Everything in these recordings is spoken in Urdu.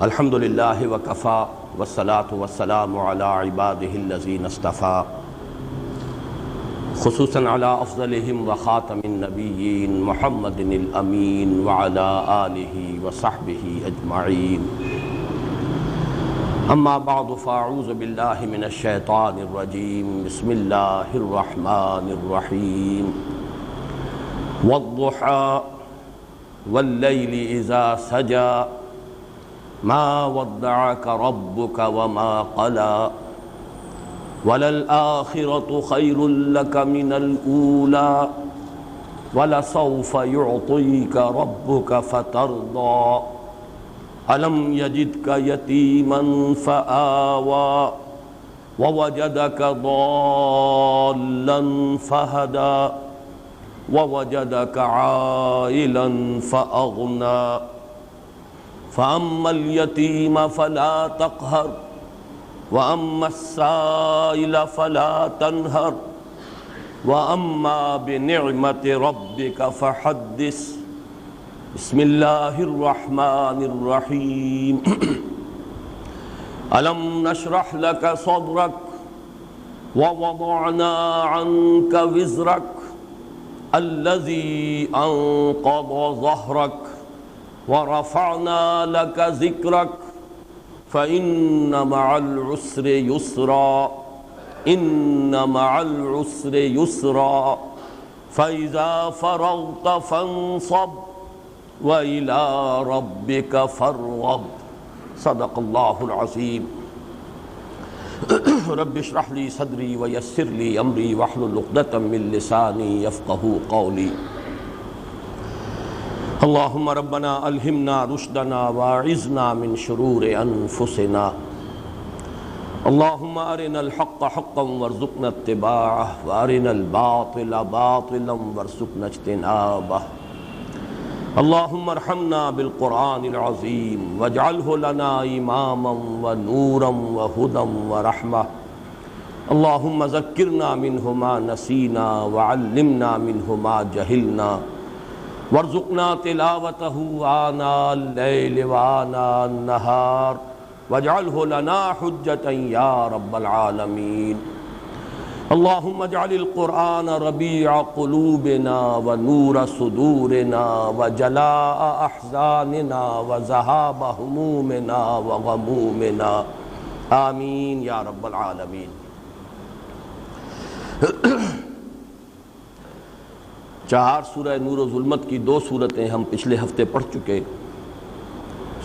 الحمد للہ وکفا والصلاة والسلام علی عباده الذین اصطفیٰ خصوصاً علی افضلہم وخاتم النبیین محمد الامین وعلی آلہ وصحبہ اجمعین اما بعد فاعوذ باللہ من الشیطان الرجیم بسم اللہ الرحمن الرحیم والضحى واللیل اذا سجا ما ودعك ربك وما قلى وللآخرة خير لك من الأولى ولسوف يعطيك ربك فترضى ألم يجدك يتيما فآوى ووجدك ضالا فهدى ووجدك عائلا فأغنى فأما اليتيم فلا تقهر وأما السائل فلا تنهر وأما بنعمة ربك فحدث بسم الله الرحمن الرحيم ألم نشرح لك صدرك ووضعنا عنك وزرك الذي أنقض ظهرك ورفعنا لك ذكرك فإن مع العسر يسرا إن مع العسر يسرا فإذا فرغت فانصب وإلى ربك فارغب صدق الله العظيم رب اشرح لي صدري ويسر لي امري واحلل عقدة من لساني يفقهوا قولي اللهم ربنا الهمنا رشدنا واعذنا من شرور انفسنا اللهم ارنا الحق حقا وارزقنا اتباعه وارنا الباطل باطلا وارزقنا اجتنابه اللهم ارحمنا بالقرآن العظيم واجعله لنا إماما ونورا وهدى ورحمة اللهم ذكرنا منه ما نسينا وعلمنا منه ما جهلنا وارزقنا تلاوته آناء الليل وآناء النهار واجعله لنا حجة يا رب العالمين اللهم اجعل القرآن ربيع قلوبنا ونور صدورنا وجلاء أحزاننا وذهاب همومنا وغمومنا آمین یا رب العالمین۔ چار سورہ نور و ظلمت کی دو سورتیں ہم پچھلے ہفتے پڑھ چکے،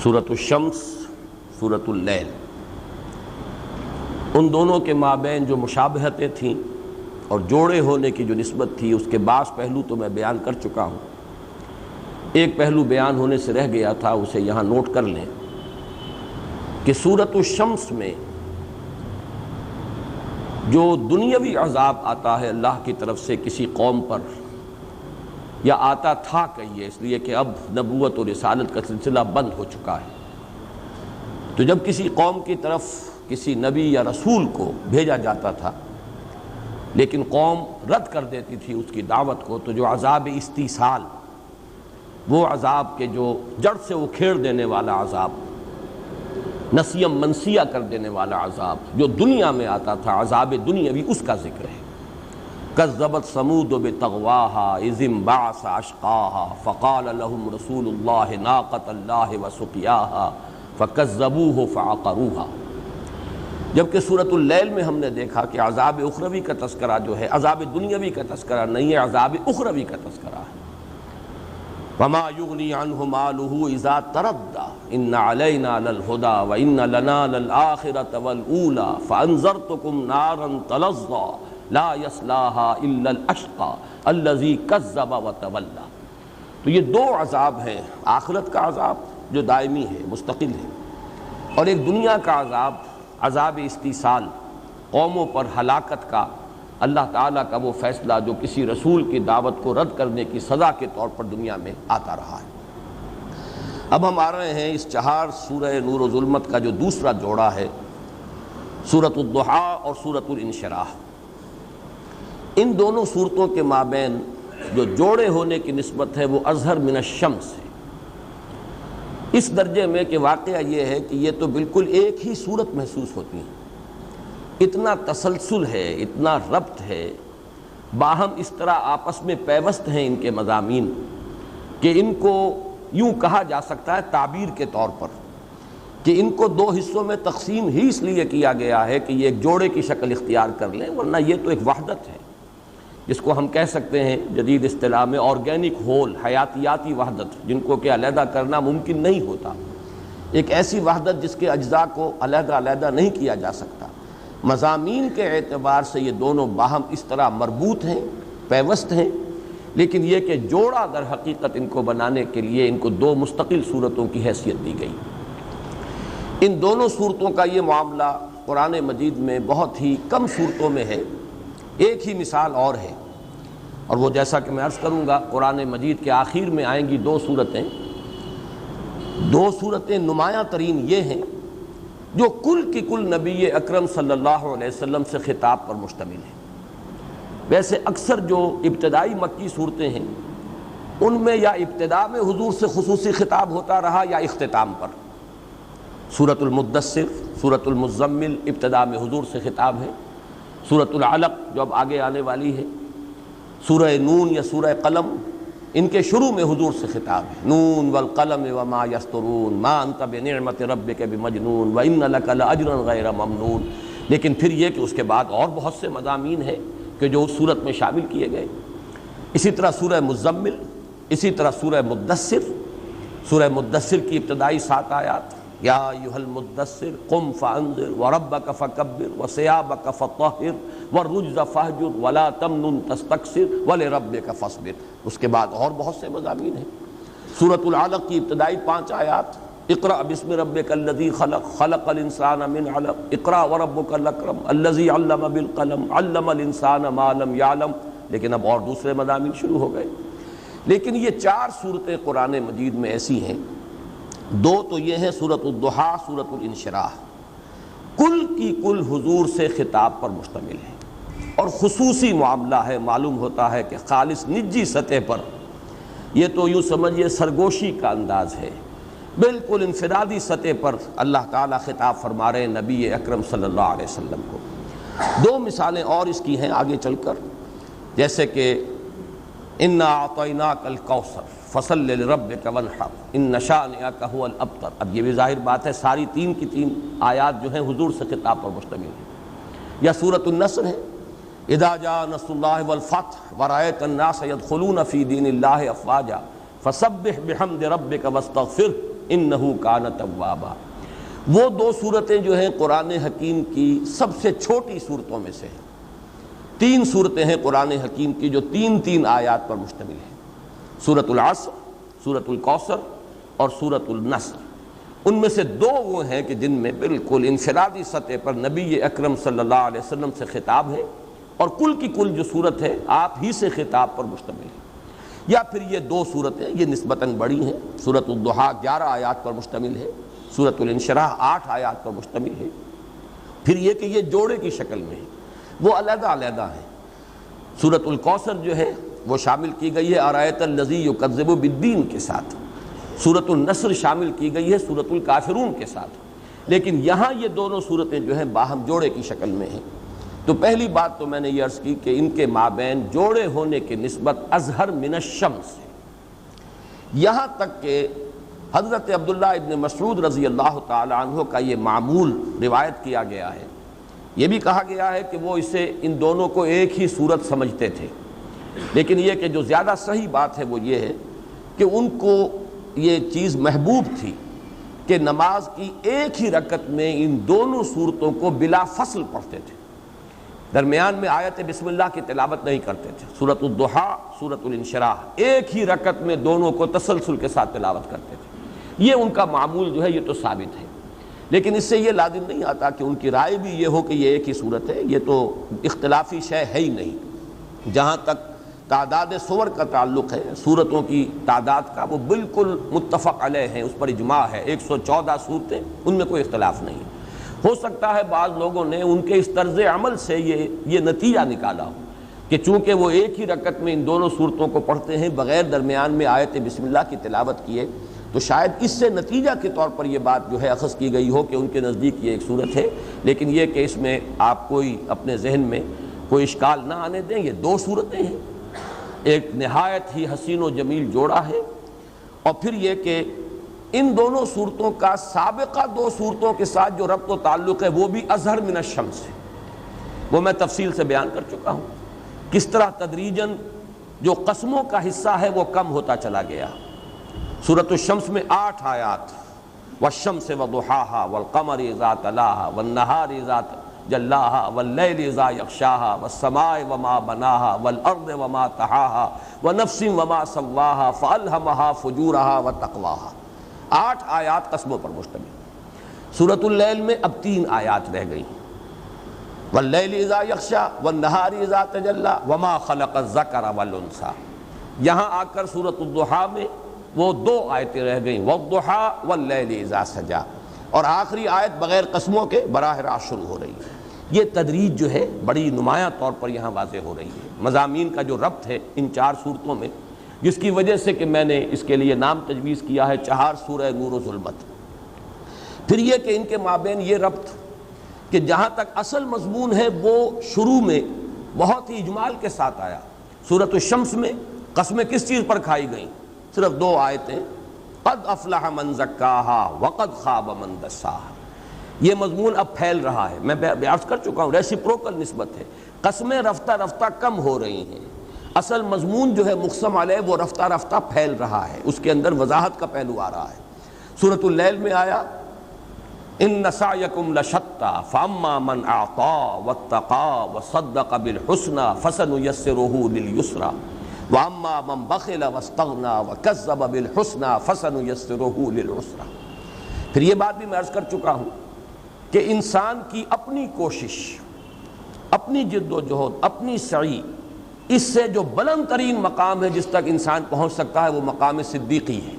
سورۃ الشمس، سورۃ اللیل۔ ان دونوں کے مابین جو مشابہتیں تھیں اور جوڑے ہونے کی جو نسبت تھی، اس کے بعض پہلو تو میں بیان کر چکا ہوں۔ ایک پہلو بیان ہونے سے رہ گیا تھا، اسے یہاں نوٹ کر لیں کہ سورۃ الشمس میں جو دنیاوی عذاب آتا ہے اللہ کی طرف سے کسی قوم پر، یا آتا تھا کہیے، اس لیے کہ اب نبوت اور رسالت کا سلسلہ بند ہو چکا ہے، تو جب کسی قوم کی طرف کسی نبی یا رسول کو بھیجا جاتا تھا لیکن قوم رد کر دیتی تھی اس کی دعوت کو، تو جو عذاب استیصال، وہ عذاب کے جو جڑ سے اکھیڑ دینے والا عذاب، نسیم منسیہ کر دینے والا عذاب جو دنیا میں آتا تھا، عذاب دنیاوی، اس کا ذکر ہے۔ کذبت ثمود بطغواها اذ انبعث اشقاها فقال لهم رسول الله ناقة الله وسقياها فكذبوه فعقروها۔ جبکہ سورۃ اللیل میں ہم نے دیکھا کہ عذاب اخروی کا تذکرہ جو ہے عذاب دنیاوی کا تذکرہ نہیں ہے، عذاب اخروی کا تذکرہ ہے۔ وما يغني عنه ماله اذا تردى ان علينا للهدى وان لنا للآخرة والأولى فانذرتكم نارا تلظى لا يصلاها الا الاشقى الذي كذب وتولى۔ تو یہ دو عذاب ہیں، آخرت کا عذاب جو دائمی ہے، مستقل ہے، اور ایک دنیا کا عذاب، عذاب استیصال، قوموں پر ہلاکت کا اللہ تعالیٰ کا وہ فیصلہ جو کسی رسول کی دعوت کو رد کرنے کی سزا کے طور پر دنیا میں آتا رہا ہے۔ اب ہم آ رہے ہیں اس چہار سورہ نور و ظلمت کا جو دوسرا جوڑا ہے، سورۃ الضحیٰ اور سورۃ الانشراح۔ ان دونوں صورتوں کے مابین جو جوڑے ہونے کی نسبت ہے وہ اظہر من الشمس ہے، اس درجے میں کہ واقعہ یہ ہے کہ یہ تو بالکل ایک ہی صورت محسوس ہوتی ہیں، اتنا تسلسل ہے، اتنا ربط ہے، باہم اس طرح آپس میں پیوست ہیں ان کے مضامین کہ ان کو یوں کہا جا سکتا ہے تعبیر کے طور پر کہ ان کو دو حصوں میں تقسیم ہی اس لیے کیا گیا ہے کہ یہ ایک جوڑے کی شکل اختیار کر لیں، ورنہ یہ تو ایک وحدت ہے جس کو ہم کہہ سکتے ہیں جدید اصطلاح میں آرگینک ہول، حیاتیاتی وحدت، جن کو کہ علیحدہ کرنا ممکن نہیں ہوتا، ایک ایسی وحدت جس کے اجزاء کو علیحدہ علیحدہ نہیں کیا جا سکتا۔ مضامین کے اعتبار سے یہ دونوں باہم اس طرح مربوط ہیں، پیوست ہیں، لیکن یہ کہ جوڑا در حقیقت ان کو بنانے کے لیے ان کو دو مستقل صورتوں کی حیثیت دی گئی۔ ان دونوں صورتوں کا یہ معاملہ قرآن مجید میں بہت ہی کم صورتوں میں ہے، ایک ہی مثال اور ہے، اور وہ جیسا کہ میں عرض کروں گا قرآن مجید کے آخر میں آئیں گی دو صورتیں نمایاں ترین یہ ہیں جو کل کی کل نبی اکرم صلی اللہ علیہ وسلم سے خطاب پر مشتمل ہے۔ ویسے اکثر جو ابتدائی مکی صورتیں ہیں ان میں یا ابتدا میں حضور سے خصوصی خطاب ہوتا رہا یا اختتام پر۔ سورۃ المدثر، سورۃ المزمل ابتدا میں حضور سے خطاب ہے، سورۃ العلق جو اب آگے آنے والی ہے، سورہ نون یا سورہ قلم ان کے شروع میں حضور سے خطاب ہے، نون والقلم وما یسطرون ما انت بنعمت ربک بمجنون وان لک لاجرا غیر ممنون۔ لیکن پھر یہ کہ اس کے بعد اور بہت سے مضامین ہیں کہ جو اس صورت میں شامل کیے گئے۔ اسی طرح سورہ مزمل، اسی طرح سورہ مدثر کی ابتدائی 7 آیات، یا ایھا المدثر قم فانذر وربک فکبر وثیابک فطہر والرجز فاہجر ولا تمنن تستکثر ولربک فاصبر۔ اس کے بعد اور بہت سے مضامین ہیں۔ سورۃ العلق کی ابتدائی 5 آیات، اقرأ بسم ربک الذی خلق خلق الانسان من علق اقرأ وربک الاکرم الذی علم بالقلم علم الانسان ما لم یعلم۔ لیکن اب اور دوسرے مضامین شروع ہو گئے۔ لیکن یہ 4 صورتیں قرآن مجید میں ایسی ہیں، دو تو یہ ہیں سورۃ الضحیٰ، سورۃ الانشراح، کل کی کل حضور سے خطاب پر مشتمل ہے اور خصوصی معاملہ ہے، معلوم ہوتا ہے کہ خالص نجی سطح پر، یہ تو یوں سمجھیے سرگوشی کا انداز ہے، بالکل انفرادی سطح پر اللہ تعالیٰ خطاب فرما رہے ہیں نبی اکرم صلی اللہ علیہ وسلم کو۔ 2 مثالیں اور اس کی ہیں آگے چل کر، جیسے کہ انا اعطیناک الکوثر فصل لربک وانحر ان شانئک ھو الابتر۔ اب یہ بھی ظاہر بات ہے ساری 3 کی 3 آیات جو ہیں حضور سے خطاب پر مشتمل ہیں۔ یا سورۃ النصر ہے، اذا جاء نصر اللہ والفتح ورأیت الناس يدخلون فی دین اللہ افواجا فسبح بحمد ربک واستغفر انہ کان توابا۔ وہ 2 صورتیں جو ہیں قرآن حکیم کی سب سے چھوٹی صورتوں میں سے ہیں۔ 3 صورتیں ہیں قرآن حکیم کی جو 3 آیات پر مشتمل ہیں، سورۃ العصر، سورۃ الکوثر اور سورۃ النصر۔ ان میں سے 2 وہ ہیں کہ جن میں بالکل انفرادی سطح پر نبی اکرم صلی اللہ علیہ وسلم سے خطاب ہے، اور کل کی کل جو صورت ہے آپ ہی سے خطاب پر مشتمل ہے۔ یا پھر یہ 2 صورتیں یہ نسبتاً بڑی ہیں، سورۃ الضحیٰ 11 آیات پر مشتمل ہے، سورۃ الانشراح 8 آیات پر مشتمل ہے۔ پھر یہ کہ یہ جوڑے کی شکل میں ہے، وہ علیحدہ علیحدہ ہیں۔ سورۃ الکوثر جو ہے وہ شامل کی گئی ہے ارأیت الذی یکذب بالدین کے ساتھ، سورۃ النصر شامل کی گئی ہے سورۃ الکافرون کے ساتھ، لیکن یہاں یہ دونوں صورتیں جو ہیں باہم جوڑے کی شکل میں ہیں۔ تو پہلی بات تو میں نے یہ عرض کی کہ ان کے مابین جوڑے ہونے کی نسبت اظہر من الشمس ہے، یہاں تک کہ حضرت عبداللہ ابن مسعود رضی اللہ تعالی عنہ کا یہ معمول روایت کیا گیا ہے، یہ بھی کہا گیا ہے کہ وہ اسے ان دونوں کو ایک ہی صورت سمجھتے تھے، لیکن یہ کہ جو زیادہ صحیح بات ہے وہ یہ ہے کہ ان کو یہ چیز محبوب تھی کہ نماز کی ایک ہی رکعت میں ان دونوں صورتوں کو بلا فصل پڑھتے تھے، درمیان میں آیت بسم اللہ کی تلاوت نہیں کرتے تھے۔ سورۃ الضحیٰ، سورۃ الانشراح ایک ہی رکعت میں دونوں کو تسلسل کے ساتھ تلاوت کرتے تھے، یہ ان کا معمول جو ہے یہ تو ثابت ہے، لیکن اس سے یہ لازم نہیں آتا کہ ان کی رائے بھی یہ ہو کہ یہ ایک ہی صورت ہے، یہ تو اختلافی شے ہے ہی نہیں۔ جہاں تک تعداد سور کا تعلق ہے، صورتوں کی تعداد کا، وہ بالکل متفق علیہ ہیں، اس پر اجماع ہے، 114 صورتیں، ان میں کوئی اختلاف نہیں۔ ہو سکتا ہے بعض لوگوں نے ان کے اس طرز عمل سے یہ نتیجہ نکالا ہو کہ چونکہ وہ ایک ہی رکعت میں ان دونوں صورتوں کو پڑھتے ہیں بغیر درمیان میں آیت بسم اللہ کی تلاوت کیے، تو شاید اس سے نتیجہ کے طور پر یہ بات جو ہے اخذ کی گئی ہو کہ ان کے نزدیک یہ ایک صورت ہے، لیکن یہ کہ اس میں آپ کوئی اپنے ذہن میں کوئی اشکال نہ آنے دیں، یہ دو صورتیں ہیں، ایک نہایت ہی حسین و جمیل جوڑا ہے، اور پھر یہ کہ ان دونوں صورتوں کا سابقہ دو صورتوں کے ساتھ جو ربط و تعلق ہے وہ بھی اظہر من الشمس ہے، وہ میں تفصیل سے بیان کر چکا ہوں، کس طرح تدریجاً جو قسموں کا حصہ ہے وہ کم ہوتا چلا گیا۔ سورۃ الشمس میں 8 آیات، والشمس وضحاها والقمر اذا تلاها والنہار اذا جلاها واللیل اذا یغشاها والسماء وما بناها والارض وما طحاها ونفس وما سواها فالہمها فجورها وتقواها، 8 آیات قسموں پر مشتمل۔ سورۃ اللیل میں اب 3 آیات رہ گئیں، واللیل اذا یغشا والنہار اذا تجلی وما خلق الذکر والانثی۔ یہاں آ کر سورۃ الضحیٰ میں وہ 2 آیتیں رہ گئیں، والضحیٰ واللیل اذا سجا، اور آخری آیت بغیر قسموں کے براہ راست شروع ہو رہی ہے۔ یہ تدریج جو ہے بڑی نمایاں طور پر یہاں واضح ہو رہی ہے، مضامین کا جو ربط ہے ان 4 صورتوں میں، جس کی وجہ سے کہ میں نے اس کے لیے نام تجویز کیا ہے 4 سورہ نور و ظلمت۔ پھر یہ کہ ان کے مابین یہ ربط کہ جہاں تک اصل مضمون ہے وہ شروع میں بہت ہی اجمال کے ساتھ آیا۔ سورۃ الشمس میں قسمیں کس چیز پر کھائی گئیں؟ صرف 2 آیتیں، قد افلح من زکاہا وقد خاب من دساہا۔ یہ مضمون اب پھیل رہا ہے، میں عرض کر چکا ہوں، ریسیپروکل نسبت ہے، قسمیں رفتہ رفتہ کم ہو رہی ہیں، اصل مضمون جو ہے مقسم علیہ وہ رفتہ رفتہ پھیل رہا ہے، اس کے اندر وضاحت کا پہلو آ رہا ہے۔ سورۃ اللیل میں آیا ان سعیکم لشتی فاما من اعطی واتقی وصدق بالحسنی فسنیسرہ للیسری واما من بخل واستغنی وکذب بالحسنی فسنیسرہ للعسری۔ پھر یہ بات بھی میں عرض کر چکا ہوں کہ انسان کی اپنی کوشش، اپنی جد و جہد، اپنی سعی، اس سے جو بلند ترین مقام ہے جس تک انسان پہنچ سکتا ہے وہ مقام صدیقی ہے،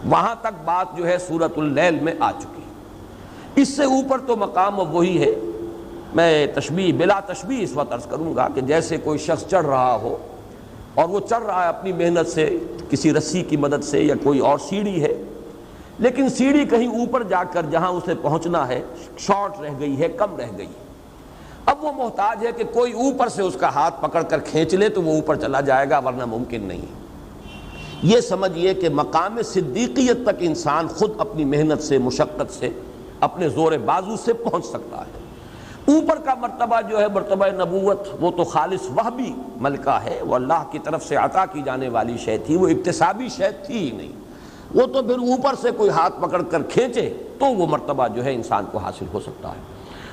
وہاں تک بات جو ہے سورۃ اللیل میں آ چکی ہے۔ اس سے اوپر تو مقام وہی ہے، میں تشبیہ بلا تشبیہ اس وقت عرض کروں گا کہ جیسے کوئی شخص چڑھ رہا ہو اور وہ چڑھ رہا ہے اپنی محنت سے، کسی رسی کی مدد سے، یا کوئی اور سیڑھی ہے، لیکن سیڑھی کہیں اوپر جا کر جہاں اسے پہنچنا ہے شارٹ رہ گئی ہے، کم رہ گئی ہے، اب وہ محتاج ہے کہ کوئی اوپر سے اس کا ہاتھ پکڑ کر کھینچ لے تو وہ اوپر چلا جائے گا، ورنہ ممکن نہیں۔ یہ سمجھیے کہ مقام صدیقیت تک انسان خود اپنی محنت سے، مشقت سے، اپنے زور بازو سے پہنچ سکتا ہے۔ اوپر کا مرتبہ جو ہے مرتبہ نبوت، وہ تو خالص وہبی ملکہ ہے، وہ اللہ کی طرف سے عطا کی جانے والی شے تھی، وہ اکتسابی شے تھی ہی نہیں، وہ تو پھر اوپر سے کوئی ہاتھ پکڑ کر کھینچے تو وہ مرتبہ جو ہے انسان کو حاصل ہو سکتا ہے،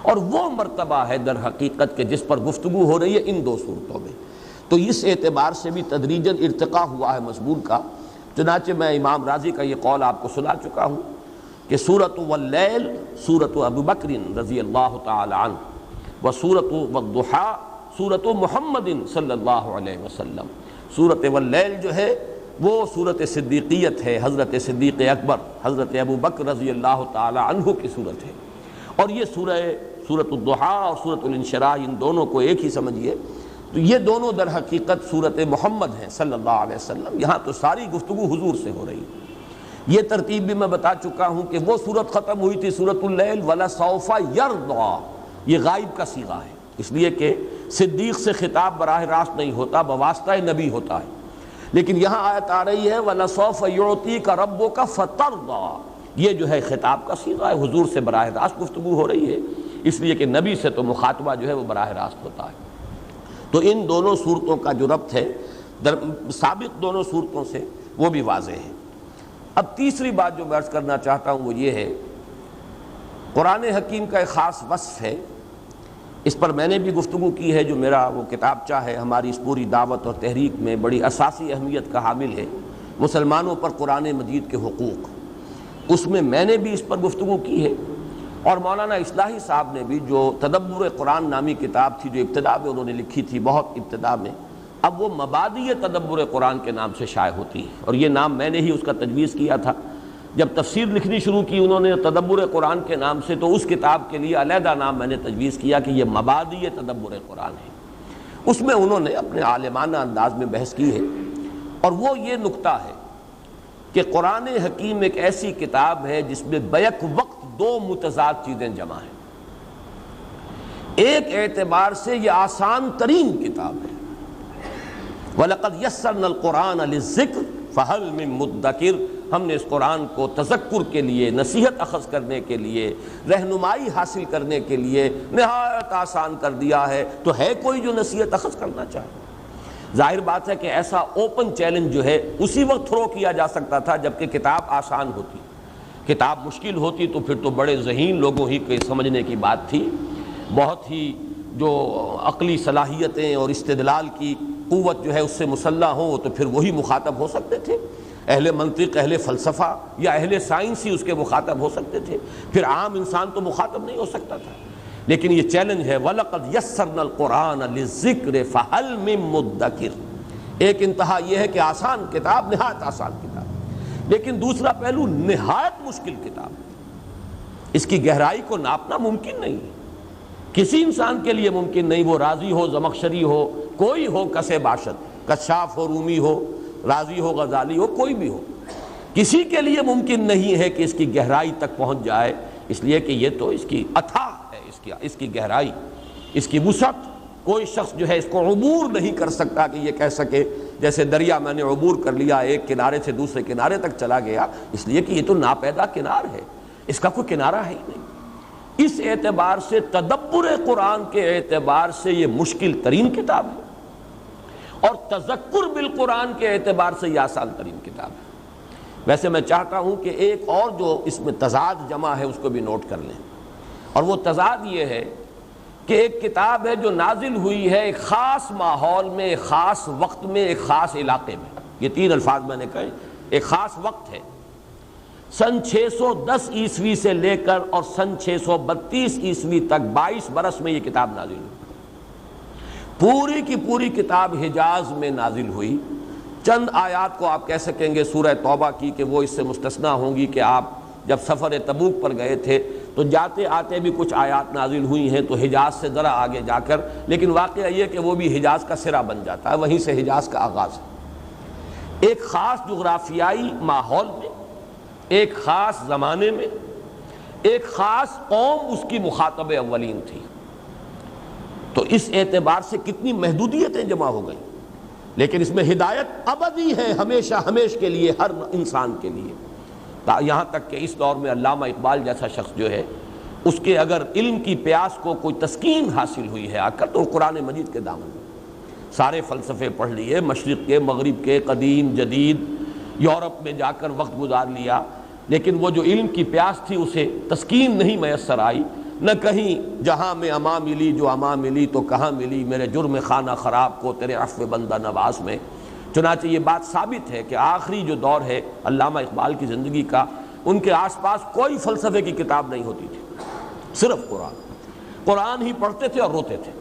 اور وہ مرتبہ ہے در حقیقت کہ جس پر گفتگو ہو رہی ہے ان 2 صورتوں میں۔ تو اس اعتبار سے بھی تدریجاً ارتقاء ہوا ہے مضمون کا، چنانچہ میں امام راضی کا یہ قول آپ کو سنا چکا ہوں کہ سورۃ واللیل سورۃ ابو بکر رضی اللہ تعالی عنہ، و سورۃ والضحیٰ سورۃ محمد صلی اللہ علیہ وسلم۔ سورۃ واللیل جو ہے وہ سورۃ صدیقیت ہے، حضرت صدیق اکبر حضرت ابو بکر رضی اللہ تعالی عنہ کی صورت ہے، اور یہ سورۃ الضحیٰ اور سورۃ الانشراح ان دونوں کو ایک ہی سمجھیے، تو یہ دونوں در حقیقت سورۃ محمد ہیں صلی اللہ علیہ وسلم۔ یہاں تو ساری گفتگو حضور سے ہو رہی ہے۔ یہ ترتیب بھی میں بتا چکا ہوں کہ وہ صورت ختم ہوئی تھی سورۃ اللیل وَلَسَوْفَ يَرْضَىٰ، یہ غائب کا صیغہ ہے، اس لیے کہ صدیق سے خطاب براہ راست نہیں ہوتا، بواسطہ نبی ہوتا ہے، لیکن یہاں آیت آ رہی ہے وَلَسَوْفَ يُعْطِيكَ رَبُّكَ فَتَرْضَىٰ، یہ جو ہے خطاب کا صیغہ ہے، حضور سے براہ راست گفتگو ہو رہی ہے، اس لیے کہ نبی سے تو مخاطبہ جو ہے وہ براہ راست ہوتا ہے۔ تو ان دونوں صورتوں کا جو ربط ہے سابق دونوں صورتوں سے وہ بھی واضح ہے۔ اب تیسری بات جو میں عرض کرنا چاہتا ہوں وہ یہ ہے، قرآن حکیم کا ایک خاص وصف ہے، اس پر میں نے بھی گفتگو کی ہے، جو میرا وہ کتابچہ ہے ہماری اس پوری دعوت اور تحریک میں بڑی اساسی اہمیت کا حامل ہے، مسلمانوں پر قرآن مجید کے حقوق، اس میں میں نے بھی اس پر گفتگو کی ہے، اور مولانا اصلاحی صاحب نے بھی جو تدبر قرآن نامی کتاب تھی جو ابتدا میں انہوں نے لکھی تھی، بہت ابتدا میں، اب وہ مبادئ تدبر قرآن کے نام سے شائع ہوتی ہے، اور یہ نام میں نے ہی اس کا تجویز کیا تھا۔ جب تفسیر لکھنی شروع کی انہوں نے تدبر قرآن کے نام سے، تو اس کتاب کے لیے علیحدہ نام میں نے تجویز کیا کہ یہ مبادئ تدبر قرآن ہے۔ اس میں انہوں نے اپنے عالمانہ انداز میں بحث کی ہے، اور وہ یہ نکتہ ہے کہ قرآن حکیم ایک ایسی کتاب ہے جس میں بیک وقت دو متضاد چیزیں جمع ہیں۔ ایک اعتبار سے یہ آسان ترین کتاب ہے، وَلَقَدْ يَسَّرْنَا الْقُرْآنَ لِلذِّكْرِ فَهَلْ مِن مُدَّكِرٍ، ہم نے اس قرآن کو تذکر کے لیے، نصیحت اخذ کرنے کے لیے، رہنمائی حاصل کرنے کے لیے نہایت آسان کر دیا ہے، تو ہے کوئی جو نصیحت اخذ کرنا چاہے؟ ظاہر بات ہے کہ ایسا اوپن چیلنج جو ہے اسی وقت تھرو کیا جا سکتا تھا جبکہ کتاب آسان ہوتی، کتاب مشکل ہوتی تو پھر تو بڑے ذہین لوگوں ہی کے سمجھنے کی بات تھی، بہت ہی جو عقلی صلاحیتیں اور استدلال کی قوت جو ہے اس سے مسلح ہو تو پھر وہی مخاطب ہو سکتے تھے، اہل منطق، اہل فلسفہ یا اہل سائنس ہی اس کے مخاطب ہو سکتے تھے، پھر عام انسان تو مخاطب نہیں ہو سکتا تھا۔ لیکن یہ چیلنج ہے وَلَقَدْ يَسَّرْنَا الْقُرْآنَ لِلذِّكْرِ فَهَلْ مِن مُدَّكِرٍ۔ ایک انتہا یہ ہے کہ آسان کتاب، نہایت آسان کتاب، لیکن دوسرا پہلو نہایت مشکل کتاب، اس کی گہرائی کو ناپنا ممکن نہیں ہے، کسی انسان کے لیے ممکن نہیں، وہ رازی ہو، زمخشری ہو، کوئی ہو، کسے باشد، کشاف ہو، رومی ہو، رازی ہو، غزالی ہو، کوئی بھی ہو، کسی کے لیے ممکن نہیں ہے کہ اس کی گہرائی تک پہنچ جائے، اس لیے کہ یہ تو اس کی اتھاہ ہے، اس کی گہرائی، اس کی وسعت، کوئی شخص جو ہے اس کو عبور نہیں کر سکتا کہ یہ کہہ سکے جیسے دریا میں نے عبور کر لیا، ایک کنارے سے دوسرے کنارے تک چلا گیا، اس لیے کہ یہ تو ناپیدا کنار ہے، اس کا کوئی کنارہ ہے ہی نہیں۔ اس اعتبار سے تدبر قرآن کے اعتبار سے یہ مشکل ترین کتاب ہے، اور تذکر بالقرآن کے اعتبار سے یہ آسان ترین کتاب ہے۔ ویسے میں چاہتا ہوں کہ ایک اور جو اس میں تضاد جمع ہے اس کو بھی نوٹ کر لیں، اور وہ تضاد یہ ہے کہ ایک کتاب ہے جو نازل ہوئی ہے ایک خاص ماحول میں، ایک خاص وقت میں، ایک خاص علاقے میں، یہ تین الفاظ میں نے کہے، ایک خاص وقت ہے، سن 610 عیسوی سے لے کر اور سن 632 عیسوی تک 22 برس میں یہ کتاب نازل ہوئی، پوری کی پوری کتاب حجاز میں نازل ہوئی۔ چند آیات کو آپ کہہ سکیں گے سورہ توبہ کی کہ وہ اس سے مستثنیٰ ہوں گی کہ آپ جب سفر تبوک پر گئے تھے تو جاتے آتے بھی کچھ آیات نازل ہوئی ہیں تو حجاز سے ذرا آگے جا کر، لیکن واقعہ یہ کہ وہ بھی حجاز کا سرا بن جاتا ہے، وہیں سے حجاز کا آغاز ہے۔ ایک خاص جغرافیائی ماحول میں، ایک خاص زمانے میں، ایک خاص قوم اس کی مخاطب اولین تھی، تو اس اعتبار سے کتنی محدودیتیں جمع ہو گئیں، لیکن اس میں ہدایت ابدی ہے، ہمیشہ ہمیش کے لیے، ہر انسان کے لیے، یہاں تک کہ اس دور میں علامہ اقبال جیسا شخص جو ہے اس کے اگر علم کی پیاس کو کوئی تسکین حاصل ہوئی ہے آ کر تو قرآن مجید کے دامن میں، سارے فلسفے پڑھ لیے، مشرق کے، مغرب کے، قدیم جدید، یورپ میں جا کر وقت گزار لیا، لیکن وہ جو علم کی پیاس تھی اسے تسکین نہیں میسر آئی، نہ کہیں جہاں میں اماں ملی جو اماں ملی تو کہاں ملی میرے جرم خانہ خراب کو تیرے عفو بندہ نواز میں۔ چنانچہ یہ بات ثابت ہے کہ آخری جو دور ہے علامہ اقبال کی زندگی کا، ان کے آس پاس کوئی فلسفے کی کتاب نہیں ہوتی تھی، صرف قرآن ہی پڑھتے تھے اور روتے تھے۔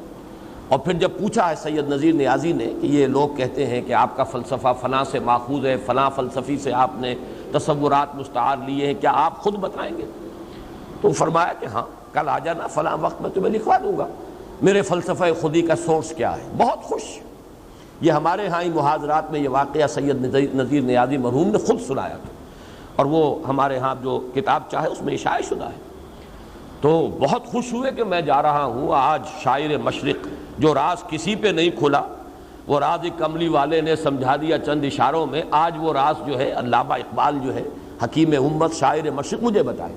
اور پھر جب پوچھا ہے سید نذیر نیازی نے کہ یہ لوگ کہتے ہیں کہ آپ کا فلسفہ فلاں سے ماخوذ ہے، فلاں فلسفی سے آپ نے تصورات مستعار لیے ہیں، کیا آپ خود بتائیں گے؟ تو فرمایا کہ ہاں، کل آ جانا فلاں وقت میں تمہیں لکھوا دوں گا میرے فلسفہ خودی کا سورس کیا ہے۔ بہت خوش، یہ ہمارے ہاں ہی محاضرات میں یہ واقعہ سید نذیر نیازی مرحوم نے خود سنایا تھا، اور وہ ہمارے ہاں جو کتاب چاہے اس میں اشاعہ شدہ ہے۔ تو بہت خوش ہوئے کہ میں جا رہا ہوں آج شاعر مشرق، جو راز کسی پہ نہیں کھلا، وہ راز کملی والے نے سمجھا دیا چند اشاروں میں، آج وہ راز جو ہے علامہ اقبال جو ہے حکیم امت شاعر مشرق مجھے بتائے۔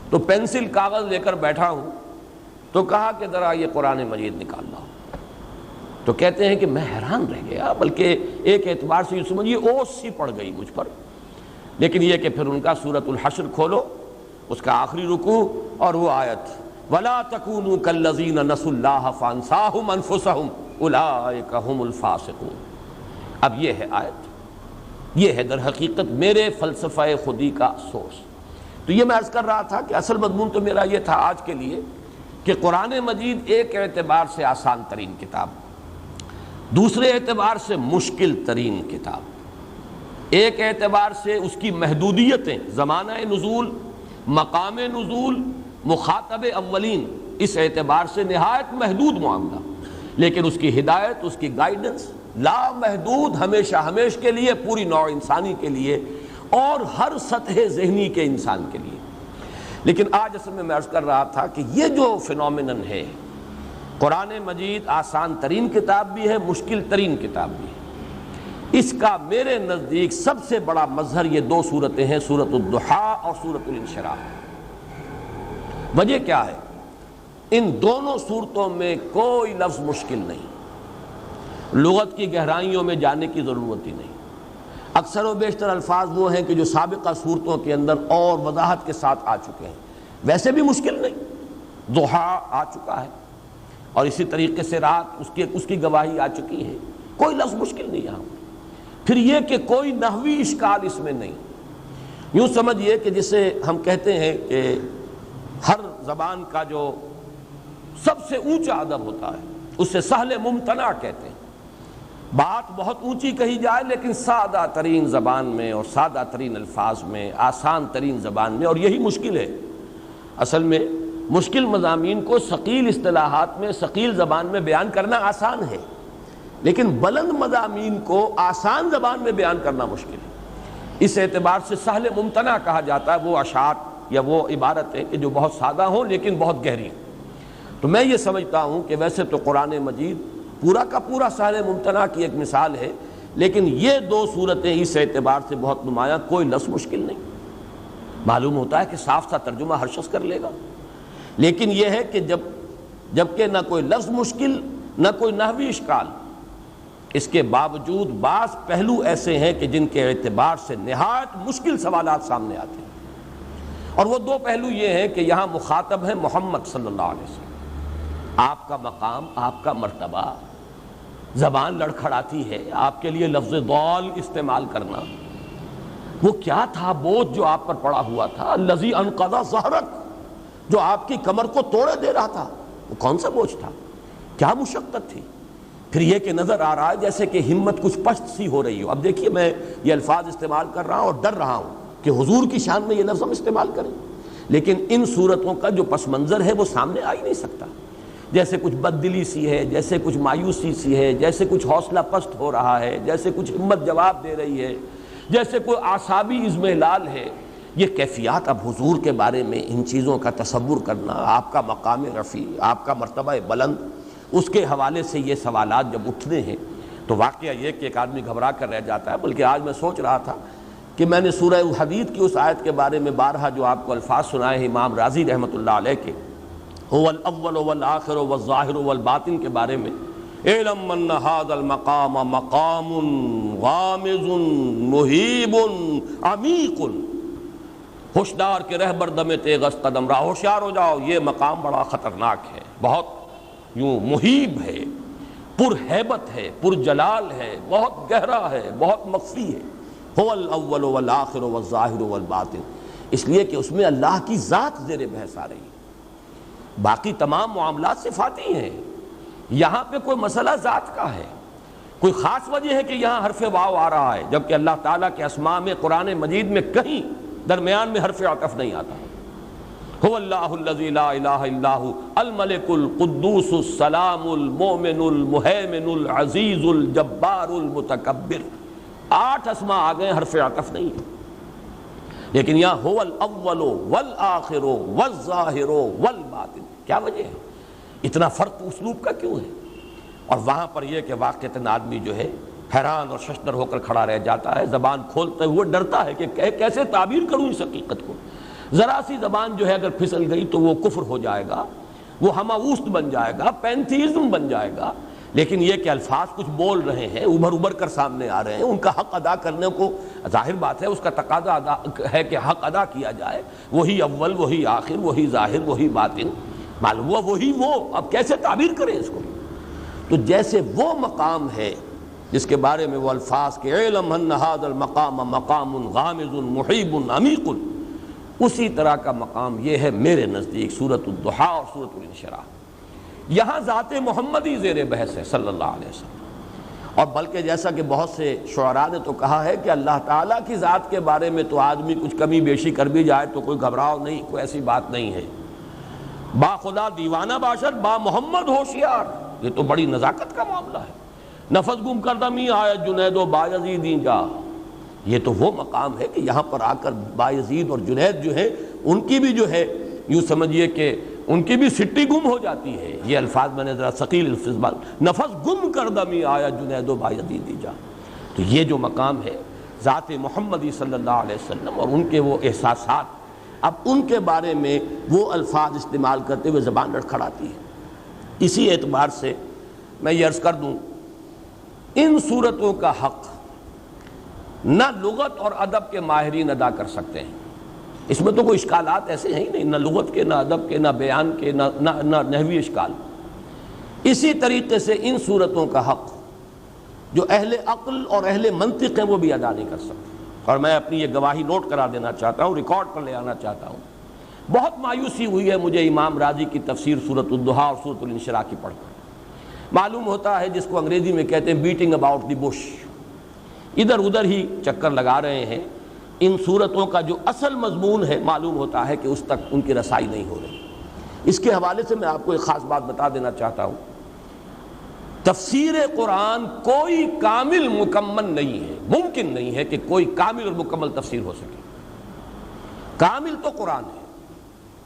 تو پینسل کاغذ لے کر بیٹھا ہوں تو کہا کہ ذرا یہ قرآن مجید نکال لاؤ، تو کہتے ہیں کہ میں حیران رہ گیا، بلکہ ایک اعتبار سے یہ سمجھیے اوس سی پڑ گئی مجھ پر، لیکن یہ کہ پھر ان کا سورۃ الحشر کھولو، اس کا آخری رکوع اور وہ آیت وَلَا تَكُونُوا كَالَّذِينَ نَسُوا اللَّهَ فَأَنسَاهُمْ أَنفُسَهُمْ أُولَٰئِكَ هُمُ الْفَاسِقُونَ۔ اب یہ ہے آیت، یہ ہے در حقیقت میرے فلسفہ خودی کا سورس۔ تو یہ میں عرض کر رہا تھا کہ اصل مضمون تو میرا یہ تھا آج کے لیے کہ قرآن مجید ایک اعتبار سے آسان ترین کتاب، دوسرے اعتبار سے مشکل ترین کتاب، ایک اعتبار سے اس کی محدودیتیں، زمانہ نزول، مقام نزول، مخاطب اولین، اس اعتبار سے نہایت محدود معاملہ، لیکن اس کی ہدایت، اس کی گائیڈنس لامحدود، ہمیشہ ہمیش کے لیے، پوری نوع انسانی کے لیے، اور ہر سطح ذہنی کے انسان کے لیے۔ لیکن آج اصل میں عرض کر رہا تھا کہ یہ جو فینومینن ہے، قرآن مجید آسان ترین کتاب بھی ہے، مشکل ترین کتاب بھی ہے، اس کا میرے نزدیک سب سے بڑا مظہر یہ دو صورتیں ہیں، سورۃ الضحیٰ اور سورۃ الانشراح۔ وجہ کیا ہے؟ ان دونوں صورتوں میں کوئی لفظ مشکل نہیں، لغت کی گہرائیوں میں جانے کی ضرورت ہی نہیں، اکثر و بیشتر الفاظ وہ ہیں کہ جو سابقہ صورتوں کے اندر اور وضاحت کے ساتھ آ چکے ہیں، ویسے بھی مشکل نہیں، ضحیٰ آ چکا ہے اور اسی طریقے سے رات اس کی گواہی آ چکی ہے، کوئی لفظ مشکل نہیں یہاں۔ پھر یہ کہ کوئی نحوی اشکال اس میں نہیں، یوں سمجھیے کہ جسے ہم کہتے ہیں کہ ہر زبان کا جو سب سے اونچا ادب ہوتا ہے اسے سہل ممتنع کہتے ہیں، بات بہت اونچی کہی جائے لیکن سادہ ترین زبان میں اور سادہ ترین الفاظ میں، آسان ترین زبان میں، اور یہی مشکل ہے۔ اصل میں مشکل مضامین کو ثقیل اصطلاحات میں، ثقیل زبان میں بیان کرنا آسان ہے، لیکن بلند مضامین کو آسان زبان میں بیان کرنا مشکل ہے۔ اس اعتبار سے سہل ممتنع کہا جاتا ہے وہ اشعار یا وہ عبارتیں کہ جو بہت سادہ ہوں لیکن بہت گہری ہوں۔ تو میں یہ سمجھتا ہوں کہ ویسے تو قرآن مجید پورا کا پورا سہل ممتنع کی ایک مثال ہے، لیکن یہ دو صورتیں اس اعتبار سے بہت نمایاں، کوئی لفظ مشکل نہیں۔ معلوم ہوتا ہے کہ صاف سا ترجمہ ہر شخص کر لے گا، لیکن یہ ہے کہ جبکہ نہ کوئی لفظ مشکل نہ کوئی نحوی اشکال، اس کے باوجود بعض پہلو ایسے ہیں کہ جن کے اعتبار سے نہایت مشکل سوالات سامنے آتے ہیں، اور وہ دو پہلو یہ ہیں کہ یہاں مخاطب ہے محمد صلی اللہ علیہ وسلم، آپ کا مقام، آپ کا مرتبہ، زبان لڑکھڑاتی ہے آپ کے لیے لفظ ضال استعمال کرنا۔ وہ کیا تھا بوجھ جو آپ پر پڑا ہوا تھا؟ الذی انقض ظہرک، جو آپ کی کمر کو توڑے دے رہا تھا، وہ کون سا بوجھ تھا؟ کیا مشقت تھی؟ پھر یہ کہ نظر آ رہا ہے جیسے کہ ہمت کچھ پست سی ہو رہی ہو۔ اب دیکھیے میں یہ الفاظ استعمال کر رہا ہوں اور ڈر رہا ہوں کہ حضور کی شان میں یہ لفظ ہم استعمال کریں، لیکن ان صورتوں کا جو پس منظر ہے وہ سامنے آ ہی نہیں سکتا۔ جیسے کچھ بددلی سی ہے، جیسے کچھ مایوسی سی ہے، جیسے کچھ حوصلہ پست ہو رہا ہے، جیسے کچھ ہمت جواب دے رہی ہے، جیسے کوئی اعصابی اضمحلال ہے۔ یہ کیفیات اب حضور کے بارے میں ان چیزوں کا تصور کرنا، آپ کا مقام رفیع، آپ کا مرتبہ بلند، اس کے حوالے سے یہ سوالات جب اٹھتے ہیں تو واقعہ یہ کہ ایک آدمی گھبرا کر رہ جاتا ہے۔ بلکہ آج میں سوچ رہا تھا کہ میں نے سورہ الحدید کی اس آیت کے بارے میں بارہا جو آپ کو الفاظ سنائے ہیں امام رازی رحمۃ اللہ علیہ کے، هو الاول والآخر والظاہر والباطن کے بارے میں، اعلم ان هذا المقام مقام غامض مہیب عمیق، ہوشدار کے رہبر دم تیغ قدم راہ، ہوشیار ہو جاؤ، یہ مقام بڑا خطرناک ہے، بہت یوں مہیب ہے، پر ہیبت ہے، پر جلال ہے، بہت گہرا ہے، بہت مخفی ہے۔ هو الاول والآخر والظاہر والباطن، اس لیے کہ اس میں اللہ کی ذات زیر بحث آ رہی ہے، باقی تمام معاملات صفاتی ہیں، یہاں پہ کوئی مسئلہ ذات کا ہے۔ کوئی خاص وجہ ہے کہ یہاں حرف واو آ رہا ہے جبکہ اللہ تعالیٰ کے اسماء میں قرآن مجید میں کہیں درمیان میں حرف عطف نہیں آتا۔ هو اللہ الذی لا الہ الا هو الملک القدوس السلام المؤمن المہیمن العزیز الجبار المتکبر، 8 اسماء آ گئے، حرف عطف نہیں ہے۔ لیکن یہاں هو الاول والآخر والظاہر والباطن، کیا وجہ ہے؟ اتنا فرق اسلوب کا کیوں ہے؟ اور وہاں پر یہ کہ واقعتاً آدمی جو ہے حیران اور ششدر ہو کر کھڑا رہ جاتا ہے، زبان کھولتے ہوئے ڈرتا ہے کہ کیسے تعبیر کروں اس حقیقت کو۔ ذرا سی زبان جو ہے اگر پھسل گئی تو وہ کفر ہو جائے گا، وہ ہماوست بن جائے گا، پینتھیزم بن جائے گا۔ لیکن یہ کہ الفاظ کچھ بول رہے ہیں، ابھر کر سامنے آ رہے ہیں، ان کا حق ادا کرنے کو ظاہر بات ہے اس کا تقاضا ہے کہ حق ادا کیا جائے، وہی اول وہی آخر وہی ظاہر وہی باطن، معلوم ہوا وہی وہ، اب کیسے تعبیر کریں اس کو؟ تو جیسے وہ مقام ہے جس کے بارے میں وہ الفاظ کہ اعلم ان ھذا المقام مقام غامض محیب عمیق، اسی طرح کا مقام یہ ہے میرے نزدیک سورۃ الضحیٰ اور سورۃ الانشراح۔ یہاں ذات محمدی زیر بحث ہے صلی اللہ علیہ وسلم، اور بلکہ جیسا کہ بہت سے شعراء نے تو کہا ہے کہ اللہ تعالیٰ کی ذات کے بارے میں تو آدمی کچھ کمی بیشی کر بھی جائے تو کوئی گھبراؤ نہیں، کوئی ایسی بات نہیں ہے، با خدا دیوانہ باشد با محمد ہوشیار، یہ تو بڑی نزاکت کا معاملہ ہے۔ نفس گم کردمی آیت جنید و بایزیدیں جا، یہ تو وہ مقام ہے کہ یہاں پر آ کر بایزید اور جنید جو ہے ان کی بھی جو ہے یوں سمجھیے کہ ان کی بھی سٹی گم ہو جاتی ہے. یہ الفاظ میں نے ذرا ثقیل الفاظ، نفس گم کردمی آیا جنید و بایزیدی جا. تو یہ جو مقام ہے ذات محمدی صلی اللہ علیہ وسلم اور ان کے وہ احساسات، اب ان کے بارے میں وہ الفاظ استعمال کرتے ہوئے زبان لڑکھڑاتی ہے. اسی اعتبار سے میں یہ عرض کر دوں، ان صورتوں کا حق نہ لغت اور ادب کے ماہرین ادا کر سکتے ہیں. اس میں تو کوئی اشکالات ایسے ہیں ہی نہیں، نہ لغت کے، نہ ادب کے، نہ بیان کے، نہ نحوی اشکال. اسی طریقے سے ان صورتوں کا حق جو اہل عقل اور اہل منطق ہیں وہ بھی ادا نہیں کر سکتے. اور میں اپنی یہ گواہی نوٹ کرا دینا چاہتا ہوں، ریکارڈ پر لے آنا چاہتا ہوں. بہت مایوسی ہوئی ہے مجھے امام راضی کی تفسیر سورۃ الضحیٰ اور سورۃ الانشراح کی پڑھ کر. معلوم ہوتا ہے جس کو انگریزی میں کہتے ہیں بیٹنگ اباؤٹ دی بش، ادھر ادھر ہی چکر لگا رہے ہیں. ان صورتوں کا جو اصل مضمون ہے معلوم ہوتا ہے کہ اس تک ان کی رسائی نہیں ہو رہی. اس کے حوالے سے میں آپ کو ایک خاص بات بتا دینا چاہتا ہوں. تفسیر قرآن کوئی کامل مکمل نہیں ہے، ممکن نہیں ہے کہ کوئی کامل اور مکمل تفسیر ہو سکے. کامل تو قرآن ہے،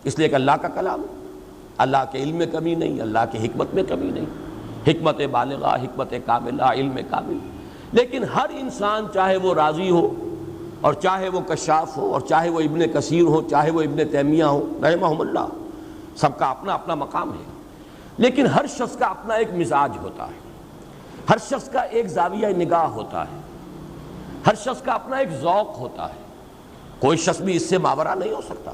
اس لیے کہ اللہ کا کلام ہے. اللہ کے علم میں کمی نہیں، اللہ کی حکمت میں کمی نہیں، حکمت بالغہ، حکمت کاملہ، علم کامل. لیکن ہر انسان چاہے وہ راضی ہو اور چاہے وہ کشاف ہو اور چاہے وہ ابن کثیر ہو، چاہے وہ ابن تیمیہ ہو رحمہم اللہ، سب کا اپنا اپنا مقام ہے. لیکن ہر شخص کا اپنا ایک مزاج ہوتا ہے، ہر شخص کا ایک زاویہ نگاہ ہوتا ہے، ہر شخص کا اپنا ایک ذوق ہوتا ہے. کوئی شخص بھی اس سے ماورا نہیں ہو سکتا.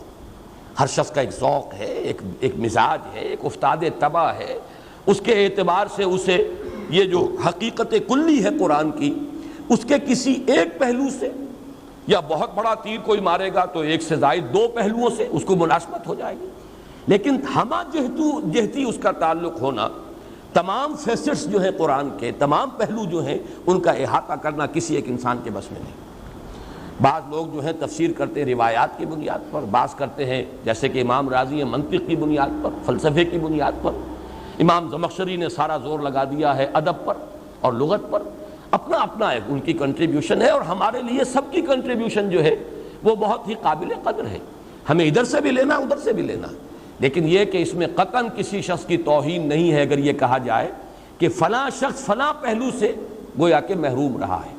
ہر شخص کا ایک ذوق ہے، ایک مزاج ہے، ایک افتاد طبع ہے. اس کے اعتبار سے اسے یہ جو حقیقت کلی ہے قرآن کی، اس کے کسی ایک پہلو سے یا بہت بڑا تیر کوئی مارے گا تو ایک سے زائد دو پہلوؤں سے اس کو مناسبت ہو جائے گی. لیکن ہمہ جہتی اس کا تعلق ہونا، تمام فیسٹس جو ہیں قرآن کے، تمام پہلو جو ہیں ان کا احاطہ کرنا کسی ایک انسان کے بس میں نہیں. بعض لوگ جو ہیں تفسیر کرتے ہیں روایات کی بنیاد پر، بعض کرتے ہیں جیسے کہ امام راضی ہیں منطق کی بنیاد پر، فلسفے کی بنیاد پر. امام زمخشری نے سارا زور لگا دیا ہے ادب پر اور لغت پر. اپنا اپنا ہے، ان کی کنٹریبیوشن ہے، اور ہمارے لیے سب کی کنٹریبیوشن جو ہے وہ بہت ہی قابل قدر ہے. ہمیں ادھر سے بھی لینا، ادھر سے بھی لینا. لیکن یہ کہ اس میں قطعاً کسی شخص کی توہین نہیں ہے اگر یہ کہا جائے کہ فلاں شخص فلاں پہلو سے گویا کہ محروم رہا ہے،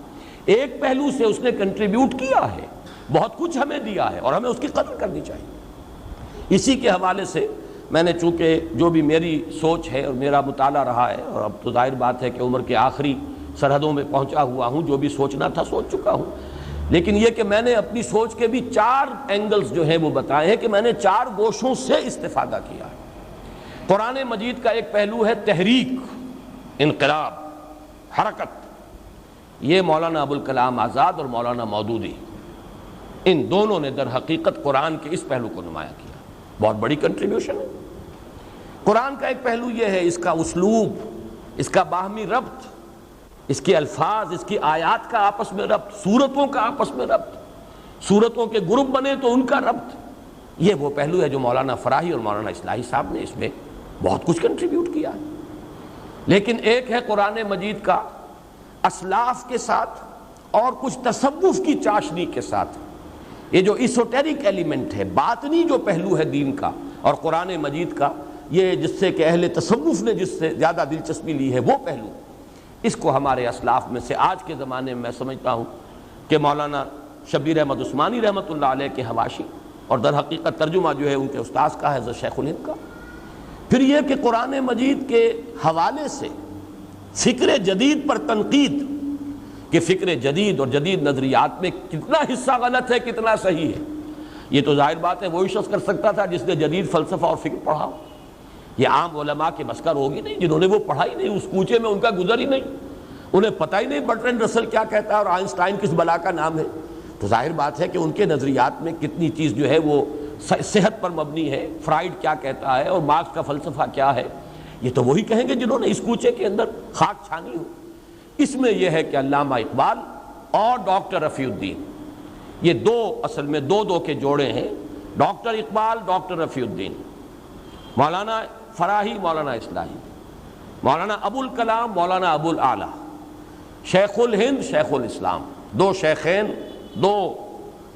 ایک پہلو سے اس نے کنٹریبیوٹ کیا ہے، بہت کچھ ہمیں دیا ہے اور ہمیں اس کی قدر کرنی چاہیے. اسی کے حوالے سے میں نے چونکہ جو بھی میری سوچ ہے اور میرا مطالعہ رہا ہے، اور اب تو ظاہر بات ہے کہ عمر کے آخری سرحدوں میں پہنچا ہوا ہوں، جو بھی سوچنا تھا سوچ چکا ہوں. لیکن یہ کہ میں نے اپنی سوچ کے بھی 4 اینگلز جو ہیں وہ بتائے ہیں کہ میں نے 4 گوشوں سے استفادہ کیا ہے. قرآن مجید کا ایک پہلو ہے تحریک، انقلاب، حرکت. یہ مولانا ابوالکلام آزاد اور مولانا مودودی، ان دونوں نے در حقیقت قرآن کے اس پہلو کو نمایاں کیا. بہت بڑی کنٹریبیوشن ہے. قرآن کا ایک پہلو یہ ہے اس کا اسلوب، اس کا باہمی ربط، اس کے الفاظ، اس کی آیات کا آپس میں ربط، سورتوں کا آپس میں ربط، سورتوں کے گروپ بنے تو ان کا ربط. یہ وہ پہلو ہے جو مولانا فراہی اور مولانا اصلاحی صاحب نے اس میں بہت کچھ کنٹریبیوٹ کیا ہے. لیکن ایک ہے قرآن مجید کا اسلاف کے ساتھ اور کچھ تصوف کی چاشنی کے ساتھ، یہ جو ایسوٹیرک ایلیمنٹ ہے، باطنی جو پہلو ہے دین کا اور قرآن مجید کا، یہ جس سے کہ اہل تصوف نے جس سے زیادہ دلچسپی لی ہے وہ پہلو، اس کو ہمارے اسلاف میں سے آج کے زمانے میں سمجھتا ہوں کہ مولانا شبیر احمد عثمانی رحمۃ اللہ علیہ کے حواشی اور در حقیقت ترجمہ جو ہے ان کے استاذ کا ہے حضرت شیخ الہند کا. پھر یہ کہ قرآن مجید کے حوالے سے فکر جدید پر تنقید، کہ فکر جدید اور جدید نظریات میں کتنا حصہ غلط ہے، کتنا صحیح ہے. یہ تو ظاہر بات ہے وہی شخص کر سکتا تھا جس نے جدید فلسفہ اور فکر پڑھا ہو. یہ عام علماء کے بس کا ہوگی نہیں جنہوں نے وہ پڑھا ہی نہیں، اس کوچے میں ان کا گزر ہی نہیں، انہیں پتہ ہی نہیں برٹرینڈ رسل کیا کہتا ہے اور آئنسٹائن کس بلا کا نام ہے. تو ظاہر بات ہے کہ ان کے نظریات میں کتنی چیز جو ہے وہ صحت پر مبنی ہے، فرائیڈ کیا کہتا ہے اور مارکس کا فلسفہ کیا ہے. یہ تو وہی کہیں گے جنہوں نے اس کوچے کے اندر خاک چھانی ہو. اس میں یہ ہے کہ علامہ اقبال اور ڈاکٹر رفیع الدین، یہ دو اصل میں دو کے جوڑے ہیں، ڈاکٹر اقبال، ڈاکٹر رفیع الدین، مولانا فراہی، مولانا اصلاحی، مولانا ابوالکلام، مولانا ابوالاعلیٰ، شیخ الہند، شیخ الاسلام، 2 شیخین دو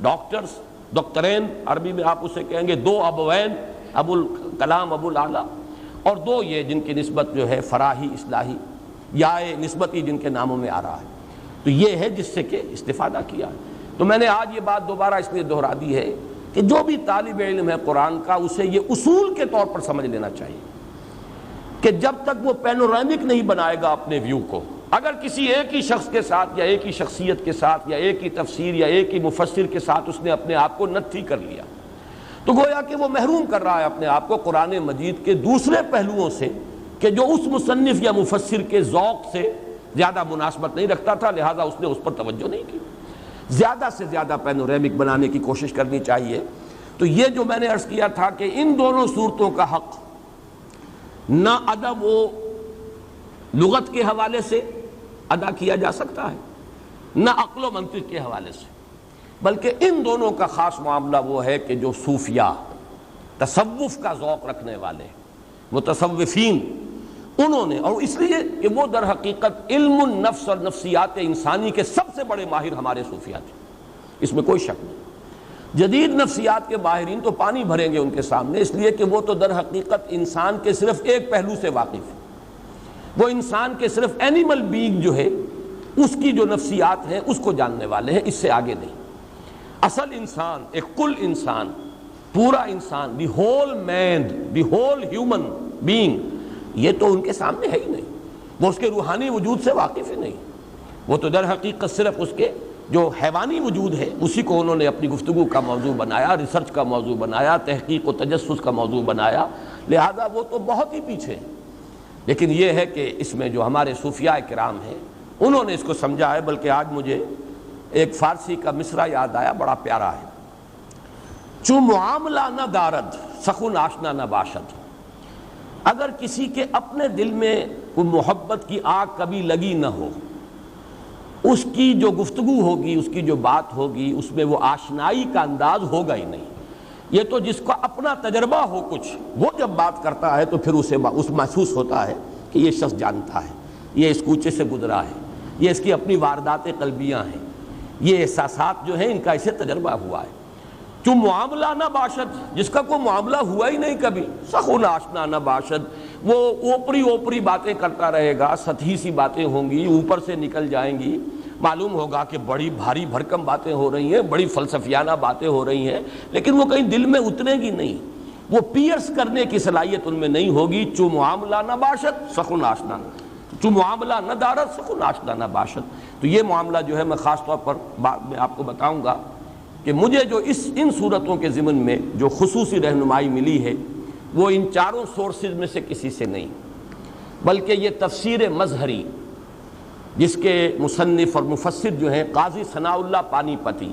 ڈاکٹرز، دکترین عربی میں آپ اسے کہیں گے، دو ابوین، ابو الکلام ابو الاعلیٰ، اور دو یہ جن کی نسبت جو ہے فراہی اصلاحی یا نسبتی جن کے ناموں میں آ رہا ہے. تو یہ ہے جس سے کہ استفادہ کیا ہے. تو میں نے آج یہ بات دوبارہ اس لیے دہرا دی ہے کہ جو بھی طالب علم ہے قرآن کا، اسے یہ اصول کے طور پر سمجھ لینا چاہیے کہ جب تک وہ پینورامک نہیں بنائے گا اپنے ویو کو، اگر کسی ایک ہی شخص کے ساتھ یا ایک ہی شخصیت کے ساتھ یا ایک ہی تفسیر یا ایک ہی مفسر کے ساتھ اس نے اپنے آپ کو نتھی کر لیا، تو گویا کہ وہ محروم کر رہا ہے اپنے آپ کو قرآن مجید کے دوسرے پہلوؤں سے کہ جو اس مصنف یا مفسر کے ذوق سے زیادہ مناسبت نہیں رکھتا تھا، لہٰذا اس نے اس پر توجہ نہیں کی. زیادہ سے زیادہ پینورامک بنانے کی کوشش کرنی چاہیے. تو یہ جو میں نے عرض کیا تھا کہ ان دونوں صورتوں کا حق نہ ادب و لغت کے حوالے سے ادا کیا جا سکتا ہے، نہ عقل و منطق کے حوالے سے، بلکہ ان دونوں کا خاص معاملہ وہ ہے کہ جو صوفیاء، تصوف کا ذوق رکھنے والے متصوفین، انہوں نے، اور اس لیے کہ وہ در حقیقت علم النفس اور نفسیات انسانی کے سب سے بڑے ماہر ہمارے صوفیاء تھے، اس میں کوئی شک نہیں. جدید نفسیات کے ماہرین تو پانی بھریں گے ان کے سامنے، اس لیے کہ وہ تو در حقیقت انسان کے صرف ایک پہلو سے واقف ہے. وہ انسان کے صرف اینیمل بینگ جو ہے اس کی جو نفسیات ہیں اس کو جاننے والے ہیں، اس سے آگے نہیں. اصل انسان، ایک کل انسان، پورا انسان، the whole man, the whole human being, یہ تو ان کے سامنے ہے ہی نہیں. وہ اس کے روحانی وجود سے واقف ہی نہیں. وہ تو در حقیقت صرف اس کے جو حیوانی وجود ہے اسی کو انہوں نے اپنی گفتگو کا موضوع بنایا، ریسرچ کا موضوع بنایا، تحقیق و تجسس کا موضوع بنایا، لہذا وہ تو بہت ہی پیچھے ہیں. لیکن یہ ہے کہ اس میں جو ہمارے صوفیاء کرام ہیں انہوں نے اس کو سمجھا ہے. بلکہ آج مجھے ایک فارسی کا مصرع یاد آیا، بڑا پیارا ہے. چو معاملہ نہ دارد سخن آشنا نہ باشد. اگر کسی کے اپنے دل میں کوئی محبت کی آگ کبھی لگی نہ ہو، اس کی جو گفتگو ہوگی، اس کی جو بات ہوگی، اس میں وہ آشنائی کا انداز ہوگا ہی نہیں. یہ تو جس کا اپنا تجربہ ہو کچھ، وہ جب بات کرتا ہے تو پھر اسے محسوس ہوتا ہے کہ یہ شخص جانتا ہے، یہ اس کوچے سے گزرا ہے، یہ اس کی اپنی واردات قلبیاں ہیں، یہ احساسات جو ہیں ان کا اسے تجربہ ہوا ہے. جو معاملہ نہ باشد، جس کا کوئی معاملہ ہوا ہی نہیں کبھی، سخن آشنا نہ باشد، وہ اوپری باتیں کرتا رہے گا، سطحی سی باتیں ہوں گی، اوپر سے نکل جائیں گی، معلوم ہوگا کہ بڑی بھاری بھرکم باتیں ہو رہی ہیں، بڑی فلسفیانہ باتیں ہو رہی ہیں، لیکن وہ کہیں دل میں اترے گی نہیں، وہ پیئرس کرنے کی صلاحیت ان میں نہیں ہوگی. چو معاملہ نہ باشد سخن آشنا، چو معاملہ نہ دارد سخن آشنا نہ باشد. تو یہ معاملہ جو ہے میں خاص طور پر بعد میں آپ کو بتاؤں گا کہ مجھے جو ان صورتوں کے ضمن میں جو خصوصی رہنمائی ملی ہے وہ ان چاروں سورسز میں سے کسی سے نہیں، بلکہ یہ تفسیر مظہری جس کے مصنف اور مفسر جو ہیں قاضی ثناء اللہ پانی پتی،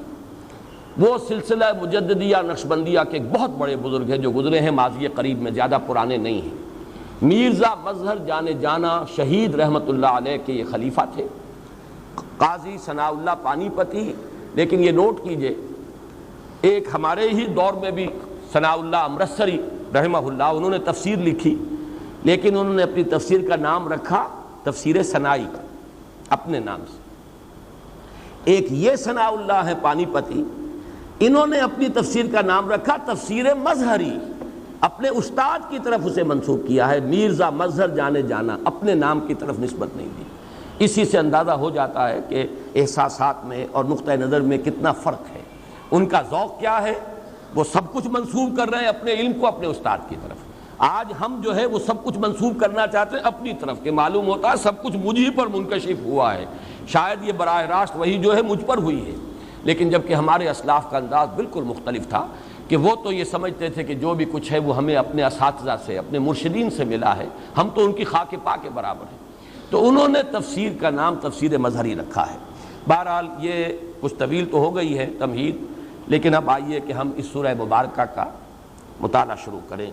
وہ سلسلہ مجددیہ نقشبندیہ کے ایک بہت بڑے بزرگ ہیں جو گزرے ہیں ماضی قریب میں، زیادہ پرانے نہیں ہیں. میرزا مظہر جانے جانا شہید رحمت اللہ علیہ کے یہ خلیفہ تھے، قاضی ثناء اللہ پانی پتی. لیکن یہ نوٹ کیجئے، ایک ہمارے ہی دور میں بھی ثناء اللہ امرتسری رحمہ اللہ، انہوں نے تفسیر لکھی، لیکن انہوں نے اپنی تفسیر کا نام رکھا تفسیر ثنائی اپنے نام سے. ایک یہ ثناء اللہ ہے پانی پتی، انہوں نے اپنی تفسیر کا نام رکھا تفسیر مظہری، اپنے استاد کی طرف اسے منسوب کیا ہے. میرزا مظہر جانے جانا، اپنے نام کی طرف نسبت نہیں دی. اسی سے اندازہ ہو جاتا ہے کہ احساسات میں اور نقطہ نظر میں کتنا فرق ہے. ان کا ذوق کیا ہے، وہ سب کچھ منسوب کر رہے ہیں اپنے علم کو اپنے استاد کی طرف. آج ہم جو ہے وہ سب کچھ منسوب کرنا چاہتے ہیں اپنی طرف، کہ معلوم ہوتا ہے سب کچھ مجھ پر منکشف ہوا ہے، شاید یہ براہ راست وہی جو ہے مجھ پر ہوئی ہے. لیکن جبکہ ہمارے اسلاف کا انداز بالکل مختلف تھا کہ وہ تو یہ سمجھتے تھے کہ جو بھی کچھ ہے وہ ہمیں اپنے اساتذہ سے، اپنے مرشدین سے ملا ہے، ہم تو ان کی خاک پا کے برابر ہیں. تو انہوں نے تفسیر کا نام تفسیر مظہری رکھا ہے. بہرحال یہ کچھ طویل تو ہو گئی ہے تمہید، لیکن اب آئیے کہ ہم اس سورہ مبارکہ کا مطالعہ شروع کریں.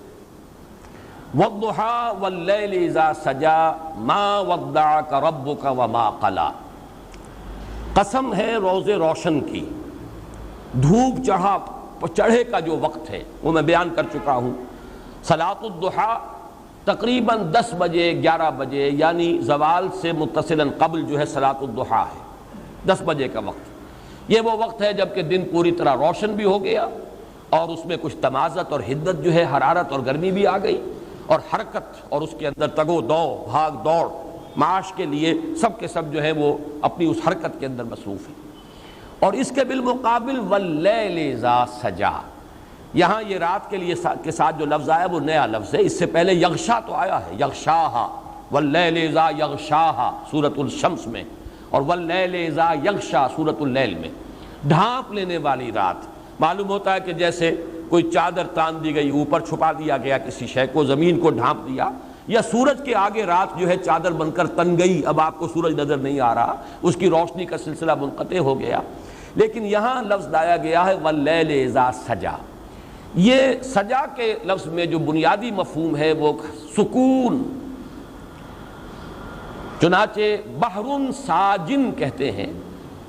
وَالضُّحَىٰ وَاللَّيْلِ إِذَا سَجَىٰ مَا وَدَّعَكَ رَبُّكَ وَمَا قَلَىٰ. قسم ہے روز روشن کی، دھوپ چڑھے کا جو وقت ہے وہ میں بیان کر چکا ہوں. صلاۃ الضحیٰ تقریباً 10 بجے 11 بجے یعنی زوال سے متصلاً قبل جو ہے صلاۃ الضحیٰ ہے، 10 بجے کا وقت. یہ وہ وقت ہے جب کہ دن پوری طرح روشن بھی ہو گیا اور اس میں کچھ تمازت اور حدت جو ہے، حرارت اور گرمی بھی آ گئی، اور حرکت اور اس کے اندر تگ و دو، بھاگ دوڑ معاش کے لیے سب کے سب جو ہے وہ اپنی اس حرکت کے اندر مصروف ہیں۔ اور اس کے بالمقابل واللیل اذا سجا، یہاں یہ رات کے لیے کے ساتھ جو لفظ آیا وہ نیا لفظ ہے، اس سے پہلے یغشا تو آیا ہے، یغشاہا، واللیل اذا یغشاہا سورۃ الشمس میں، اور واللیل اذا یغشا سورۃ اللیل میں، ڈھانپ لینے والی رات۔ معلوم ہوتا ہے کہ جیسے کوئی چادر تان دی گئی، اوپر چھپا دیا گیا کسی شے کو، زمین کو ڈھانپ دیا، یا سورج کے آگے رات جو ہے چادر بن کر تن گئی، اب آپ کو سورج نظر نہیں آ رہا، اس کی روشنی کا سلسلہ منقطع ہو گیا۔ لیکن یہاں لفظ لایا گیا ہے واللیل اذا سجا۔ یہ سجا کے لفظ میں جو بنیادی مفہوم ہے وہ سکون، چنانچہ بحر ساجن کہتے ہیں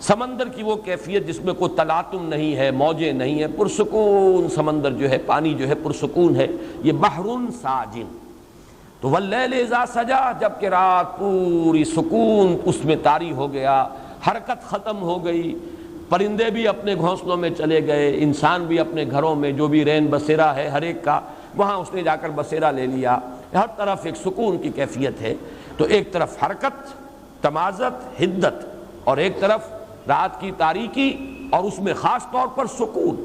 سمندر کی وہ کیفیت جس میں کوئی تلاطم نہیں ہے، موجیں نہیں ہیں، پرسکون سمندر جو ہے، پانی جو ہے پرسکون ہے، یہ بحر ساجن۔ تو واللیل اذا سجا، جب کہ رات پوری سکون اس میں طاری ہو گیا، حرکت ختم ہو گئی، پرندے بھی اپنے گھونسلوں میں چلے گئے، انسان بھی اپنے گھروں میں جو بھی رین بسیرا ہے ہر ایک کا، وہاں اس نے جا کر بسیرا لے لیا، ہر طرف ایک سکون کی کیفیت ہے۔ تو ایک طرف حرکت، تمازت، حدت، اور ایک طرف رات کی تاریکی اور اس میں خاص طور پر سکون،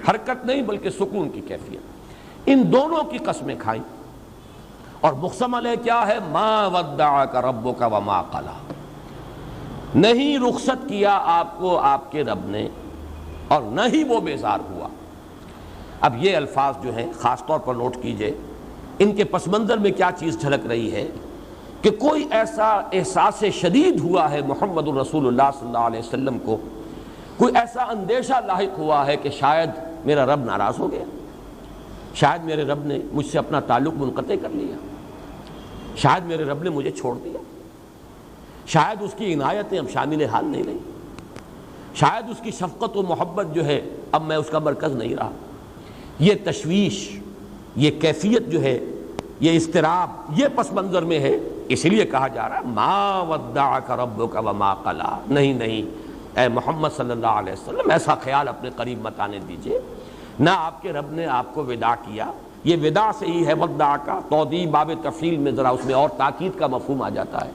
حرکت نہیں بلکہ سکون کی کیفیت، ان دونوں کی قسمیں کھائیں۔ اور مقسم علیہ کیا ہے؟ ما ودعک ربک وما قلی، نہیں رخصت کیا آپ کو آپ کے رب نے اور نہ ہی وہ بیزار ہوا۔ اب یہ الفاظ جو ہیں خاص طور پر نوٹ کیجئے، ان کے پس منظر میں کیا چیز جھلک رہی ہے کہ کوئی ایسا احساس شدید ہوا ہے محمد الرسول اللہ صلی اللہ علیہ وسلم کو، کوئی ایسا اندیشہ لاحق ہوا ہے کہ شاید میرا رب ناراض ہو گیا، شاید میرے رب نے مجھ سے اپنا تعلق منقطع کر لیا، شاید میرے رب نے مجھے چھوڑ دیا، شاید اس کی عنایتیں اب شامل حال نہیں رہی، شاید اس کی شفقت و محبت جو ہے اب میں اس کا مرکز نہیں رہا۔ یہ تشویش، یہ کیفیت جو ہے، یہ اضطراب، یہ پس منظر میں ہے، اس لیے کہا جا رہا ہے ما ودعک ربک وما قلی، نہیں اے محمد صلی اللہ علیہ وسلم ایسا خیال اپنے قریب مت آنے دیجئے، نہ آپ کے رب نے آپ کو وداع کیا۔ یہ وداع سے ہی ہے وداع کا توضیح باب تفصیل میں ذرا اس میں اور تاکید کا مفہوم آ جاتا ہے۔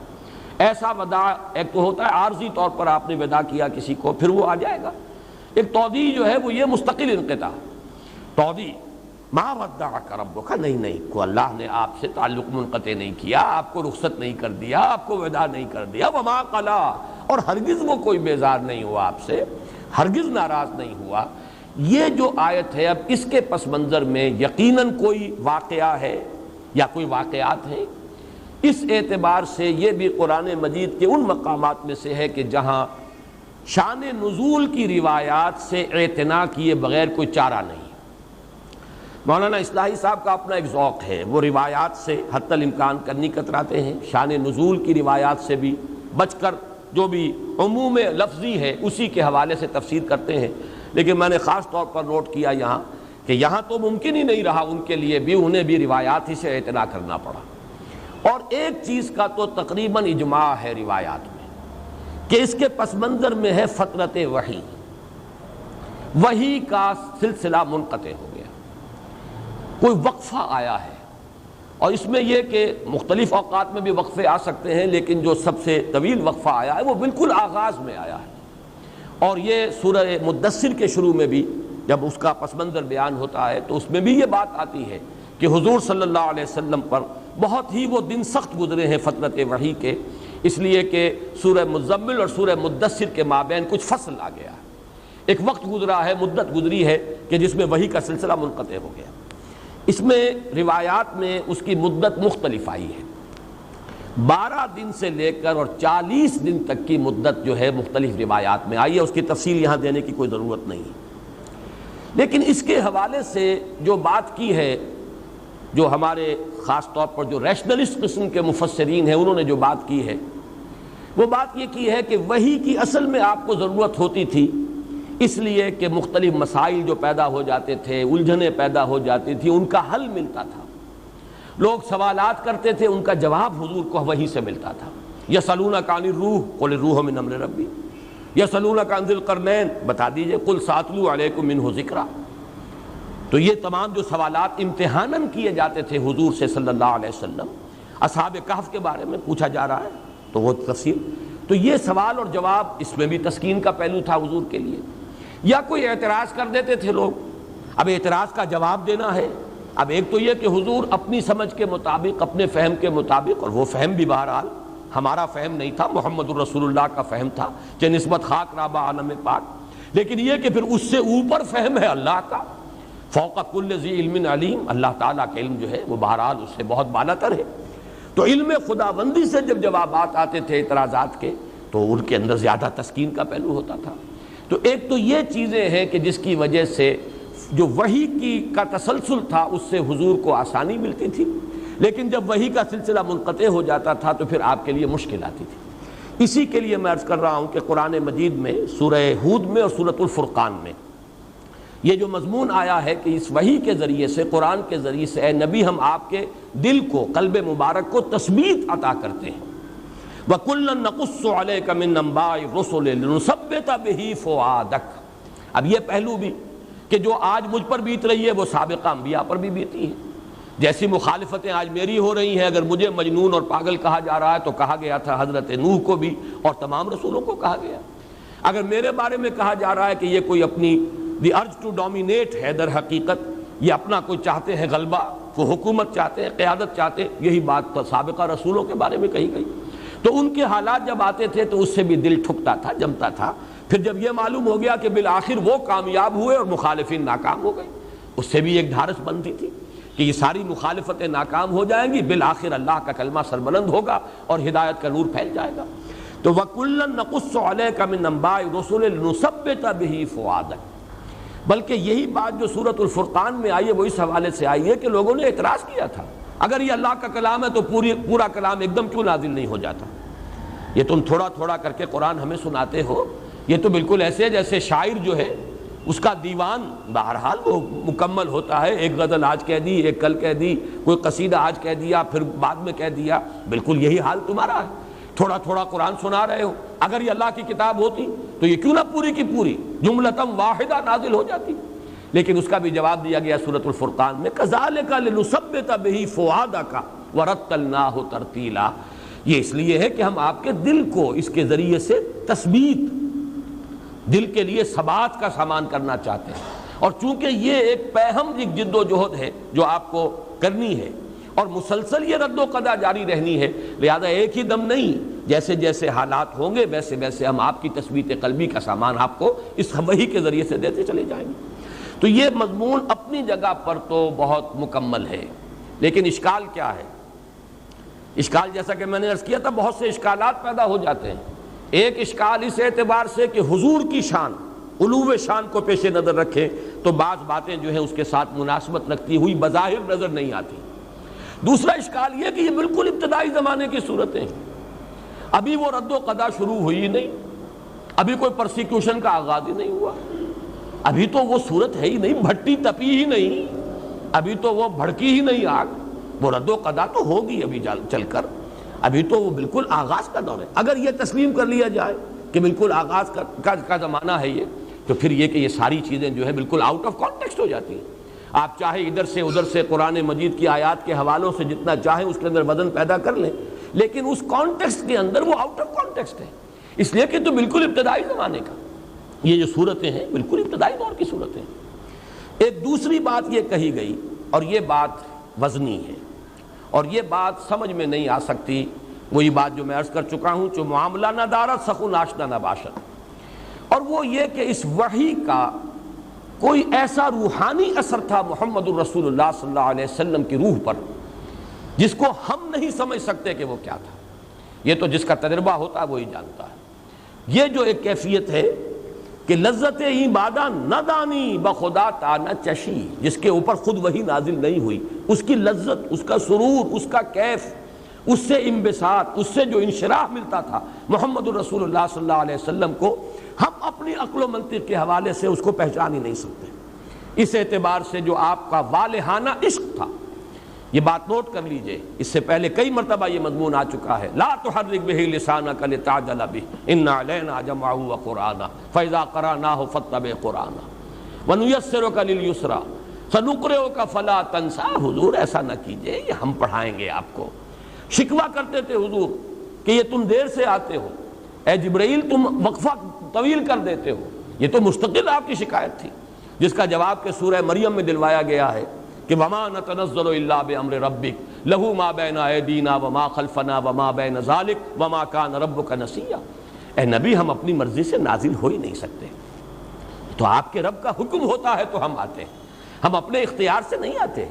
ایسا وداع ایک تو ہوتا ہے عارضی طور پر آپ نے وداع کیا کسی کو، پھر وہ آ جائے گا، ایک توضیح جو ہے وہ یہ مستقل انقطاع، توضیح ما ودعک ربک، نہیں کو اللہ نے آپ سے تعلق منقطع نہیں کیا، آپ کو رخصت نہیں کر دیا، آپ کو وداع نہیں کر دیا، وما قلی، اور ہرگز وہ کوئی بیزار نہیں ہوا آپ سے، ہرگز ناراض نہیں ہوا۔ یہ جو آیت ہے اب اس کے پس منظر میں یقیناً کوئی واقعہ ہے یا کوئی واقعات ہیں، اس اعتبار سے یہ بھی قرآن مجید کے ان مقامات میں سے ہے کہ جہاں شان نزول کی روایات سے اعتنا کیے بغیر کوئی چارہ نہیں۔ مولانا اصلاحی صاحب کا اپنا ایک ذوق ہے، وہ روایات سے حتی الامکان کرنی کتراتے ہیں، شان نزول کی روایات سے بھی بچ کر جو بھی عموم لفظی ہے اسی کے حوالے سے تفسیر کرتے ہیں، لیکن میں نے خاص طور پر نوٹ کیا یہاں کہ یہاں تو ممکن ہی نہیں رہا ان کے لیے بھی، انہیں بھی روایات ہی سے اعتنا کرنا پڑا۔ اور ایک چیز کا تو تقریباً اجماع ہے روایات میں کہ اس کے پس منظر میں ہے فترت وحی کا سلسلہ منقطع ہو گیا، کوئی وقفہ آیا ہے، اور اس میں یہ کہ مختلف اوقات میں بھی وقفے آ سکتے ہیں، لیکن جو سب سے طویل وقفہ آیا ہے وہ بالکل آغاز میں آیا ہے۔ اور یہ سورہ مدثر کے شروع میں بھی جب اس کا پس منظر بیان ہوتا ہے تو اس میں بھی یہ بات آتی ہے کہ حضور صلی اللہ علیہ وسلم پر بہت ہی وہ دن سخت گزرے ہیں فترت وحی کے، اس لیے کہ سورہ مزمل اور سورہ مدثر کے مابین کچھ فصل آ گیا ہے، ایک وقت گزرا ہے، مدت گزری ہے کہ جس میں وحی کا سلسلہ منقطع ہو گیا۔ اس میں روایات میں اس کی مدت مختلف آئی ہے، 12 دن سے لے کر اور 40 دن تک کی مدت جو ہے مختلف روایات میں آئی ہے، اس کی تفصیل یہاں دینے کی کوئی ضرورت نہیں ہے۔ لیکن اس کے حوالے سے جو بات کی ہے، جو ہمارے خاص طور پر جو ریشنلسٹ قسم کے مفسرین ہیں انہوں نے جو بات کی ہے، وہ بات یہ کی ہے کہ وحی کی اصل میں آپ کو ضرورت ہوتی تھی اس لیے کہ مختلف مسائل جو پیدا ہو جاتے تھے، الجھنیں پیدا ہو جاتی تھی، ان کا حل ملتا تھا، لوگ سوالات کرتے تھے، ان کا جواب حضور کو وحی سے ملتا تھا۔ یسألونک عن الروح قل الروح من امر ربی، یسألونک عن ذی القرنین، بتا دیجئے قل ساتلو علیکم منہ ذکرا۔ تو یہ تمام جو سوالات امتحاناً کیے جاتے تھے حضور سے صلی اللہ علیہ وسلم، اصحاب کہف کے بارے میں پوچھا جا رہا ہے تو وہ تفصیل، تو یہ سوال اور جواب، اس میں بھی تسکین کا پہلو تھا حضور کے لیے۔ یا کوئی اعتراض کر دیتے تھے لوگ، اب اعتراض کا جواب دینا ہے۔ اب ایک تو یہ کہ حضور اپنی سمجھ کے مطابق، اپنے فہم کے مطابق، اور وہ فہم بھی بہرحال ہمارا فہم نہیں تھا، محمد الرسول اللہ کا فہم تھا، چہ نسبت خاک رابع عالم پاک، لیکن یہ کہ پھر اس سے اوپر فہم ہے اللہ کا، فوق کل ذی علم علیم، اللہ تعالیٰ کا علم جو ہے وہ بہرحال اس سے بہت بالا تر ہے۔ تو علم خداوندی سے جب جوابات آتے تھے اعتراضات کے تو ان کے اندر زیادہ تسکین کا پہلو ہوتا تھا۔ تو ایک تو یہ چیزیں ہیں کہ جس کی وجہ سے جو وحی کا تسلسل تھا اس سے حضور کو آسانی ملتی تھی، لیکن جب وحی کا سلسلہ منقطع ہو جاتا تھا تو پھر آپ کے لیے مشکل آتی تھی۔ اسی کے لیے میں عرض کر رہا ہوں کہ قرآن مجید میں سورہ ہود میں اور سورۃ الفرقان میں یہ جو مضمون آیا ہے کہ اس وحی کے ذریعے سے، قرآن کے ذریعے سے، اے نبی ہم آپ کے دل کو، قلب مبارک کو تثبیت عطا کرتے ہیں۔ وَكُلًّا نَقُصُّ عَلَيْكَ مِنْ أَنْبَاءِ الرُّسُلِ لِنُثَبِّتَ بِهِ فُؤَادَكَ۔ اب یہ پہلو بھی کہ جو آج مجھ پر بیت رہی ہے وہ سابقہ انبیاء پر بھی بیتی ہے۔ جیسی مخالفتیں آج میری ہو رہی ہیں، اگر مجھے مجنون اور پاگل کہا جا رہا ہے تو کہا گیا تھا حضرت نوح کو بھی اور تمام رسولوں کو کہا گیا۔ اگر میرے بارے میں کہا جا رہا ہے کہ یہ کوئی اپنی دی ارج ٹو ڈومینیٹ ہے، در حقیقت یہ اپنا کوئی چاہتے ہیں غلبہ، وہ حکومت چاہتے ہیں، قیادت چاہتے ہیں، یہی بات سابقہ رسولوں کے بارے میں کہی گئی۔ تو ان کے حالات جب آتے تھے تو اس سے بھی دل ٹھکتا تھا، جمتا تھا۔ پھر جب یہ معلوم ہو گیا کہ بالآخر وہ کامیاب ہوئے اور مخالفین ناکام ہو گئے، اس سے بھی ایک ڈھارس بنتی تھی کہ یہ ساری مخالفتیں ناکام ہو جائیں گی، بالآخر اللہ کا کلمہ سربلند ہوگا اور ہدایت کا نور پھیل جائے گا۔ تو وَكُلًّا نَقُصُّ عَلَيْكَ مِنْ أَنْبَاءِ الرُّسُلِ لِنُثَبِّتَ بِهِ فُؤَادَكَ۔ بلکہ یہی بات جو سورۃ الفرقان میں آئی ہے وہ اس حوالے سے آئی ہے کہ لوگوں نے اعتراض کیا تھا، اگر یہ اللہ کا کلام ہے تو پورا کلام ایک دم کیوں نازل نہیں ہو جاتا؟ یہ تم تھوڑا تھوڑا کر کے قرآن ہمیں سناتے ہو، یہ تو بالکل ایسے جیسے شاعر جو ہے اس کا دیوان بہرحال وہ مکمل ہوتا ہے، ایک غزل آج کہہ دی، ایک کل کہہ دی، کوئی قصیدہ آج کہہ دیا، پھر بعد میں کہہ دیا، بالکل یہی حال تمہارا ہے، تھوڑا تھوڑا قرآن سنا رہے ہو۔ اگر یہ اللہ کی کتاب ہوتی تو یہ کیوں نہ پوری کی پوری جملتم واحدہ نازل ہو جاتی؟ لیکن اس کا بھی جواب دیا گیا سورۃ الفرقان میں، کذالک لنثبت بہ فؤادک ورتلناہ ترتیلا۔ یہ اس لیے ہے کہ ہم آپ کے دل کو اس کے ذریعے سے تثبیت، دل کے لیے ثبات کا سامان کرنا چاہتے ہیں، اور چونکہ یہ ایک پیہم جد و جہد ہے جو آپ کو کرنی ہے اور مسلسل یہ رد و قدا جاری رہنی ہے، لہذا ایک ہی دم نہیں، جیسے جیسے حالات ہوں گے ویسے ویسے ہم آپ کی تثبیت قلبی کا سامان آپ کو اس وحی کے ذریعے سے دیتے چلے جائیں گے۔ تو یہ مضمون اپنی جگہ پر تو بہت مکمل ہے، لیکن اشکال کیا ہے؟ اشکال جیسا کہ میں نے عرض کیا تھا، بہت سے اشکالات پیدا ہو جاتے ہیں۔ ایک اشکال اس اعتبار سے کہ حضور کی شان، علو شان کو پیش نظر رکھیں تو بعض باتیں جو ہیں اس کے ساتھ مناسبت رکھتی ہوئی بظاہر نظر نہیں آتی۔ دوسرا اشکال یہ کہ یہ بالکل ابتدائی زمانے کی صورتیں ہیں، ابھی وہ رد و قدا شروع ہوئی نہیں، ابھی کوئی پرسیکیوشن کا آغاز ہی نہیں ہوا، ابھی تو وہ صورت ہے ہی نہیں، بھٹی تپی ہی نہیں، ابھی تو وہ بھڑکی ہی نہیں آگ، وہ رد و قدا تو ہوگی ابھی چل کر، ابھی تو وہ بالکل آغاز کا دور ہے۔ اگر یہ تسلیم کر لیا جائے کہ بالکل آغاز کا زمانہ ہے یہ، تو پھر یہ کہ یہ ساری چیزیں جو ہے بالکل آؤٹ آف کانٹیکسٹ ہو جاتی ہیں۔ آپ چاہے ادھر سے ادھر سے قرآن مجید کی آیات کے حوالوں سے جتنا چاہیں اس کے اندر وزن پیدا کر لیں، لیکن اس کانٹیکسٹ کے اندر وہ آؤٹ آف کانٹیکسٹ ہے، اس لیے کہ تو بالکل ابتدائی زمانے کا یہ جو صورتیں ہیں بالکل ابتدائی دور کی صورتیں ہیں۔ ایک دوسری بات یہ کہی گئی، اور یہ بات وزنی ہے اور یہ بات سمجھ میں نہیں آ سکتی، وہی بات جو میں عرض کر چکا ہوں، جو معاملہ نہ دارت سخن آشنا نہ باشد، اور وہ یہ کہ اس وحی کا کوئی ایسا روحانی اثر تھا محمد الرسول اللہ صلی اللہ علیہ وسلم کی روح پر جس کو ہم نہیں سمجھ سکتے کہ وہ کیا تھا۔ یہ تو جس کا تجربہ ہوتا ہے وہی جانتا ہے۔ یہ جو ایک کیفیت ہے کہ لذت ہی بادہ نہ دانی بخدا تا نہ چشی، جس کے اوپر خود وہی نازل نہیں ہوئی، اس کی لذت، اس کا سرور، اس کا کیف، اس سے انبساط، اس سے جو انشراح ملتا تھا محمد الرسول اللہ صلی اللہ علیہ وسلم کو، ہم اپنی عقل و منطق کے حوالے سے اس کو پہچان ہی نہیں سکتے۔ اس اعتبار سے جو آپ کا والہانہ عشق تھا، یہ بات نوٹ کر لیجئے، اس سے پہلے کئی مرتبہ یہ مضمون آ چکا ہے، لا تحرک بہ لسانک لتعجل بہ ان علینا جمعہ وقرآنہ فاذا قرأناہ فاتبع قرآنہ ونیسرک للیسریٰ سنقرئک فلا تنسیٰ۔ حضور ایسا نہ کیجئے، یہ ہم پڑھائیں گے آپ کو۔ شکوہ کرتے تھے حضور کہ یہ تم دیر سے آتے ہو، اے جبرائیل تم وقفہ طویل کر دیتے ہو، یہ تو مستقل آپ کی شکایت تھی، جس کا جواب کہ سورہ مریم میں دلوایا گیا ہے کہ وما نتنزل الا بامر ربک لہ ما بین ایدینا وما خلفنا وما بین ذلک وما کان ربک نسیا۔ اے نبی ہم اپنی مرضی سے نازل ہو ہی نہیں سکتے، تو آپ کے رب کا حکم ہوتا ہے تو ہم آتے ہیں، ہم اپنے اختیار سے نہیں آتے،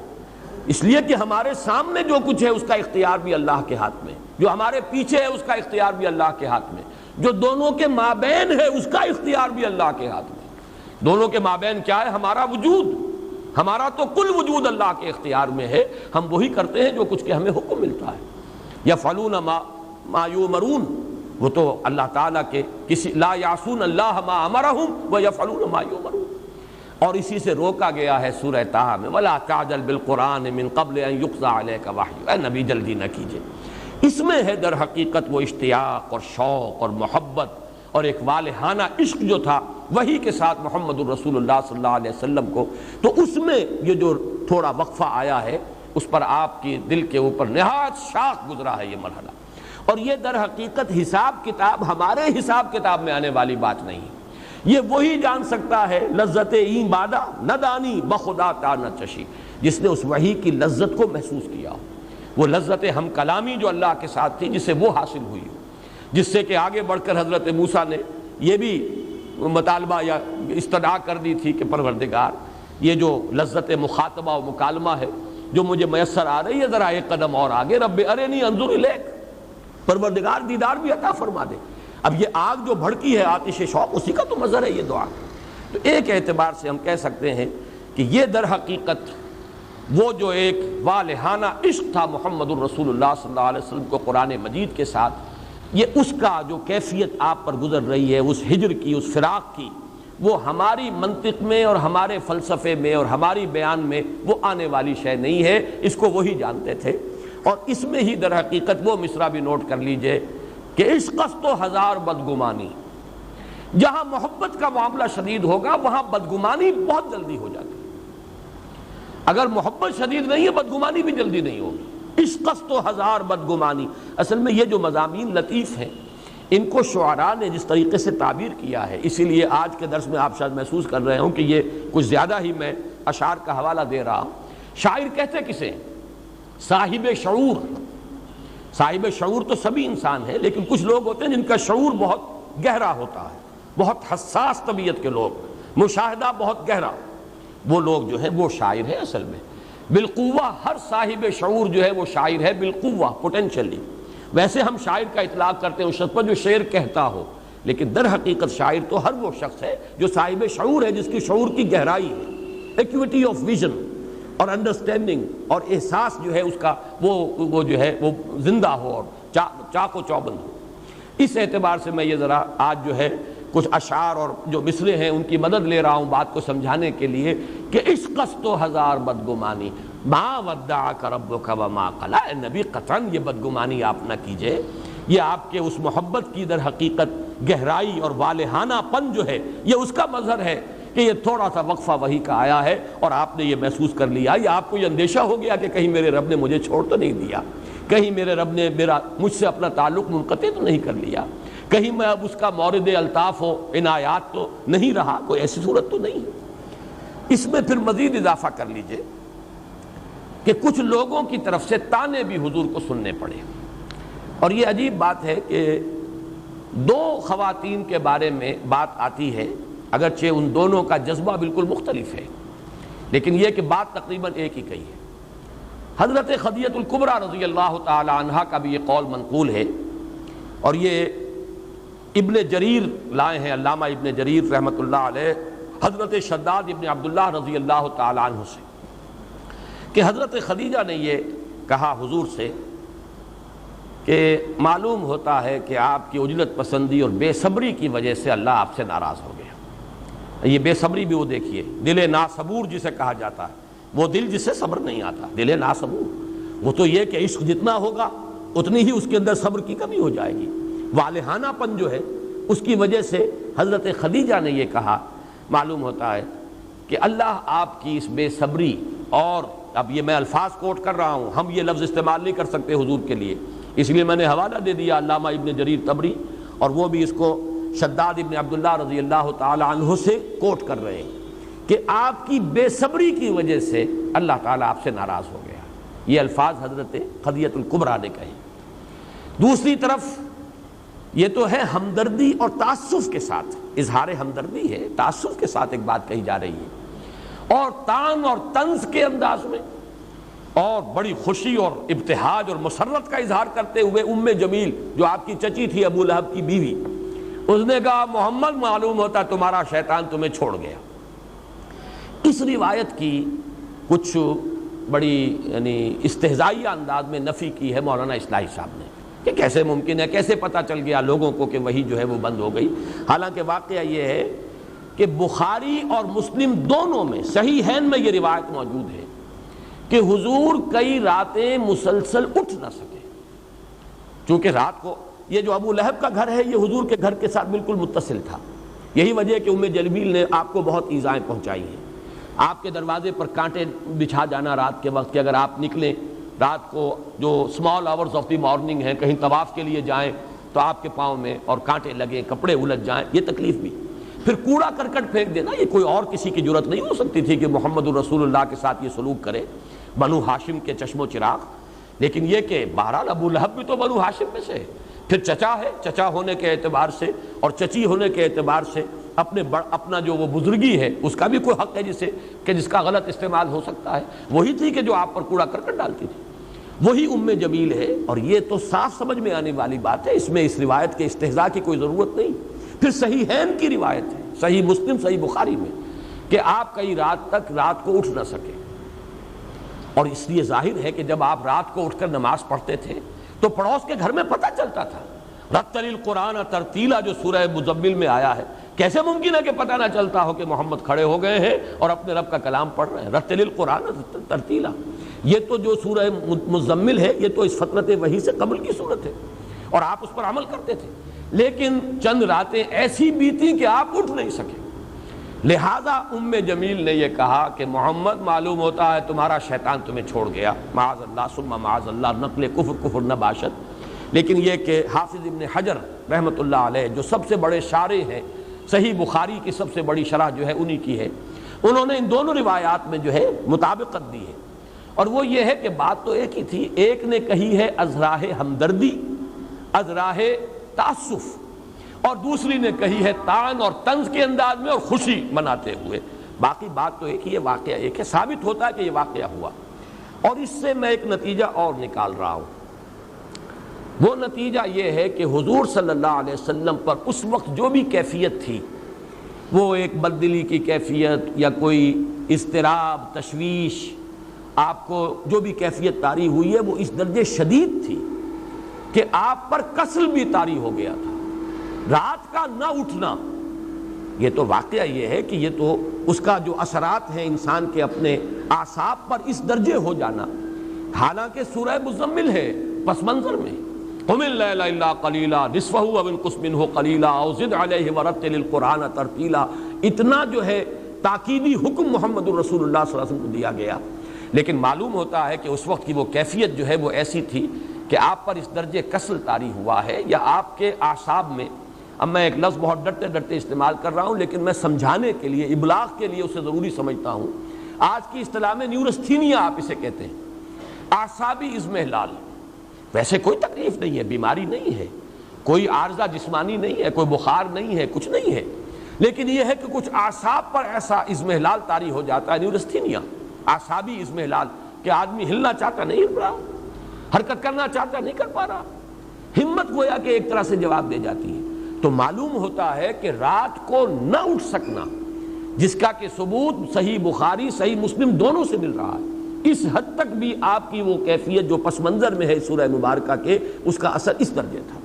اس لیے کہ ہمارے سامنے جو کچھ ہے اس کا اختیار بھی اللہ کے ہاتھ میں، جو ہمارے پیچھے ہے اس کا اختیار بھی اللہ کے ہاتھ میں، جو دونوں کے مابین ہے اس کا اختیار بھی اللہ کے ہاتھ میں۔ دونوں کے مابین کیا ہے؟ ہمارا وجود، ہمارا تو کل وجود اللہ کے اختیار میں ہے، ہم وہی کرتے ہیں جو کچھ کہ ہمیں حکم ملتا ہے۔ یفعلون ما یؤمرون، وہ تو اللہ تعالیٰ کے کسی لا یعصون اللہ ما امرہم ویفعلون ما یؤمرون، اور اسی سے روکا گیا ہے سورہ طٰہٰ میں وَلَا تَعْجَلْ بِالْقُرْآنِ مِن قَبْلِ أَن يُقْضَىٰ عَلَيْكَ وَحْيُهُ۔ اے نبی جلدی نہ کیجئے، اس میں ہے در حقیقت وہ اشتیاق اور شوق اور محبت اور ایک والہانہ عشق جو تھا وہی کے ساتھ محمد الرسول اللہ صلی اللہ علیہ وسلم کو، تو اس میں یہ جو تھوڑا وقفہ آیا ہے اس پر آپ کی دل کے اوپر نہایت شاق گزرا ہے یہ مرحلہ، اور یہ در حقیقت حساب کتاب ہمارے حساب کتاب میں آنے والی بات نہیں، یہ وہی جان سکتا ہے لذت این بادا نہ دانی بخدا تا نہ چشی، جس نے اس وحی کی لذت کو محسوس کیا ہو، وہ لذت ہم کلامی جو اللہ کے ساتھ تھی جسے وہ حاصل ہوئی ہو، جس سے کہ آگے بڑھ کر حضرت موسیٰ نے یہ بھی مطالبہ یا استدعا کر دی تھی کہ پروردگار یہ جو لذت مخاطبہ و مکالمہ ہے جو مجھے میسر آ رہی ہے ذرا ایک قدم اور آگے، رب ارنی انظر الیک، پروردگار دیدار بھی عطا فرما دے۔ اب یہ آگ جو بھڑکی ہے آتش شوق، اسی کا تو مظہر ہے یہ دعا۔ تو ایک اعتبار سے ہم کہہ سکتے ہیں کہ یہ در حقیقت وہ جو ایک والہانہ عشق تھا محمد الرسول اللہ صلی اللہ علیہ وسلم کو قرآن مجید کے ساتھ، یہ اس کا جو کیفیت آپ پر گزر رہی ہے اس ہجر کی، اس فراق کی، وہ ہماری منطق میں اور ہمارے فلسفے میں اور ہماری بیان میں وہ آنے والی شے نہیں ہے، اس کو وہی جانتے تھے۔ اور اس میں ہی در حقیقت وہ مصرع بھی نوٹ کر لیجئے کہ عشق است و ہزار بدگمانی، جہاں محبت کا معاملہ شدید ہوگا وہاں بدگمانی بہت جلدی ہو جاتی ہے، اگر محبت شدید نہیں ہے بدگمانی بھی جلدی نہیں ہوگی۔ عشق است و ہزار بدگمانی، اصل میں یہ جو مضامین لطیف ہیں ان کو شعراء نے جس طریقے سے تعبیر کیا ہے، اسی لیے آج کے درس میں آپ شاید محسوس کر رہے ہوں کہ یہ کچھ زیادہ ہی میں اشعار کا حوالہ دے رہا ہوں۔ شاعر کہتے کسے؟ صاحب شعور۔ صاحب شعور تو سبھی انسان ہیں، لیکن کچھ لوگ ہوتے ہیں جن کا شعور بہت گہرا ہوتا ہے، بہت حساس طبیعت کے لوگ، مشاہدہ بہت گہرا، وہ لوگ جو ہیں وہ شاعر ہیں اصل میں۔ بالقوہ ہر صاحب شعور جو ہے وہ شاعر ہے، بالقوہ پوٹینشلی۔ ویسے ہم شاعر کا اطلاق کرتے ہیں اس شخص پر جو شعر کہتا ہو، لیکن در حقیقت شاعر تو ہر وہ شخص ہے جو صاحب شعور ہے، جس کی شعور کی گہرائی ہے، ایکویٹی آف ویژن اور انڈرسٹینڈنگ اور احساس جو ہے اس کا وہ جو ہے وہ زندہ ہو اور چاق و چوبند ہو۔ اس اعتبار سے میں یہ ذرا آج جو ہے کچھ اشعار اور جو مصرے ہیں ان کی مدد لے رہا ہوں بات کو سمجھانے کے لیے کہ عشق است و ہزار بدگمانی ما ودعک ربک وما قلی۔ اے نبی قطعاً یہ بدگمانی آپ نہ کیجئے، یہ آپ کے اس محبت کی در حقیقت گہرائی اور والہانہ پن جو ہے یہ اس کا مظہر ہے کہ یہ تھوڑا سا وقفہ وحی کا آیا ہے اور آپ نے یہ محسوس کر لیا، یا آپ کو یہ اندیشہ ہو گیا کہ کہیں میرے رب نے مجھے چھوڑ تو نہیں دیا، کہیں میرے رب نے مجھ سے اپنا تعلق منقطع تو نہیں کر لیا، کہیں میں اب اس کا مورد الطاف و عنایات تو نہیں رہا، کوئی ایسی صورت تو نہیں ہے۔ اس میں پھر مزید اضافہ کر لیجئے کہ کچھ لوگوں کی طرف سے طعنے بھی حضور کو سننے پڑے، اور یہ عجیب بات ہے کہ دو خواتین کے بارے میں بات آتی ہے، اگرچہ ان دونوں کا جذبہ بالکل مختلف ہے، لیکن یہ کہ بات تقریباً ایک ہی کہی ہے۔ حضرت خدیجہ الکبریٰ رضی اللہ تعالی عنہا کا بھی یہ قول منقول ہے، اور یہ ابن جریر لائے ہیں، علامہ ابن جریر رحمۃ اللہ علیہ، حضرت شداد ابن عبداللہ رضی اللہ تعالی عنہ سے، کہ حضرت خدیجہ نے یہ کہا حضور سے کہ معلوم ہوتا ہے کہ آپ کی عجلت پسندی اور بے صبری کی وجہ سے اللہ آپ سے ناراض ہو گیا۔ یہ بے صبری بھی وہ دیکھیے، دل ناصبور جسے کہا جاتا ہے، وہ دل جسے صبر نہیں آتا، دل ناصبور، وہ تو یہ کہ عشق جتنا ہوگا اتنی ہی اس کے اندر صبر کی کمی ہو جائے گی. والہانہ پن جو ہے اس کی وجہ سے حضرت خدیجہ نے یہ کہا. معلوم ہوتا ہے کہ اللہ آپ کی اس بے صبری، اور اب یہ میں الفاظ کوٹ کر رہا ہوں، ہم یہ لفظ استعمال نہیں کر سکتے حضور کے لیے، اس لیے میں نے حوالہ دے دیا علامہ ابن جریر طبری، اور وہ بھی اس کو شداد ابن عبداللہ رضی اللہ تعالی عنہ سے کوٹ کر رہے ہیں کہ آپ کی بے صبری کی وجہ سے اللہ تعالیٰ آپ سے ناراض ہو گیا. یہ الفاظ حضرت خدیجہ الکبریٰ نے کہے. دوسری طرف یہ تو ہے ہمدردی اور تعسف کے ساتھ، اظہار ہمدردی ہے، تعسف کے ساتھ ایک بات کہی جا رہی ہے، اور طعن اور طنز کے انداز میں، اور بڑی خوشی اور ابتہاج اور مسرت کا اظہار کرتے ہوئے جمیل جو آپ کی چچی تھی ابو لہب کی بیوی، اس نے کہا محمد معلوم ہوتا تمہارا شیطان تمہیں چھوڑ گیا. اس روایت کی کچھ بڑی یعنی استہزائیہ انداز میں نفی کی ہے مولانا اصلاحی صاحب نے کہ کیسے ممکن ہے، کیسے پتہ چل گیا لوگوں کو کہ وہی جو ہے وہ بند ہو گئی. حالانکہ واقعہ یہ ہے کہ بخاری اور مسلم دونوں میں صحیحین میں یہ روایت موجود ہے کہ حضور کئی راتیں مسلسل اٹھ نہ سکے، چونکہ رات کو یہ جو ابو لہب کا گھر ہے یہ حضور کے گھر کے ساتھ بالکل متصل تھا. یہی وجہ ہے کہ جلیل نے آپ کو بہت ایذائیں پہنچائی ہیں. آپ کے دروازے پر کانٹے بچھا جانا رات کے وقت کہ اگر آپ نکلیں رات کو جو small hours of the morning ہیں، کہیں طواف کے لیے جائیں تو آپ کے پاؤں میں اور کانٹے لگیں، کپڑے الجھ جائیں، یہ تکلیف بھی. پھر کوڑا کرکٹ پھینک دینا، یہ کوئی اور کسی کی جرت نہیں ہو سکتی تھی کہ محمد الرسول اللہ کے ساتھ یہ سلوک کرے، بنو ہاشم کے چشم و چراغ. لیکن یہ کہ بہرحال ابو لہب بھی تو بنو ہاشم میں سے ہے، پھر چچا ہے، چچا ہونے کے اعتبار سے اور چچی ہونے کے اعتبار سے اپنا جو وہ بزرگی ہے اس کا بھی کوئی حق ہے جس کا غلط استعمال ہو سکتا ہے. وہی تھی کہ جو آپ پر کوڑا کرکٹ ڈالتی تھی، وہی جمیل ہے. اور یہ تو صاف سمجھ میں آنے والی بات ہے، اس میں اس روایت کے استہزاء کی کوئی ضرورت نہیں. پھر صحیحین کی روایت ہے، صحیح مسلم صحیح بخاری میں، کہ آپ کئی رات تک رات کو اٹھ نہ سکے. اور اس لیے ظاہر ہے کہ جب آپ رات کو اٹھ کر نماز پڑھتے تھے تو پڑوس کے گھر میں پتہ چلتا تھا. رتل القرآن ترتیلا جو سورہ مزمل میں آیا ہے، کیسے ممکن ہے کہ پتہ نہ چلتا ہو کہ محمد کھڑے ہو گئے ہیں اور اپنے رب کا کلام پڑھ رہے ہیں. رتل القرآن ترتیلا، یہ تو جو سورہ مزمل ہے یہ تو اس فترت وحی سے قبل کی صورت ہے اور آپ اس پر عمل کرتے تھے. لیکن چند راتیں ایسی بیتی کہ آپ اٹھ نہیں سکے. لہذا جمیل نے یہ کہا کہ محمد معلوم ہوتا ہے تمہارا شیطان تمہیں چھوڑ گیا. معاذ اللہ ثم معاذ اللہ، نقل کفر نہ باشد. لیکن یہ کہ حافظ ابن حجر رحمۃ اللہ علیہ جو سب سے بڑے شارح ہیں، صحیح بخاری کی سب سے بڑی شرح جو ہے انہی کی ہے، انہوں نے ان دونوں روایات میں جو ہے مطابقت دی ہے. اور وہ یہ ہے کہ بات تو ایک ہی تھی. ایک نے کہی ہے ازراہ ہمدردی، ازراہ تعسف، اور دوسری نے کہی ہے طعن اور طنز کے انداز میں اور خوشی مناتے ہوئے. باقی بات تو ایک ہی ہے، واقعہ ایک ہے. ثابت ہوتا ہے کہ یہ واقعہ ہوا. اور اس سے میں ایک نتیجہ اور نکال رہا ہوں. وہ نتیجہ یہ ہے کہ حضور صلی اللہ علیہ وسلم پر اس وقت جو بھی کیفیت تھی، وہ ایک بددلی کی کیفیت یا کوئی اضطراب، تشویش، آپ کو جو بھی کیفیت طاری ہوئی ہے وہ اس درجے شدید تھی کہ آپ پر کسل بھی طاری ہو گیا تھا. رات کا نہ اٹھنا، یہ تو واقعہ یہ ہے کہ یہ تو اس کا جو اثرات ہیں انسان کے اپنے اعصاب پر اس درجے ہو جانا. حالانکہ سورہ مزمل ہے پس منظر میں، قم اللیل الا قلیلا نصفہ او انقص منہ قلیلا او زد علیہ ورتل القرآن ترتیلا. اتنا جو ہے تاکیدی حکم محمد الرسول اللہ صلی اللہ علیہ وسلم کو دیا گیا. لیکن معلوم ہوتا ہے کہ اس وقت کی وہ کیفیت جو ہے وہ ایسی تھی کہ آپ پر اس درجے کسل طاری ہوا ہے یا آپ کے اعصاب میں. اب میں ایک لفظ بہت ڈرتے ڈرتے استعمال کر رہا ہوں لیکن میں سمجھانے کے لیے، ابلاغ کے لیے اسے ضروری سمجھتا ہوں. آج کی اصطلاح میں نیورستھینیا آپ اسے کہتے ہیں، اعصابی اضمحلال. ویسے کوئی تکلیف نہیں ہے، بیماری نہیں ہے، کوئی عارضہ جسمانی نہیں ہے، کوئی بخار نہیں ہے، کچھ نہیں ہے. لیکن یہ ہے کہ کچھ اعصاب پر ایسا اضمحلال طاری ہو جاتا ہے، نیورستھینیا، اعصابی اضمحلال، کہ آدمی ہلنا چاہتا نہیں ہل رہا، حرکت کرنا چاہتا نہیں کر پا رہا، ہمت گویا کہ ایک طرح سے جواب دے جاتی ہے. تو معلوم ہوتا ہے کہ رات کو نہ اٹھ سکنا، جس کا کہ ثبوت صحیح بخاری صحیح مسلم دونوں سے مل رہا ہے، اس حد تک بھی آپ کی وہ کیفیت جو پس منظر میں ہے سورہ مبارکہ کے، اس کا اثر اس درجے تھا.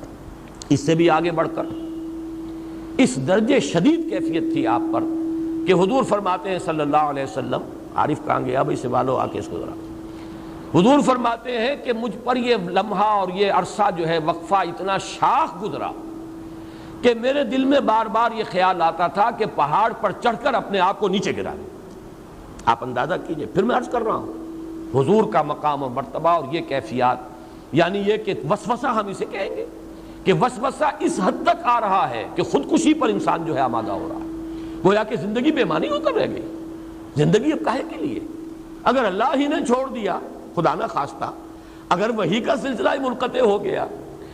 اس سے بھی آگے بڑھ کر اس درجے شدید کیفیت تھی آپ پر کہ حضور فرماتے ہیں صلی اللہ علیہ وسلم، عارف کہاں گیا بھائی، سوالو آ کے اس کو ذرا. حضور فرماتے ہیں کہ مجھ پر یہ لمحہ اور یہ عرصہ جو ہے وقفہ اتنا شاخ گزرا کہ میرے دل میں بار بار یہ خیال آتا تھا کہ پہاڑ پر چڑھ کر اپنے آپ کو نیچے گرا دیں۔ آپ اندازہ کیجئے، پھر میں عرض کر رہا ہوں حضور کا مقام اور مرتبہ اور یہ کیفیات، یعنی یہ کہ وسوسہ ہم اسے کہیں گے کہ وسوسہ اس حد تک آ رہا ہے کہ خودکشی پر انسان جو ہے آمادہ ہو رہا ہے، گویا کہ زندگی بے معنی ہو کر رہ گئی۔ زندگی اب کاہے کے لیے؟ اگر اللہ ہی نے چھوڑ دیا، خدا نہ خواستہ اگر وحی کا سلسلہ ہی منقطع ہو گیا،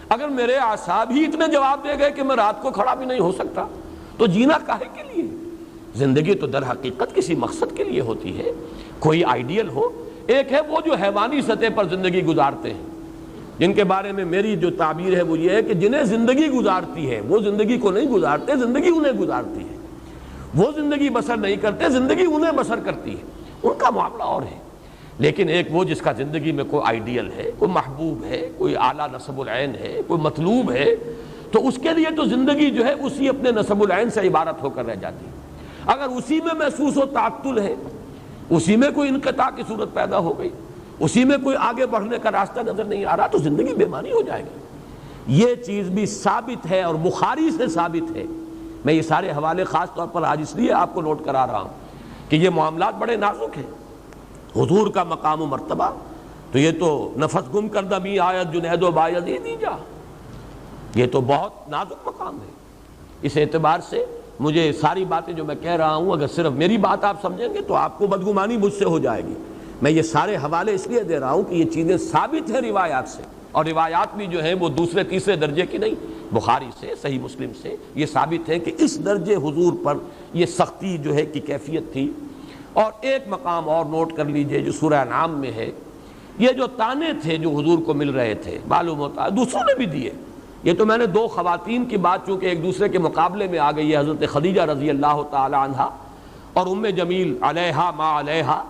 اگر میرے اعصاب ہی اتنے جواب دے گئے کہ میں رات کو کھڑا بھی نہیں ہو سکتا، تو جینا کاہے کے لیے؟ زندگی تو در حقیقت کسی مقصد کے لیے ہوتی ہے، کوئی آئیڈیل ہو۔ ایک ہے وہ جو حیوانی سطح پر زندگی گزارتے ہیں، جن کے بارے میں میری جو تعبیر ہے وہ یہ ہے کہ جنہیں زندگی گزارتی ہے وہ زندگی کو نہیں گزارتے، زندگی انہیں گزارتی ہے۔ وہ زندگی بسر نہیں کرتے، زندگی انہیں بسر کرتی ہے، ان کا معاملہ اور ہے۔ لیکن ایک وہ جس کا زندگی میں کوئی آئیڈیل ہے، کوئی محبوب ہے، کوئی اعلیٰ نصب العین ہے، کوئی مطلوب ہے، تو اس کے لیے تو زندگی جو ہے اسی اپنے نصب العین سے عبارت ہو کر رہ جاتی ہے۔ اگر اسی میں محسوس و تعطل ہے، اسی میں کوئی انقطاع کی صورت پیدا ہو گئی، اسی میں کوئی آگے بڑھنے کا راستہ نظر نہیں آ رہا، تو زندگی بے معنی ہو جائے گی۔ یہ چیز بھی ثابت ہے اور بخاری سے ثابت ہے۔ میں یہ سارے حوالے خاص طور پر آج اس لیے آپ کو نوٹ کرا رہا ہوں کہ یہ معاملات بڑے نازک ہیں۔ حضور کا مقام و مرتبہ تو یہ تو نفس گم کردہ می آیت جنید و بایزیدی جا، یہ تو بہت نازک مقام ہے۔ اس اعتبار سے مجھے ساری باتیں جو میں کہہ رہا ہوں، اگر صرف میری بات آپ سمجھیں گے تو آپ کو بدگمانی مجھ سے ہو جائے گی۔ میں یہ سارے حوالے اس لیے دے رہا ہوں کہ یہ چیزیں ثابت ہیں روایات سے، اور روایات بھی جو ہیں وہ دوسرے تیسرے درجے کی نہیں، بخاری سے، صحیح مسلم سے یہ ثابت ہے کہ اس درجے حضور پر یہ سختی جو ہے کی کیفیت تھی۔ اور ایک مقام اور نوٹ کر لیجئے جو سورہ انعام میں ہے، یہ جو تانے تھے جو حضور کو مل رہے تھے، معلوم ہوتا ہے دوسروں نے بھی دیے۔ یہ تو میں نے دو خواتین کی بات چونکہ ایک دوسرے کے مقابلے میں آ گئی ہے، حضرت خدیجہ رضی اللہ تعالی عنہا اور ام جمیل علیہا ما علیہا،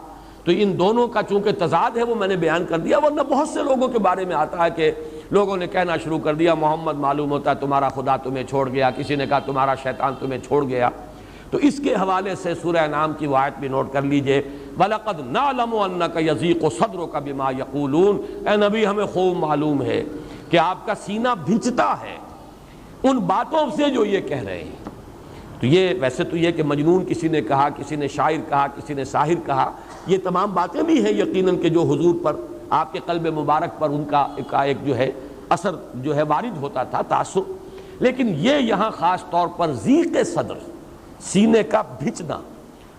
تو ان دونوں کا چونکہ تضاد ہے وہ میں نے بیان کر دیا، ورنہ بہت سے لوگوں کے بارے میں آتا ہے کہ لوگوں نے کہنا شروع کر دیا محمد معلوم ہوتا ہے تمہارا خدا تمہیں چھوڑ گیا، کسی نے کہا تمہارا شیطان تمہیں چھوڑ گیا۔ تو اس کے حوالے سے سورہ انعام کی وہ آیت بھی نوٹ کر لیجئے، وَلَقَدْ نَعْلَمُ أَنَّكَ يَضِيقُ صَدْرُكَ بِمَا يَقُولُونَ، اے نبی ہمیں خوب معلوم ہے کہ آپ کا سینہ بھنچتا ہے ان باتوں سے جو یہ کہہ رہے ہیں۔ تو یہ ویسے تو یہ کہ مجنون کسی نے کہا، کسی نے شاعر کہا، کسی نے ساحر کہا، یہ تمام باتیں بھی ہیں یقیناً کہ جو حضور پر، آپ کے قلب مبارک پر ان کا ایک جو ہے اثر جو ہے وارد ہوتا تھا، تاثر۔ لیکن یہ یہاں خاص طور پر ضیق صدر، سینے کا بھنچنا،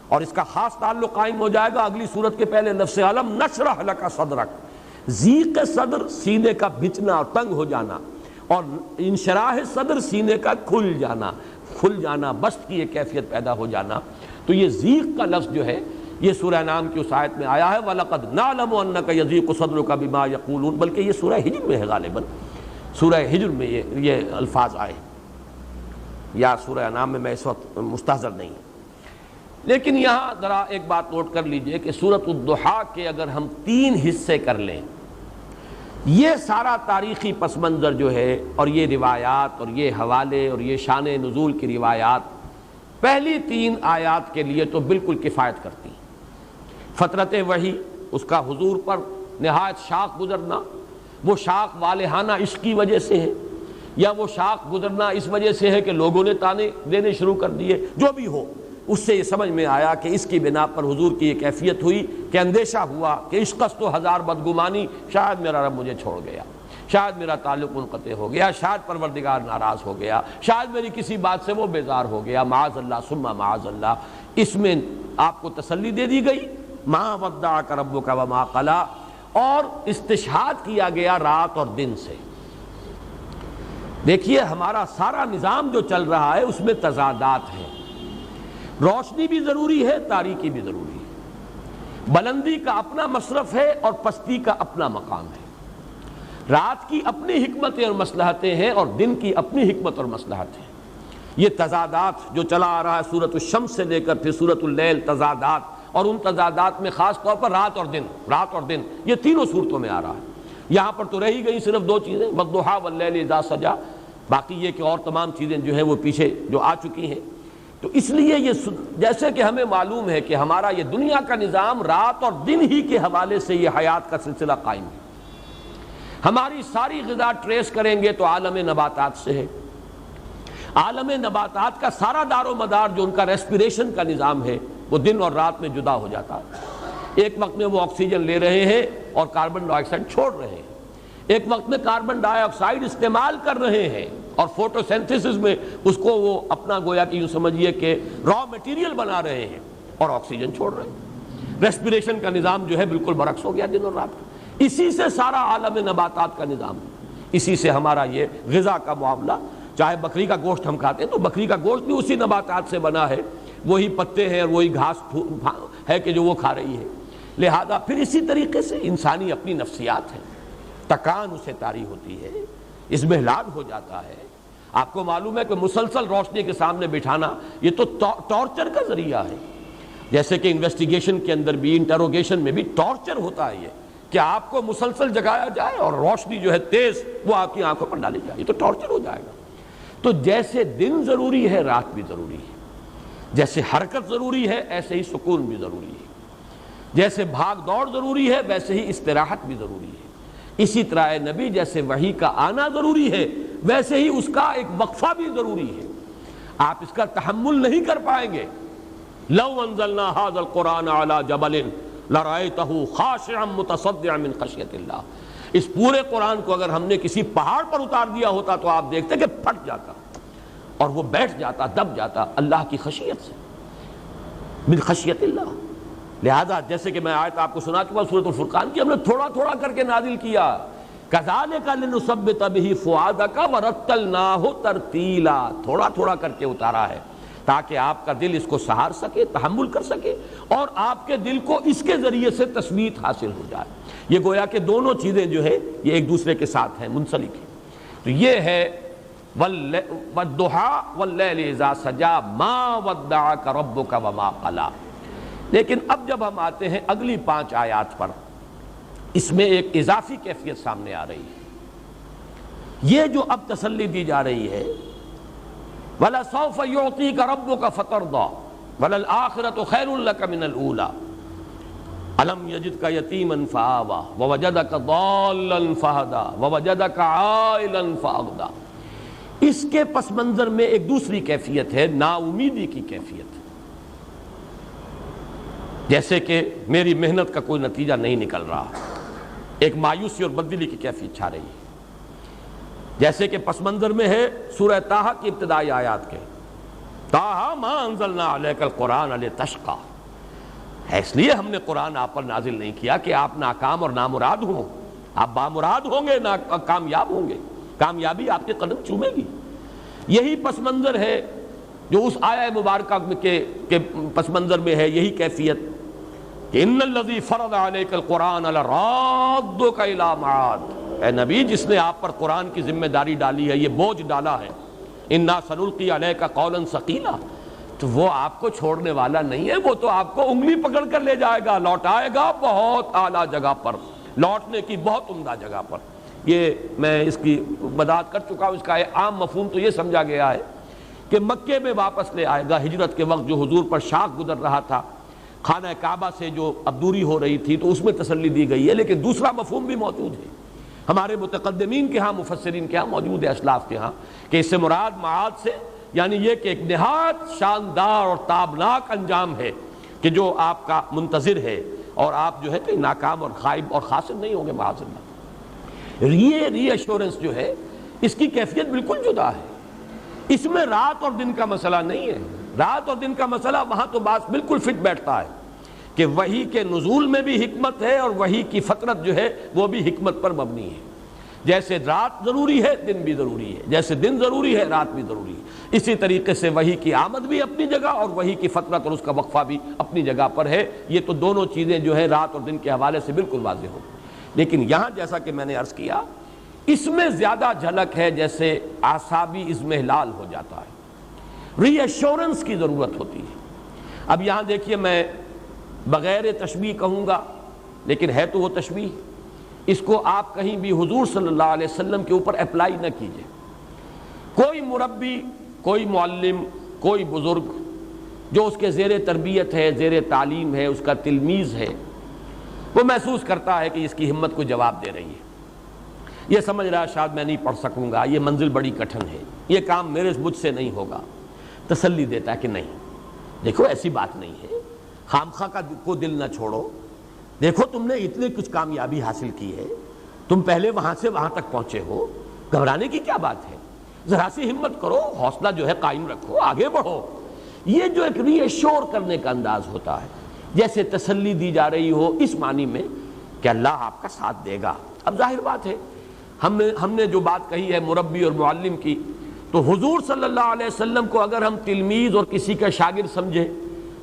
اور اس کا خاص تعلق قائم ہو جائے گا اگلی صورت کے پہلے لفظ علم نشرح لک صدرک۔ ضیق صدر سینے کا بھنچنا اور تنگ ہو جانا، اور انشراح صدر سینے کا کھل جانا، بست کی ایک کیفیت پیدا ہو جانا۔ تو یہ ضیق کا لفظ جو ہے یہ سورہ انعام کی اس آیت میں آیا ہے، وَلَقَدْ نَعْلَمُ أَنَّكَ يَضِيقُ صَدْرُكَ بِمَا يَقُولُونَ، بلکہ یہ سورہ ہجر میں ہے غالباً، سورہ ہجر میں یہ الفاظ آئے، یا سورہ انعام میں میں اس وقت مستحضر نہیں۔ لیکن یہاں ذرا ایک بات نوٹ کر لیجئے کہ سورۃ الضحیٰ کے اگر ہم 3 حصے کر لیں، یہ سارا تاریخی پس منظر جو ہے اور یہ روایات اور یہ حوالے اور یہ شان نزول کی روایات پہلی 3 آیات کے لیے تو بالکل کفایت کرتی ہیں۔ فترت وحی، اس کا حضور پر نہایت شاخ گزرنا، وہ شاخ والہانہ عشق کی وجہ سے ہے، یا وہ شاخ گزرنا اس وجہ سے ہے کہ لوگوں نے تانے دینے شروع کر دیے، جو بھی ہو، اس سے یہ سمجھ میں آیا کہ اس کی بنا پر حضور کی یہ کیفیت ہوئی کہ اندیشہ ہوا کہ عشقست تو ہزار بدگمانی، شاید میرا رب مجھے چھوڑ گیا، شاید میرا تعلق منقطع ہو گیا، شاید پروردگار ناراض ہو گیا، شاید میری کسی بات سے وہ بیزار ہو گیا، معاذ اللہ ثم معاذ اللہ۔ اس میں آپ کو تسلی دے دی گئی، ما ودعک ربک وما قلی، اور استشہاد کیا گیا رات اور دن سے۔ دیکھیے ہمارا سارا نظام جو چل رہا ہے اس میں تضادات ہیں، روشنی بھی ضروری ہے، تاریکی بھی ضروری ہے، بلندی کا اپنا مصرف ہے اور پستی کا اپنا مقام ہے، رات کی اپنی حکمتیں اور مصلحتیں ہیں اور دن کی اپنی حکمت اور مصلحت ہیں۔ یہ تضادات جو چلا آ رہا ہے سورۃ الشمس سے لے کر پھر سورۃ اللیل، تضادات، اور ان تضادات میں خاص طور پر رات اور دن یہ تینوں صورتوں میں آ رہا ہے۔ یہاں پر تو رہی گئی صرف 2 چیزیں، والضحیٰ واللیل اذا سجا، باقی یہ کہ اور تمام چیزیں جو ہیں وہ پیچھے جو آ چکی ہیں۔ تو اس لیے یہ جیسے کہ ہمیں معلوم ہے کہ ہمارا یہ دنیا کا نظام رات اور دن ہی کے حوالے سے یہ حیات کا سلسلہ قائم ہے. ہماری ساری غذا ٹریس کریں گے تو عالم نباتات سے ہے. عالم نباتات کا سارا دار و مدار جو ان کا ریسپیریشن کا نظام ہے وہ دن اور رات میں جدا ہو جاتا ہے. ایک وقت میں وہ آکسیجن لے رہے ہیں اور کاربن ڈائی آکسائڈ چھوڑ رہے ہیں, ایک وقت میں کاربن ڈائی آکسائڈ استعمال کر رہے ہیں اور فوٹو سینتھیسس میں اس کو وہ اپنا گویا کہ یوں سمجھیے کہ را میٹیریل بنا رہے ہیں اور آکسیجن چھوڑ رہے ہیں. ریسپیریشن کا نظام جو ہے بالکل برعکس ہو گیا دن اور رات کا. اسی سے سارا عالم نباتات کا نظام ہے, اسی سے ہمارا یہ غذا کا معاملہ. چاہے بکری کا گوشت ہم کھاتے ہیں تو بکری کا گوشت بھی اسی نباتات سے بنا ہے, وہی پتے ہیں اور وہی گھاس ہے کہ جو وہ کھا رہی ہے. لہذا پھر اسی طریقے سے انسانی اپنی نفسیات ہے, تکان اسے طاری ہوتی ہے, اضمحلال ہو جاتا ہے. آپ کو معلوم ہے کہ مسلسل روشنی کے سامنے بٹھانا یہ تو ٹارچر کا ذریعہ ہے. جیسے کہ انویسٹیگیشن کے اندر بھی, انٹروگیشن میں بھی ٹارچر ہوتا ہے یہ کہ آپ کو مسلسل جگایا جائے اور روشنی جو ہے تیز وہ آپ کی آنکھوں پر ڈالی جائے, یہ تو ٹارچر ہو جائے گا. تو جیسے دن ضروری ہے رات بھی ضروری ہے, جیسے حرکت ضروری ہے ایسے ہی سکون بھی ضروری ہے, جیسے بھاگ دوڑ ضروری ہے ویسے ہی استراحت بھی ضروری ہے. اسی طرح نبی جیسے وحی کا آنا ضروری ہے ویسے ہی اس کا ایک وقفہ بھی ضروری ہے. آپ اس کا تحمل نہیں کر پائیں گے. لو انزلنا هذا القرآن على جبل لرأيته خاشعا متصدعا من خشية اللہ. اس پورے قرآن کو اگر ہم نے کسی پہاڑ پر اتار دیا ہوتا تو آپ دیکھتے کہ پھٹ جاتا اور وہ بیٹھ جاتا, دب جاتا اللہ کی خشیت سے, من خشیت اللہ. لہذا جیسے کہ میں آیت آپ کو سنا چکا سورۃ الفرقان کی, ہم نے تھوڑا تھوڑا کر کے نازل کیا. کذالک لنثبت به فؤادک ورتلناہ ترتیلا, تھوڑا تھوڑا کر کے اتارا ہے تاکہ آپ کا دل اس کو سہار سکے, تحمل کر سکے اور آپ کے دل کو اس کے ذریعے سے تثبیت حاصل ہو جائے. یہ گویا کہ دونوں چیزیں جو ہے یہ ایک دوسرے کے ساتھ ہیں, منسلک ہیں. تو یہ ہے والضحیٰ واللیل اذا سجا ما ودعک ربک وما قلی. لیکن اب جب ہم آتے ہیں اگلی 5 آیات پر, اس میں ایک اضافی کیفیت سامنے آ رہی ہے. یہ جو اب تسلی دی جا رہی ہے وَلَسَوْفَ يُعْطِيكَ رَبُّكَ فَتَرْضَىٰ وَلَلْآخِرَةُ خَيْرٌ لَكَ مِنَ الْأُولَىٰ أَلَمْ يَجِدْكَ يَتِيمًا فَآوَىٰ وَوَجَدَكَ ضَالًّا فَهَدَىٰ وَوَجَدَكَ عَائِلًا فَأَغْنَىٰ. اس کے پس منظر میں ایک دوسری کیفیت ہے, نا امیدی کی کیفیت. جیسے کہ میری محنت کا کوئی نتیجہ نہیں نکل رہا, ایک مایوسی اور بددلی کی کیفیت چھا رہی ہے. جیسے کہ پس منظر میں ہے سورہ طٰہٰ کی ابتدائی آیات کے, طٰہٰ ما انزلنا علیک القرآن لتشقیٰ. اس لیے ہم نے قرآن آپ پر نازل نہیں کیا کہ آپ ناکام اور نامراد ہوں, آپ بامراد ہوں گے, کامیاب ہوں گے, کامیابی آپ کے قدم چومے گی. یہی پس منظر ہے جو اس آیہ مبارکہ کے پس منظر میں ہے, یہی کیفیت کہ ان الذی فرض علیک القرآن لرادک الی معاد. اے نبی, جس نے آپ پر قرآن کی ذمہ داری ڈالی ہے, یہ بوجھ ڈالا ہے, انا سنلقی علیک قولا ثقیلا, تو وہ آپ کو چھوڑنے والا نہیں ہے, وہ تو آپ کو انگلی پکڑ کر لے جائے گا, لوٹائے گا بہت اعلیٰ جگہ پر, لوٹنے کی بہت عمدہ جگہ پر. یہ میں اس کی وضاحت کر چکا ہوں. اس کا عام مفہوم تو یہ سمجھا گیا ہے کہ مکے میں واپس لے آئے گا. ہجرت کے وقت جو حضور پر شاخ گزر رہا تھا, خانہ کعبہ سے جو اب دوری ہو رہی تھی, تو اس میں تسلی دی گئی ہے. لیکن دوسرا مفہوم بھی موجود ہے ہمارے متقدمین کے ہاں, مفسرین کے ہاں موجود ہے, اسلاف کے ہاں, کہ اس سے مراد معاد سے یعنی یہ کہ ایک نہایت شاندار اور تابناک انجام ہے کہ جو آپ کا منتظر ہے, اور آپ جو ہے کہ ناکام اور خائب اور خاسر نہیں ہوں گے معاذ اللہ. یہ ری ایشورنس جو ہے اس کی کیفیت بالکل جدا ہے. اس میں رات اور دن کا مسئلہ نہیں ہے. رات اور دن کا مسئلہ وہاں تو بات بالکل فٹ بیٹھتا ہے کہ وحی کے نزول میں بھی حکمت ہے اور وحی کی فطرت جو ہے وہ بھی حکمت پر مبنی ہے. جیسے رات ضروری ہے دن بھی ضروری ہے, جیسے دن ضروری ہے رات بھی ضروری ہے, اسی طریقے سے وحی کی آمد بھی اپنی جگہ اور وحی کی فطرت اور اس کا وقفہ بھی اپنی جگہ پر ہے. یہ تو دونوں چیزیں جو ہے رات اور دن کے حوالے سے بالکل واضح ہو. لیکن یہاں جیسا کہ میں نے عرض کیا, اس میں زیادہ جھلک ہے جیسے اعصابی اضمحلال ہو جاتا ہے, ری ایشورنس کی ضرورت ہوتی ہے. اب یہاں دیکھیے, میں بغیر تشبیہ کہوں گا لیکن ہے تو وہ تشبیہ, اس کو آپ کہیں بھی حضور صلی اللہ علیہ وسلم کے اوپر اپلائی نہ کیجئے. کوئی مربی, کوئی معلم, کوئی بزرگ جو اس کے زیر تربیت ہے، زیر تعلیم ہے، اس کا تلمیذ ہے، وہ محسوس کرتا ہے کہ اس کی ہمت کو جواب دے رہی ہے، یہ سمجھ رہا ہے شاید میں نہیں پڑھ سکوں گا، یہ منزل بڑی کٹھن ہے، یہ کام مجھ سے نہیں ہوگا، تسلی دیتا ہے کہ نہیں، دیکھو ایسی بات نہیں ہے، خامخواہ کا کو دل نہ چھوڑو، دیکھو تم نے اتنے کچھ کامیابی حاصل کی ہے، تم پہلے وہاں سے وہاں تک پہنچے ہو، گھبرانے کی کیا بات ہے، ذرا سی ہمت کرو، حوصلہ جو ہے قائم رکھو، آگے بڑھو۔ یہ جو ایک ری ایشور کرنے کا انداز ہوتا ہے، جیسے تسلی دی جا رہی ہو اس معنی میں کہ اللہ آپ کا ساتھ دے گا۔ اب ظاہر بات ہے ہم نے جو بات کہی ہے مربی اور معلم کی، تو حضور صلی اللہ علیہ وسلم کو اگر ہم تلمیذ اور کسی کا شاگرد سمجھیں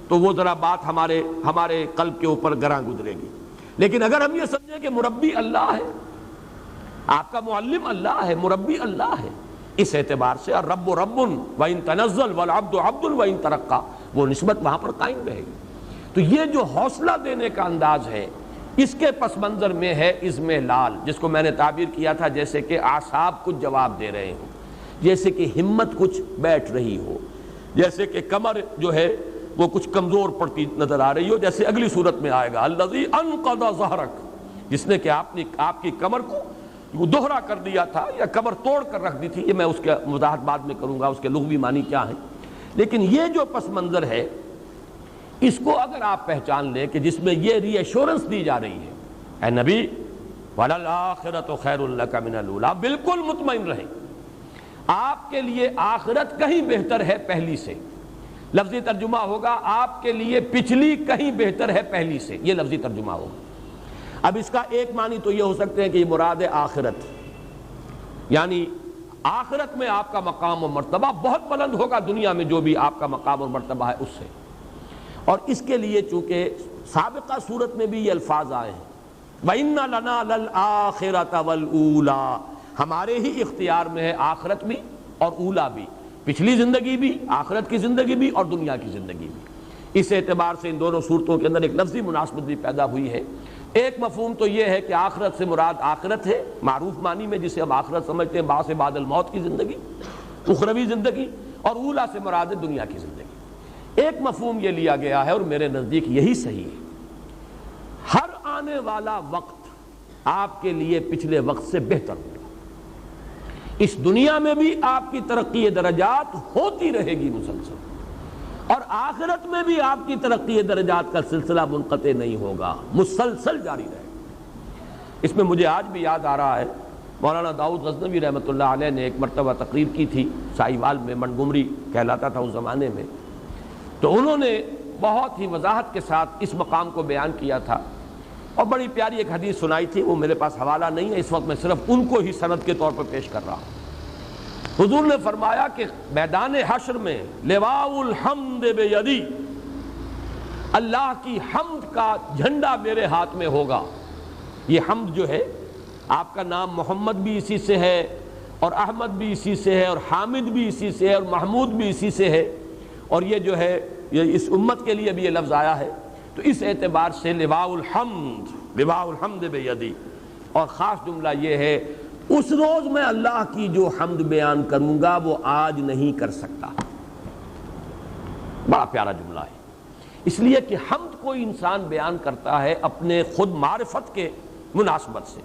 تو وہ ذرا بات ہمارے قلب کے اوپر گراں گزرے گی، لیکن اگر ہم یہ سمجھیں کہ مربی اللہ ہے، آپ کا معلم اللہ ہے، مربی اللہ ہے، اس اعتبار سے الرب رب وَإِن تنزل والعبد عبد وَإِن ترقى، وہ نسبت وہاں پر قائم رہے گی۔ تو یہ جو حوصلہ دینے کا انداز ہے، اس کے پس منظر میں ہے اضمحلال، جس کو میں نے تعبیر کیا تھا جیسے کہ اعصاب کچھ جواب دے رہے ہوں، جیسے کہ ہمت کچھ بیٹھ رہی ہو، جیسے کہ کمر جو ہے وہ کچھ کمزور پڑتی نظر آ رہی ہو، جیسے اگلی صورت میں آئے گا الذی انقض ظہرک، جس نے کہ آپ کی کمر کو وہ دوہرا کر دیا تھا یا کمر توڑ کر رکھ دی تھی، یہ میں اس کے وضاحت بعد میں کروں گا اس کے لغوی معنی کیا ہیں، لیکن یہ جو پس منظر ہے اس کو اگر آپ پہچان لیں کہ جس میں یہ ری ایشورنس دی جا رہی ہے، اے نبی وَلَلْآخِرَةُ خَيْرٌ لَكَ مِنَ الْأُولَىٰ، بالکل مطمئن رہیں، آپ کے لیے آخرت کہیں بہتر ہے پہلی سے، لفظی ترجمہ ہوگا آپ کے لیے پچھلی کہیں بہتر ہے پہلی سے، یہ لفظی ترجمہ ہوگا۔ اب اس کا ایک معنی تو یہ ہو سکتے ہیں کہ یہ مراد ہے آخرت، یعنی آخرت میں آپ کا مقام و مرتبہ بہت بلند ہوگا دنیا میں جو بھی آپ کا مقام اور مرتبہ ہے اس سے، اور اس کے لیے چونکہ سابقہ صورت میں بھی یہ الفاظ آئے ہیں وَإِنَّ لَنَا لَلْآخِرَةَ وَالْأُولَىٰ، ہمارے ہی اختیار میں ہے آخرت بھی اور اولا بھی، پچھلی زندگی بھی، آخرت کی زندگی بھی اور دنیا کی زندگی بھی۔ اس اعتبار سے ان دونوں صورتوں کے اندر ایک لفظی مناسبت بھی پیدا ہوئی ہے۔ ایک مفہوم تو یہ ہے کہ آخرت سے مراد آخرت ہے معروف معنی میں، جسے ہم آخرت سمجھتے ہیں بعث بعد الموت کی زندگی، اخروی زندگی، اور اولا سے مراد ہے دنیا کی زندگی۔ ایک مفہوم یہ لیا گیا ہے اور میرے نزدیک یہی صحیح ہے، ہر آنے والا وقت آپ کے لیے پچھلے وقت سے بہتر ہوگا، اس دنیا میں بھی آپ کی ترقی درجات ہوتی رہے گی مسلسل، اور آخرت میں بھی آپ کی ترقی درجات کا سلسلہ منقطع نہیں ہوگا، مسلسل جاری رہے گا۔ اس میں مجھے آج بھی یاد آ رہا ہے مولانا داؤد غزنوی رحمۃ اللہ علیہ نے ایک مرتبہ تقریر کی تھی سائیوال میں، منگمری کہلاتا تھا اس زمانے میں، تو انہوں نے بہت ہی وضاحت کے ساتھ اس مقام کو بیان کیا تھا، اور بڑی پیاری ایک حدیث سنائی تھی، وہ میرے پاس حوالہ نہیں ہے اس وقت، میں صرف ان کو ہی سند کے طور پر پیش کر رہا ہوں۔ حضور نے فرمایا کہ میدان حشر میں لواء الحمد بیدی، اللہ کی حمد کا جھنڈا میرے ہاتھ میں ہوگا۔ یہ حمد جو ہے، آپ کا نام محمد بھی اسی سے ہے، اور احمد بھی اسی سے ہے، اور حامد بھی اسی سے ہے، اور محمود بھی اسی سے ہے، اور یہ جو ہے یہ اس امت کے لیے بھی یہ لفظ آیا ہے، تو اس اعتبار سے لواء الحمد بیدی، اور خاص جملہ یہ ہے اس روز میں اللہ کی جو حمد بیان کروں گا وہ آج نہیں کر سکتا۔ بڑا پیارا جملہ ہے، اس لیے کہ حمد کوئی انسان بیان کرتا ہے اپنے خود معرفت کے مناسبت سے،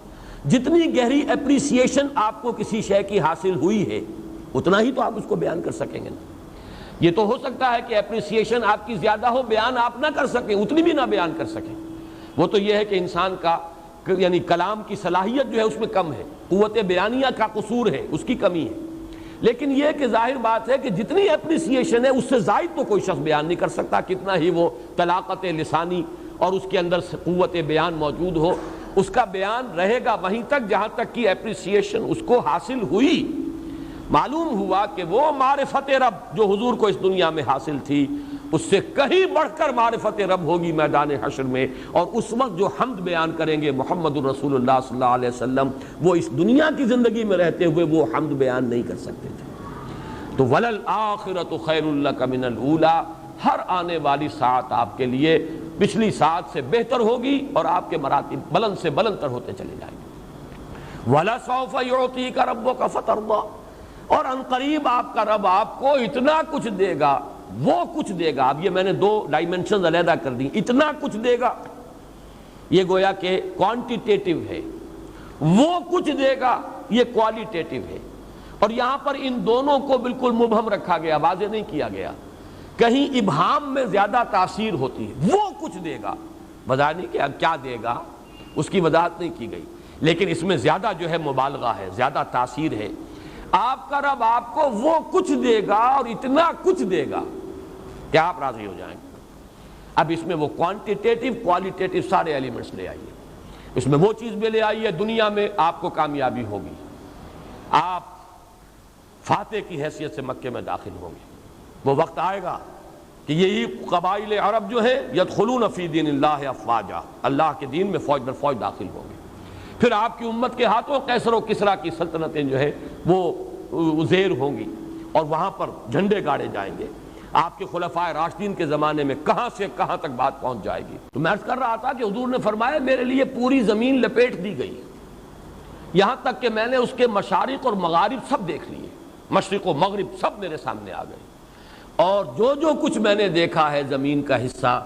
جتنی گہری اپریسیشن آپ کو کسی شے کی حاصل ہوئی ہے اتنا ہی تو آپ اس کو بیان کر سکیں گے نا۔ یہ تو ہو سکتا ہے کہ اپریسیشن آپ کی زیادہ ہو، بیان آپ نہ کر سکیں، اتنی بھی نہ بیان کر سکیں، وہ تو یہ ہے کہ انسان کا یعنی کلام کی صلاحیت جو ہے اس میں کم ہے، قوت بیانیہ کا قصور ہے، اس کی کمی ہے، لیکن یہ کہ ظاہر بات ہے کہ جتنی اپریسیشن ہے اس سے زائد تو کوئی شخص بیان نہیں کر سکتا، کتنا ہی وہ طلاقت لسانی اور اس کے اندر قوت بیان موجود ہو، اس کا بیان رہے گا وہیں تک جہاں تک کہ اپریسیشن اس کو حاصل ہوئی۔ معلوم ہوا کہ وہ معرفت رب جو حضور کو اس دنیا میں حاصل تھی، اس سے کہیں بڑھ کر معرفت رب ہوگی میدان حشر میں، اور اس وقت جو حمد بیان کریں گے محمد الرسول اللہ صلی اللہ علیہ وسلم، وہ اس دنیا کی زندگی میں رہتے ہوئے وہ حمد بیان نہیں کر سکتے تھے۔ تو وَلَلْآخِرَةُ خَيْرٌ لَكَ مِنَ الْأُولَىٰ، ہر آنے والی ساعت آپ کے لیے پچھلی ساعت سے بہتر ہوگی، اور آپ کے مراتب بلند سے بلند تر ہوتے چلے جائیں گے۔ وَلَسَوْفَ يُعْطِيكَ رَبُّكَ فَتَرْضَىٰ، اور عنقریب آپ کا رب آپ کو اتنا کچھ دے گا وہ کچھ دے گا. اب یہ میں نے دو ڈائمنشنز علیحدہ کر دی. اتنا کچھ دے گا یہ گویا کہ کوانٹیٹیو ہے، وہ کچھ دے گا یہ کوالیٹیٹیو ہے. اور یہاں پر ان دونوں کو بالکل مبہم رکھا گیا، واضح نہیں کیا گیا. کہیں ابہام میں زیادہ تاثیر ہوتی ہے، وہ کچھ دے گا، وضاحت نہیں کہ اب کیا دے گا اس کی وضاحت نہیں کی گئی، لیکن اس میں زیادہ جو ہے مبالغہ ہے، زیادہ تاثیر ہے. آپ کا رب آپ کو وہ کچھ دے گا اور اتنا کچھ دے گا کہ آپ راضی ہو جائیں گے. اب اس میں وہ کوانٹیٹیو کوالیٹیٹیو سارے ایلیمنٹس لے آئیے. اس میں وہ چیز بھی لے آئیے، دنیا میں آپ کو کامیابی ہوگی، آپ فاتح کی حیثیت سے مکے میں داخل ہوں گے. وہ وقت آئے گا کہ یہی قبائل عرب جو ہیں یدخلون فی دین اللہ افواجا، اللہ کے دین میں فوج در فوج داخل ہوں گے. پھر آپ کی امت کے ہاتھوں قیصر و کسریٰ کی سلطنتیں جو ہے وہ زیر ہوں گی اور وہاں پر جھنڈے گاڑے جائیں گے. آپ کے خلفائے راشدین کے زمانے میں کہاں سے کہاں تک بات پہنچ جائے گی. تو میں عرض کر رہا تھا کہ حضور نے فرمایا میرے لیے پوری زمین لپیٹ دی گئی، یہاں تک کہ میں نے اس کے مشارق اور مغارب سب دیکھ لیے، مشرق و مغرب سب میرے سامنے آ گئے. اور جو کچھ میں نے دیکھا ہے زمین کا حصہ،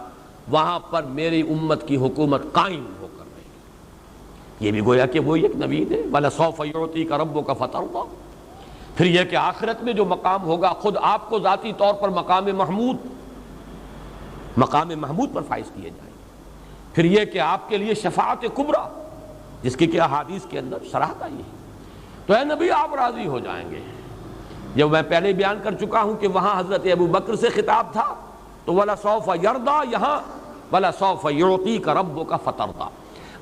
وہاں پر میری امت کی حکومت قائم ہو کر رہے گی. یہ بھی گویا کہ وہی ایک نوید ہے، وَلَسَوْفَ يُعْطِيكَ رَبُّكَ فَتَرْضَىٰ. پھر یہ کہ آخرت میں جو مقام ہوگا خود آپ کو ذاتی طور پر مقام محمود پر فائز کیے جائیں گے. پھر یہ کہ آپ کے لیے شفاعت کبریٰ، جس کی کہ احادیث کے اندر صراحت آئی ہے. تو اے نبی آپ راضی ہو جائیں گے. جب میں پہلے بیان کر چکا ہوں کہ وہاں حضرت ابو بکر سے خطاب تھا تو وَلَسَوْفَ يَرْضَىٰ، یہاں وَلَسَوْفَ يُعْطِيكَ رَبُّكَ فَتَرْضَىٰ.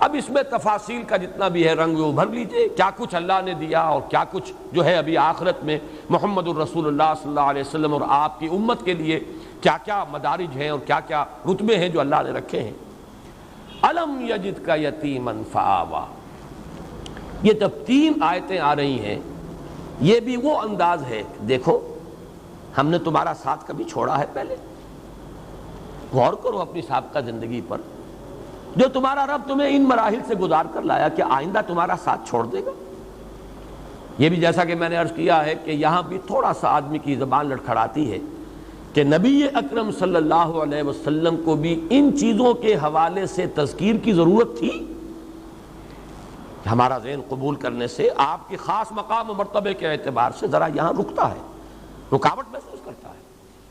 اب اس میں تفاصیل کا جتنا بھی ہے رنگ وہ بھر لیجئے، کیا کچھ اللہ نے دیا اور کیا کچھ جو ہے ابھی آخرت میں محمد الرسول اللہ صلی اللہ علیہ وسلم اور آپ کی امت کے لیے کیا کیا مدارج ہیں اور کیا کیا رتبے ہیں جو اللہ نے رکھے ہیں. أَلَمْ يَجِدْكَ يَتِيمًا فَآوَىٰ. یہ جب 3 آیتیں آ رہی ہیں یہ بھی وہ انداز ہے، دیکھو ہم نے تمہارا ساتھ کبھی چھوڑا ہے پہلے؟ غور کرو اپنی سابقہ زندگی پر. جو تمہارا رب تمہیں ان مراحل سے گزار کر لایا، کہ آئندہ تمہارا ساتھ چھوڑ دے گا؟ یہ بھی جیسا کہ میں نے عرض کیا ہے کہ یہاں بھی تھوڑا سا آدمی کی زبان لڑکھڑاتی ہے کہ نبی اکرم صلی اللہ علیہ وسلم کو بھی ان چیزوں کے حوالے سے تذکیر کی ضرورت تھی. ہمارا ذہن قبول کرنے سے آپ کی خاص مقام و مرتبے کے اعتبار سے ذرا یہاں رکتا ہے، رکاوٹ محسوس کرتا ہے.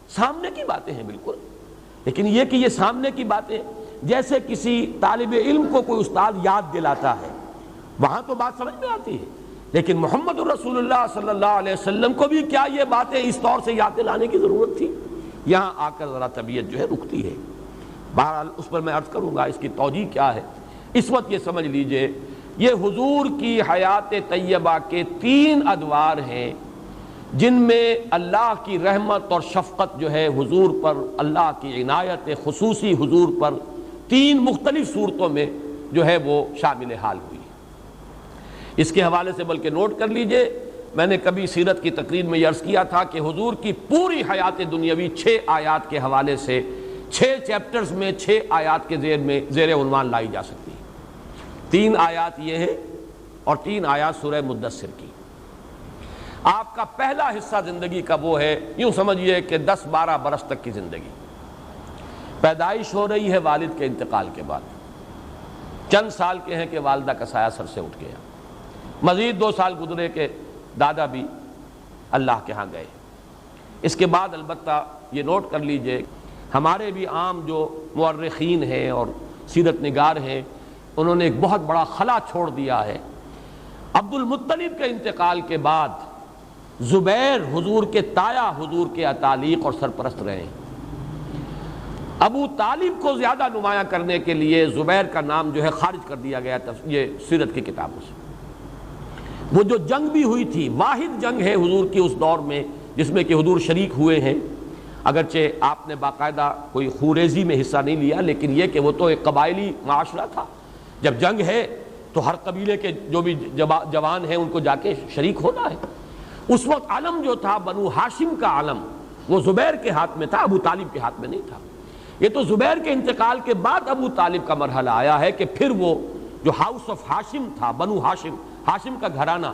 سامنے کی باتیں ہیں بالکل، لیکن یہ کہ یہ سامنے کی باتیں جیسے کسی طالب علم کو کوئی استاد یاد دلاتا ہے، وہاں تو بات سمجھ میں آتی ہے، لیکن محمد الرسول اللہ صلی اللہ علیہ وسلم کو بھی کیا یہ باتیں اس طور سے یاد دلانے کی ضرورت تھی؟ یہاں آ کر ذرا طبیعت جو ہے رکتی ہے. بہرحال اس پر میں عرض کروں گا اس کی توجیہ کیا ہے. اس وقت یہ سمجھ لیجئے یہ حضور کی حیات طیبہ کے 3 ادوار ہیں جن میں اللہ کی رحمت اور شفقت جو ہے حضور پر، اللہ کی عنایت خصوصی حضور پر 3 مختلف صورتوں میں جو ہے وہ شامل حال ہوئی. اس کے حوالے سے بلکہ نوٹ کر لیجئے، میں نے کبھی سیرت کی تقریر میں یہ عرض کیا تھا کہ حضور کی پوری حیات دنیاوی 6 آیات کے حوالے سے 6 چیپٹرز میں 6 آیات کے زیر عنوان لائی جا سکتی ہے. 3 آیات یہ ہیں اور 3 آیات سورہ مدثر کی. آپ کا پہلا حصہ زندگی کا وہ ہے، یوں سمجھیے کہ 10-12 برس تک کی زندگی. پیدائش ہو رہی ہے والد کے انتقال کے بعد، چند سال کے ہیں کہ والدہ کا سایہ سر سے اٹھ گیا، مزید 2 سال گزرے کہ دادا بھی اللہ کے ہاں گئے. اس کے بعد البتہ یہ نوٹ کر لیجئے ہمارے بھی عام جو مورخین ہیں اور سیرت نگار ہیں انہوں نے ایک بہت بڑا خلا چھوڑ دیا ہے. عبد المطلب کے انتقال کے بعد زبیر حضور کے تایا حضور کے اتالیق اور سرپرست رہے. ابو طالب کو زیادہ نمایاں کرنے کے لیے زبیر کا نام جو ہے خارج کر دیا گیا یہ سیرت کی کتابوں سے. وہ جو جنگ بھی ہوئی تھی، واحد جنگ ہے حضور کی اس دور میں جس میں کہ حضور شریک ہوئے ہیں، اگرچہ آپ نے باقاعدہ کوئی خوریزی میں حصہ نہیں لیا، لیکن یہ کہ وہ تو ایک قبائلی معاشرہ تھا. جب جنگ ہے تو ہر قبیلے کے جو بھی جوان ہیں ان کو جا کے شریک ہونا ہے. اس وقت علم جو تھا بنو ہاشم کا علم وہ زبیر کے ہاتھ میں تھا، ابو طالب کے ہاتھ میں نہیں تھا. یہ تو زبیر کے انتقال کے بعد ابو طالب کا مرحلہ آیا ہے کہ پھر وہ جو ہاؤس آف ہاشم تھا، بنو ہاشم، ہاشم کا گھرانہ،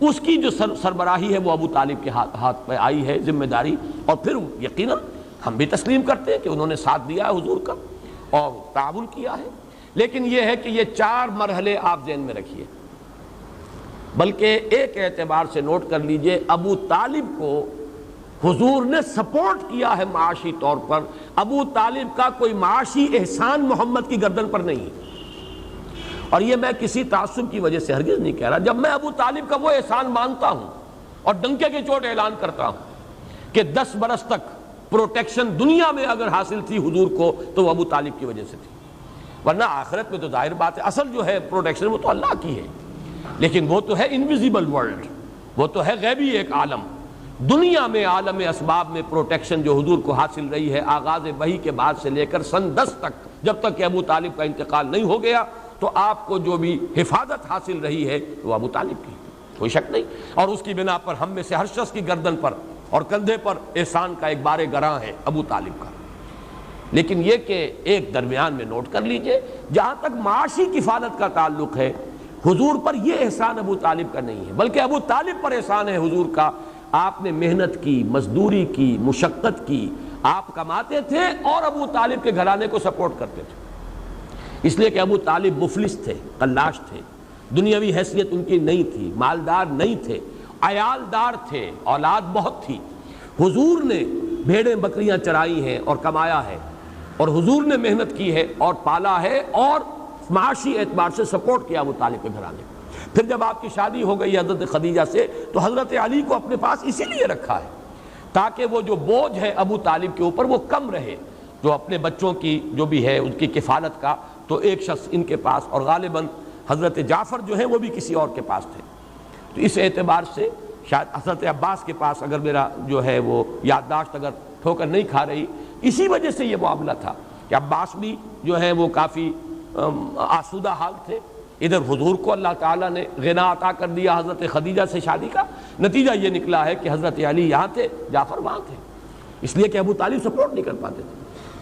اس کی جو سربراہی ہے وہ ابو طالب کے ہاتھ پہ آئی ہے ذمہ داری. اور پھر یقیناً ہم بھی تسلیم کرتے ہیں کہ انہوں نے ساتھ دیا ہے حضور کا اور تعاون کیا ہے، لیکن یہ ہے کہ یہ 4 مرحلے آپ ذہن میں رکھیے۔ بلکہ ایک اعتبار سے نوٹ کر لیجئے، ابو طالب کو حضور نے سپورٹ کیا ہے معاشی طور پر۔ ابو طالب کا کوئی معاشی احسان محمد کی گردن پر نہیں ہے، اور یہ میں کسی تعصب کی وجہ سے ہرگز نہیں کہہ رہا۔ جب میں ابو طالب کا وہ احسان مانتا ہوں اور ڈنکے کی چوٹ اعلان کرتا ہوں کہ 10 برس تک پروٹیکشن دنیا میں اگر حاصل تھی حضور کو تو وہ ابو طالب کی وجہ سے تھی، ورنہ آخرت میں تو ظاہر بات ہے اصل جو ہے پروٹیکشن وہ تو اللہ کی ہے، لیکن وہ تو ہے انویزیبل ورلڈ، وہ تو ہے غیبی ایک عالم۔ دنیا میں عالم اسباب میں پروٹیکشن جو حضور کو حاصل رہی ہے آغاز وحی کے بعد سے لے کر سن 10 تک، جب تک کہ ابو طالب کا انتقال نہیں ہو گیا، تو آپ کو جو بھی حفاظت حاصل رہی ہے وہ ابو طالب کی، کوئی شک نہیں۔ اور اس کی بنا پر ہم میں سے ہر شخص کی گردن پر اور کندھے پر احسان کا ایک بار گراں ہے ابو طالب کا۔ لیکن یہ کہ ایک درمیان میں نوٹ کر لیجئے، جہاں تک معاشی کفالت کا تعلق ہے، حضور پر یہ احسان ابو طالب کا نہیں ہے، بلکہ ابو طالب پر احسان ہے حضور کا۔ آپ نے محنت کی، مزدوری کی، مشقت کی، آپ کماتے تھے اور ابو طالب کے گھرانے کو سپورٹ کرتے تھے، اس لیے کہ ابو طالب مفلس تھے، قلاش تھے، دنیاوی حیثیت ان کی نہیں تھی، مالدار نہیں تھے، عیالدار تھے، اولاد بہت تھی۔ حضور نے بھیڑیں بکریاں چرائی ہیں اور کمایا ہے، اور حضور نے محنت کی ہے اور پالا ہے اور معاشی اعتبار سے سپورٹ کیا ابو طالب کے گھرانے۔ پھر جب آپ کی شادی ہو گئی حضرت خدیجہ سے تو حضرت علی کو اپنے پاس اسی لیے رکھا ہے تاکہ وہ جو بوجھ ہے ابو طالب کے اوپر وہ کم رہے، جو اپنے بچوں کی جو بھی ہے ان کی کفالت کا، تو ایک شخص ان کے پاس، اور غالباً حضرت جعفر جو ہیں وہ بھی کسی اور کے پاس تھے۔ تو اس اعتبار سے شاید حضرت عباس کے پاس، اگر میرا جو ہے وہ یادداشت اگر ٹھوکر نہیں کھا رہی، اسی وجہ سے یہ معاملہ تھا کہ عباس بھی جو ہے وہ کافی آسودہ حال تھے۔ ادھر حضور کو اللہ تعالیٰ نے غنا عطا کر دیا حضرت خدیجہ سے شادی کا، نتیجہ یہ نکلا ہے کہ حضرت علی یہاں تھے، جعفر وہاں تھے، اس لیے کہ ابو طالب سپورٹ نہیں کر پاتے تھے۔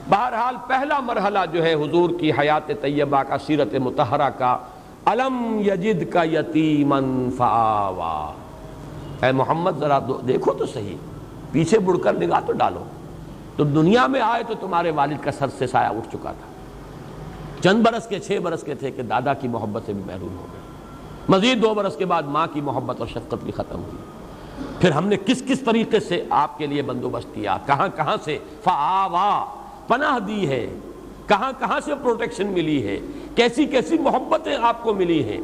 بہرحال پہلا مرحلہ جو ہے حضور کی حیات طیبہ کا، سیرت مطہرہ کا، الم یجد کا یتیما فآوا۔ اے محمد ذرا دیکھو تو صحیح، پیچھے مڑ کر نگاہ تو ڈالو، تم دنیا میں آئے تو تمہارے والد کا سر سے سایہ اٹھ چکا تھا، چند برس کے 6 برس کے تھے کہ دادا کی محبت سے بھی محروم ہو گئے، مزید 2 برس کے بعد ماں کی محبت اور شفقت بھی ختم ہوئی۔ پھر ہم نے کس کس طریقے سے آپ کے لیے بندوبست کیا، کہاں کہاں سے فآوا پناہ دی ہے، کہاں کہاں سے پروٹیکشن ملی ہے، کیسی کیسی محبتیں آپ کو ملی ہیں،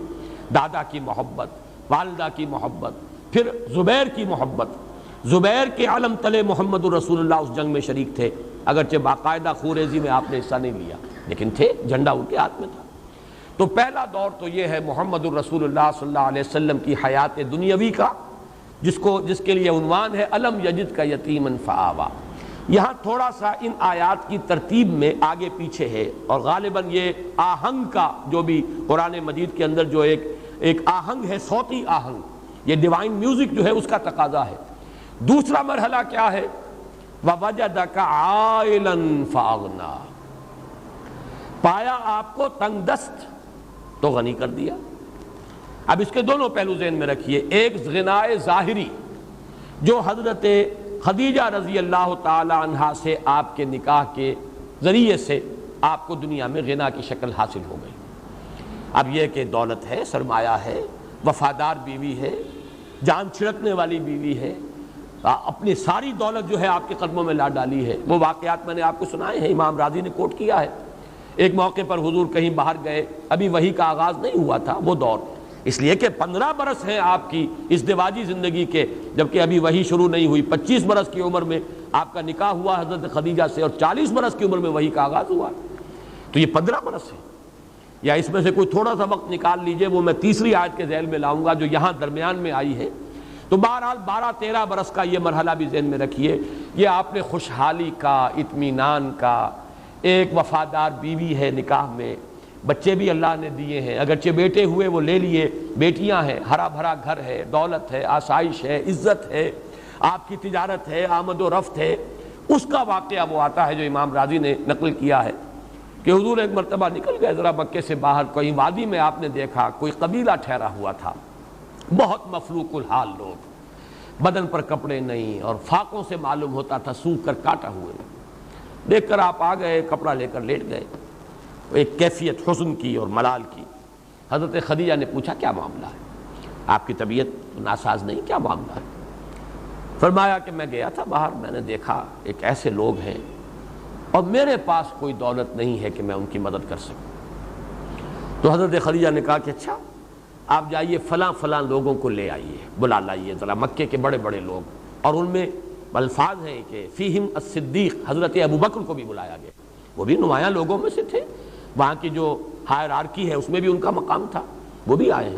دادا کی محبت، والدہ کی محبت، پھر زبیر کی محبت۔ زبیر کے علم تلے محمد الرسول اللہ اس جنگ میں شریک تھے، اگرچہ باقاعدہ خوریزی میں آپ نے حصہ نہیں لیا، لیکن تھے، جھنڈا ان کے ہاتھ میں تھا۔ تو پہلا دور تو یہ ہے محمد الرسول اللہ صلی اللہ علیہ وسلم کی حیات دنیاوی کا، جس کے لیے عنوان ہے الم یجد کا یتیما فآوا۔ یہاں تھوڑا سا ان آیات کی ترتیب میں آگے پیچھے ہے، اور غالباً یہ آہنگ کا جو بھی قرآن مجید کے اندر جو ایک آہنگ ہے، صوتی آہنگ، یہ ڈیوائن میوزک جو ہے اس کا تقاضا ہے۔ دوسرا مرحلہ کیا ہے؟ وَوَجَدَكَ عَائِلًا فَأَغْنَىٰ، پایا آپ کو تنگ دست تو غنی کر دیا۔ اب اس کے دونوں پہلو ذہن میں رکھیے، ایک غنائے ظاہری جو حضرت خدیجہ رضی اللہ تعالی عنہا سے آپ کے نکاح کے ذریعے سے آپ کو دنیا میں غنا کی شکل حاصل ہو گئی۔ اب یہ کہ دولت ہے، سرمایہ ہے، وفادار بیوی ہے، جان چھڑکنے والی بیوی ہے، اپنی ساری دولت جو ہے آپ کے قدموں میں لا ڈالی ہے۔ وہ واقعات میں نے آپ کو سنائے ہیں، امام راضی نے کوٹ کیا ہے۔ ایک موقع پر حضور کہیں باہر گئے، ابھی وحی کا آغاز نہیں ہوا تھا وہ دور، اس لیے کہ 15 برس ہیں آپ کی ازدواجی زندگی کے، جبکہ ابھی وحی شروع نہیں ہوئی۔ 25 برس کی عمر میں آپ کا نکاح ہوا حضرت خدیجہ سے، اور 40 برس کی عمر میں وحی کا آغاز ہوا، تو یہ 15 برس ہے۔ یا اس میں سے کوئی تھوڑا سا وقت نکال لیجئے، وہ میں تیسری آیت کے ذیل میں لاؤں گا جو یہاں درمیان میں آئی ہے۔ تو بہرحال 12-13 برس کا یہ مرحلہ بھی ذہن میں رکھیے۔ یہ آپ نے خوشحالی کا، اطمینان کا، ایک وفادار بیوی ہے نکاح میں، بچے بھی اللہ نے دیے ہیں، اگرچہ بیٹے ہوئے وہ لے لیے، بیٹیاں ہیں، ہرا بھرا گھر ہے، دولت ہے، آسائش ہے، عزت ہے، آپ کی تجارت ہے، آمد و رفت ہے۔ اس کا واقعہ وہ آتا ہے جو امام راضی نے نقل کیا ہے کہ حضور ایک مرتبہ نکل گئے ذرا مکے سے باہر، کوئی وادی میں آپ نے دیکھا کوئی قبیلہ ٹھہرا ہوا تھا، بہت مفلوق الحال لوگ، بدن پر کپڑے نہیں، اور فاقوں سے معلوم ہوتا تھا سوکھ کر کاٹا ہوئے۔ دیکھ کر آپ آ گئے، کپڑا لے کر لیٹ گئے، ایک کیفیت حزن کی اور ملال کی۔ حضرت خدیجہ نے پوچھا کیا معاملہ ہے، آپ کی طبیعت ناساز نہیں، کیا معاملہ ہے؟ فرمایا کہ میں گیا تھا باہر، میں نے دیکھا ایک ایسے لوگ ہیں اور میرے پاس کوئی دولت نہیں ہے کہ میں ان کی مدد کر سکوں۔ تو حضرت خدیجہ نے کہا کہ اچھا آپ جائیے فلاں فلاں لوگوں کو لے آئیے، بلا لائیے ذرا، مکے کے بڑے بڑے لوگ، اور ان میں الفاظ ہیں کہ فیہم الصدیق، حضرت ابوبکر کو بھی بلایا گیا، وہ بھی نمایاں لوگوں میں سے تھے، وہاں کی جو ہائرارکی ہے اس میں بھی ان کا مقام تھا، وہ بھی آئے ہیں۔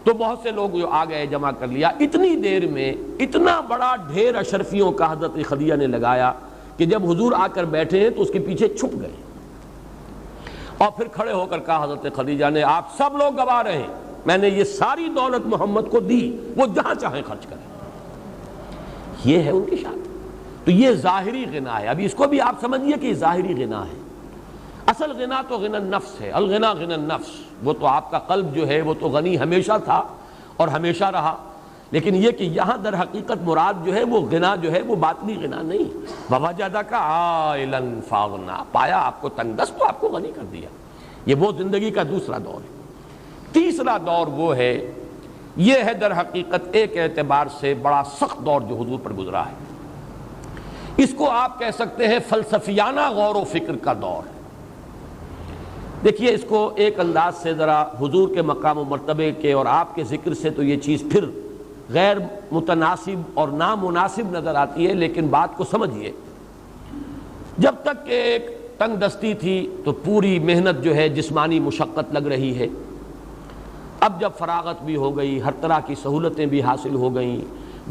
تو بہت سے لوگ جو آ گئے، جمع کر لیا، اتنی دیر میں اتنا بڑا ڈھیر اشرفیوں کا حضرت خدیجہ نے لگایا کہ جب حضور آ کر بیٹھے ہیں تو اس کے پیچھے چھپ گئے، اور پھر کھڑے ہو کر کہا حضرت خدیجہ نے آپ سب لوگ گواہ رہے ہیں میں نے یہ ساری دولت محمد کو دی، وہ جہاں چاہیں خرچ کریں۔ یہ ہے ان کی شان۔ تو یہ ظاہری غنا ہے، ابھی اس کو بھی آپ سمجھیے کہ یہ ظاہری غنا ہے۔ اصل غنا تو غنا النفس ہے، الغنا غنا النفس، وہ تو آپ کا قلب جو ہے وہ تو غنی ہمیشہ تھا اور ہمیشہ رہا، لیکن یہ کہ یہاں در حقیقت مراد جو ہے وہ غنا جو ہے وہ باطنی غنا نہیں۔ وَوَجَدَكَ عَائِلًا فَأَغْنَىٰ، پایا آپ کو تنگ دست تو آپ کو غنی کر دیا۔ یہ وہ زندگی کا دوسرا دور ہے۔ تیسرا دور وہ ہے، یہ ہے در حقیقت ایک اعتبار سے بڑا سخت دور جو حضور پر گزرا ہے، اس کو آپ کہہ سکتے ہیں فلسفیانہ غور و فکر کا دور ہے۔ دیکھیے اس کو ایک انداز سے ذرا حضور کے مقام و مرتبے کے اور آپ کے ذکر سے تو یہ چیز پھر غیر متناسب اور نامناسب نظر آتی ہے، لیکن بات کو سمجھیے۔ جب تک کہ ایک تنگ دستی تھی تو پوری محنت جو ہے جسمانی مشقت لگ رہی ہے، اب جب فراغت بھی ہو گئی، ہر طرح کی سہولتیں بھی حاصل ہو گئیں،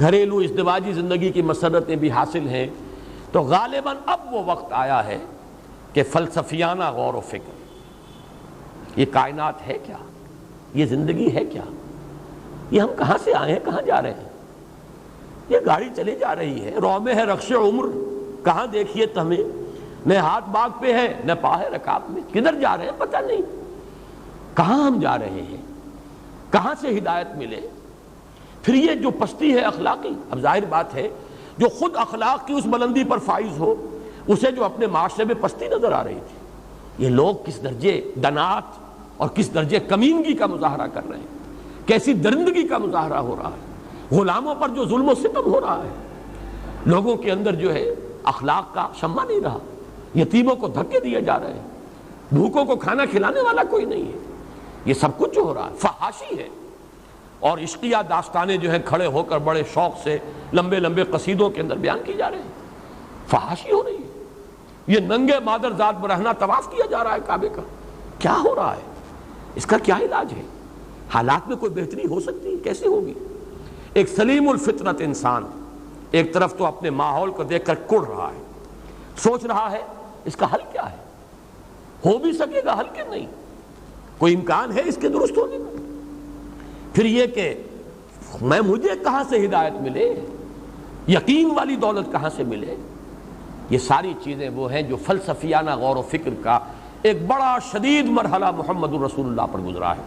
گھریلو ازدواجی زندگی کی مسرتیں بھی حاصل ہیں، تو غالباً اب وہ وقت آیا ہے کہ فلسفیانہ غور و فکر، یہ کائنات ہے کیا، یہ زندگی ہے کیا، یہ ہم کہاں سے آئے ہیں، کہاں جا رہے ہیں، یہ گاڑی چلے جا رہی ہے، رو میں ہے رخش عمر، کہاں دیکھیے تو ہمیں نہ ہاتھ باغ پہ ہے نہ پا ہے رکاب میں، کدھر جا رہے ہیں پتہ نہیں، کہاں ہم جا رہے ہیں، کہاں سے ہدایت ملے۔ پھر یہ جو پستی ہے اخلاقی، اب ظاہر بات ہے جو خود اخلاق کی اس بلندی پر فائز ہو، اسے جو اپنے معاشرے میں پستی نظر آ رہی تھی، یہ لوگ کس درجے دنات اور کس درجے کمینگی کا مظاہرہ کر رہے ہیں، کیسی درندگی کا مظاہرہ ہو رہا ہے، غلاموں پر جو ظلم و ستم ہو رہا ہے، لوگوں کے اندر جو ہے اخلاق کا شمع نہیں رہا، یتیموں کو دھکے دیے جا رہے ہیں، بھوکوں کو کھانا کھلانے والا کوئی نہیں ہے، یہ سب کچھ جو ہو رہا ہے فحاشی ہے۔ اور عشقیہ داستانیں جو ہیں کھڑے ہو کر بڑے شوق سے لمبے لمبے قصیدوں کے اندر بیان کی جا رہے ہیں، فحاشی ہو رہی ہے، یہ ننگے مادر ذات برہنہ طواف کیا جا رہا ہے کعبے کا، کیا ہو رہا ہے، اس کا کیا علاج ہے، حالات میں کوئی بہتری ہو سکتی ہے، کیسے ہوگی؟ ایک سلیم الفطرت انسان ایک طرف تو اپنے ماحول کو دیکھ کر کڑ رہا ہے، سوچ رہا ہے اس کا حل کیا ہے، ہو بھی سکے گا حل کہ نہیں، کوئی امکان ہے اس کے درست ہونے کا؟ پھر یہ کہ مجھے کہاں سے ہدایت ملے، یقین والی دولت کہاں سے ملے، یہ ساری چیزیں وہ ہیں جو فلسفیانہ غور و فکر کا ایک بڑا شدید مرحلہ محمد الرسول اللہ پر گزرا ہے۔